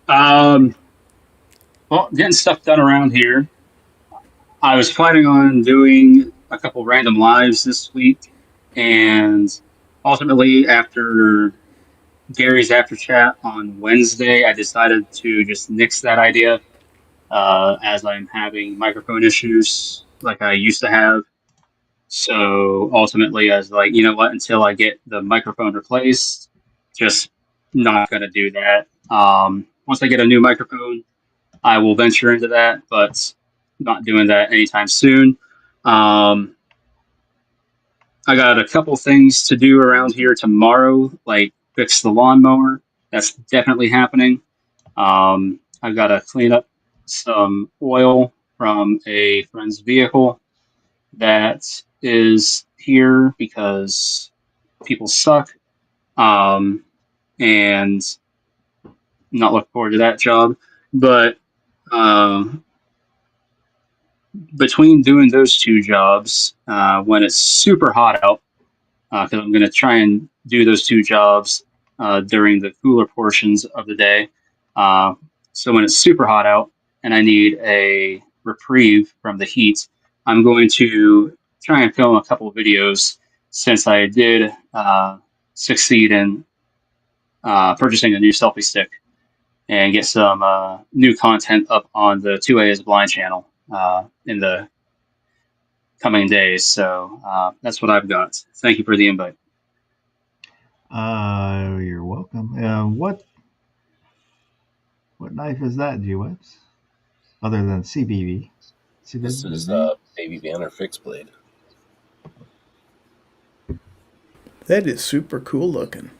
Well, getting stuff done around here. I was planning on doing a couple random lives this week, and ultimately, after Gary's after chat on Wednesday, I decided to just nix that idea, as I'm having microphone issues like I used to have. So ultimately, I was like, you know what? Until I get the microphone replaced, just not going to do that. Once I get a new microphone, I will venture into that, but not doing that anytime soon. I got a couple things to do around here tomorrow, like fix the lawnmower. That's definitely happening. I've got to clean up some oil from a friend's vehicle that is here because people suck. And not looking forward to that job. But between doing those 2 jobs, when it's super hot out, because I'm going to try and do those 2 jobs during the cooler portions of the day. So when it's super hot out and I need a reprieve from the heat, I'm going to try and film a couple of videos, since I did succeed in purchasing a new selfie stick, and get some new content up on the 2A is Blind channel in the coming days. So that's what I've got. Thank you for the invite. You're welcome. What knife is that, G-Webs? Other than CBV. This is Baby Banner Fixed Blade. That is super cool looking.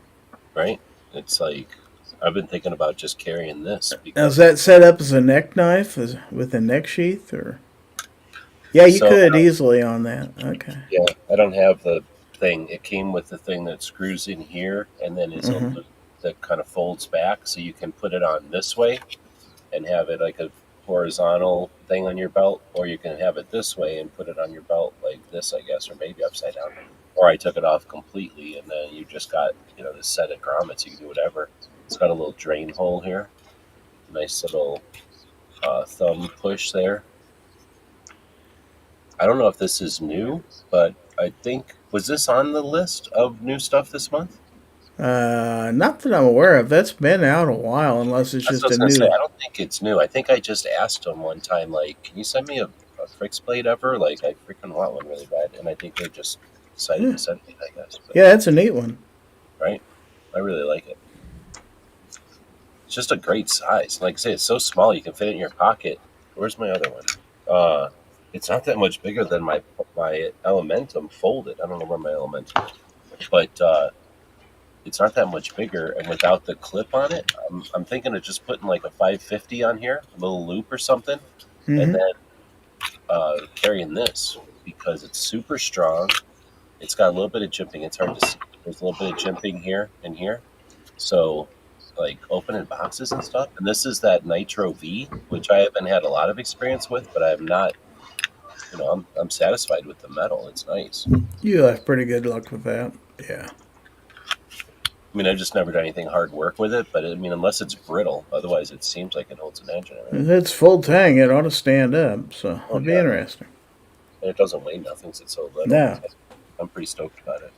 Right? It's like I've been thinking about just carrying this Now, is because that set up as a neck knife with a neck sheath? Or yeah, you so could easily on that. Okay. yeah, I don't have the thing. It came with the thing that screws in here and then is a Mhm. loop that kind of folds back, so you can put it on this way and have it like a horizontal thing on your belt, or you can have it this way and put it on your belt like this, I guess, or maybe upside down. Or I took it off completely, and then you just got this set of grommets. You can do whatever. It's got a little drain hole here, nice little thumb push there. I don't know if this is new, but I think was this on the list of new stuff this month? Not that I'm aware of. That's been out a while, unless it's That's what just I was a gonna say. new. I don't think it's new. I think I just asked him one time, like, "Can you send me a Frix blade ever?" Like, I freaking want one really bad, and I think they just decided Yeah, to send me. I guess. But, yeah, that's a neat one. right. I really like it. It's just a great size. Like I say, it's so small you can fit it in your pocket. Where's my other one? It's not that much bigger than my Elementum folded. I don't know where my Elementum is, but it's not that much bigger. And without the clip on it, I'm thinking of just putting like a 550 on here, a little loop or something, and Hmm. then carrying this because it's super strong. It's got a little bit of jimping. It's hard to see. There's a little bit of jimping here and here. So, like opening boxes and stuff. And this is that Nitro V, which I haven't had a lot of experience with, but I'm not. I'm satisfied with the metal. It's nice. You have pretty good luck with that. Yeah. I mean, I've just never done anything hard work with it, but I mean, unless it's brittle, otherwise it seems like it holds an edge in it. Right? If it's full tang, it ought to stand up. So Oh it'd be yeah, interesting. and it doesn't weigh nothing. So it's so little. No. I'm pretty stoked about it.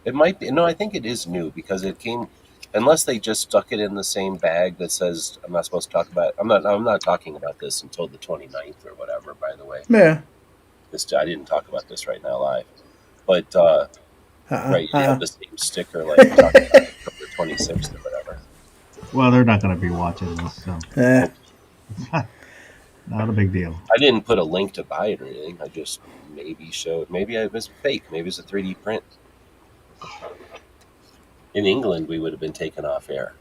It might be. No, I think it is new because it came. Unless they just stuck it in the same bag that says I'm not supposed to talk about. I'm not talking about this until the 29th or whatever. By the way, Yeah. I didn't talk about this right now live, but right, you have the same sticker like we talked about from the 26th or whatever. Well, they're not going to be watching this, so Eh. not a big deal. I didn't put a link to buy it or anything. I just maybe showed. Maybe it was fake. Maybe it's a 3D print. In England, we would have been taken off air.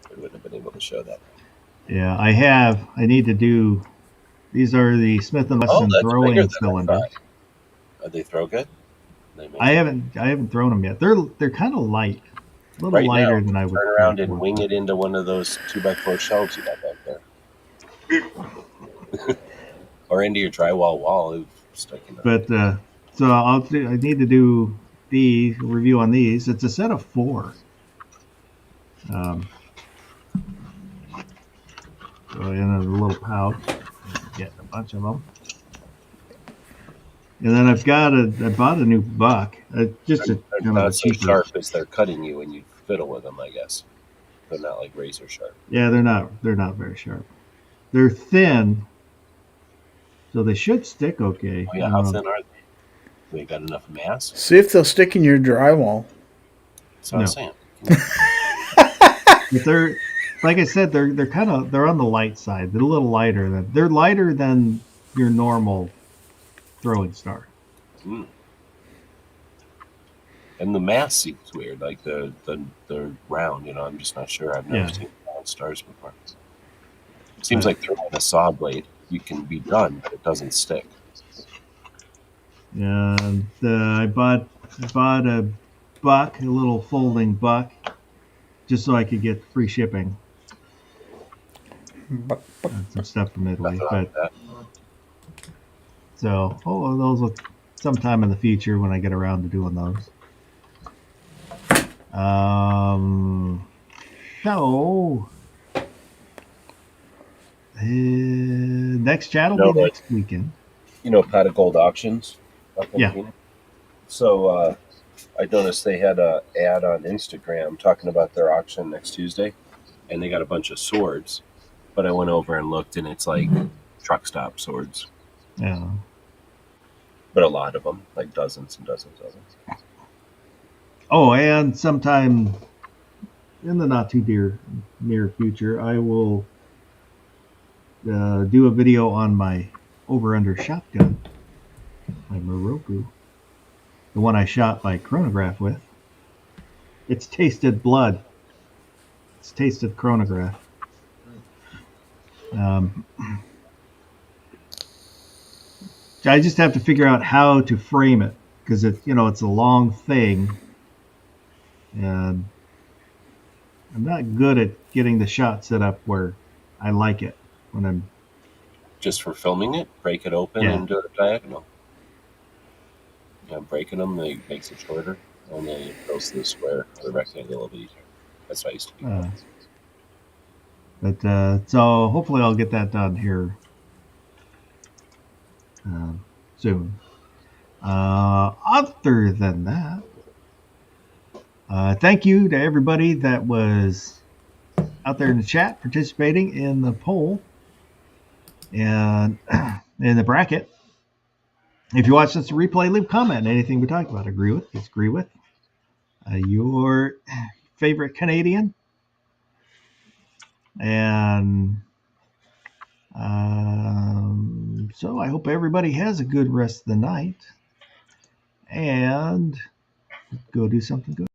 We wouldn't have been able to show that. Yeah, I need to do. These are the Smith & Wesson that's bigger throwing than I cylinders. thought. They throw good? I haven't thrown them yet. They're kind of light, a little Right lighter now, than I would. turn around and wing it into one of those 2x4 shelves you got back there, or into your drywall wall. Sticking up. But so I need to do the review on these. It's a set of 4. So in a little pouch, get a bunch of them. And then I bought a new buck. Just a They're kind of not a so cheaper. sharp as they're cutting you when you fiddle with them. I guess they're not like razor sharp. Yeah, they're not very sharp. They're thin, so they should stick okay. Oh, yeah, how thin are they? They got enough mass. See if they'll stick in your drywall. That's what I'm saying. But they're, like I said, they're on the light side. They're a little lighter. They're lighter than your normal throwing star. Mm. And the mass seems weird, like the round. I'm just not sure. I've never seen round stars before. Seems like throwing a saw blade. You can be done, but it doesn't stick. And I bought a buck, a little folding buck, just so I could get free shipping. And some stuff from Italy, but so those will sometime in the future when I get around to doing those. So next chat will be next weekend. Pot of Gold Auctions. Yeah. So I noticed they had an ad on Instagram talking about their auction next Tuesday, and they got a bunch of swords. But I went over and looked, and it's like truck stop swords. Yeah. But a lot of them, like dozens and dozens of them. Oh, and sometime in the not too near future, I will do a video on my over-under shotgun, my Moroku, the one I shot my chronograph with. It's tasted blood. It's Taste of Chronograph. I just have to figure out how to frame it because it's a long thing, and I'm not good at getting the shot set up where I like it when I'm just for filming it. Break it open and do it diagonal. Yeah, breaking them makes it shorter, and then it goes to the square or the rectangle a little bit easier. That's what I used to do. But so hopefully I'll get that done here soon. Other than that, thank you to everybody that was out there in the chat participating in the poll and in the bracket. If you watch this replay, leave a comment. Anything we talked about, agree with, disagree with. Your favorite Canadian. And so I hope everybody has a good rest of the night. And go do something good.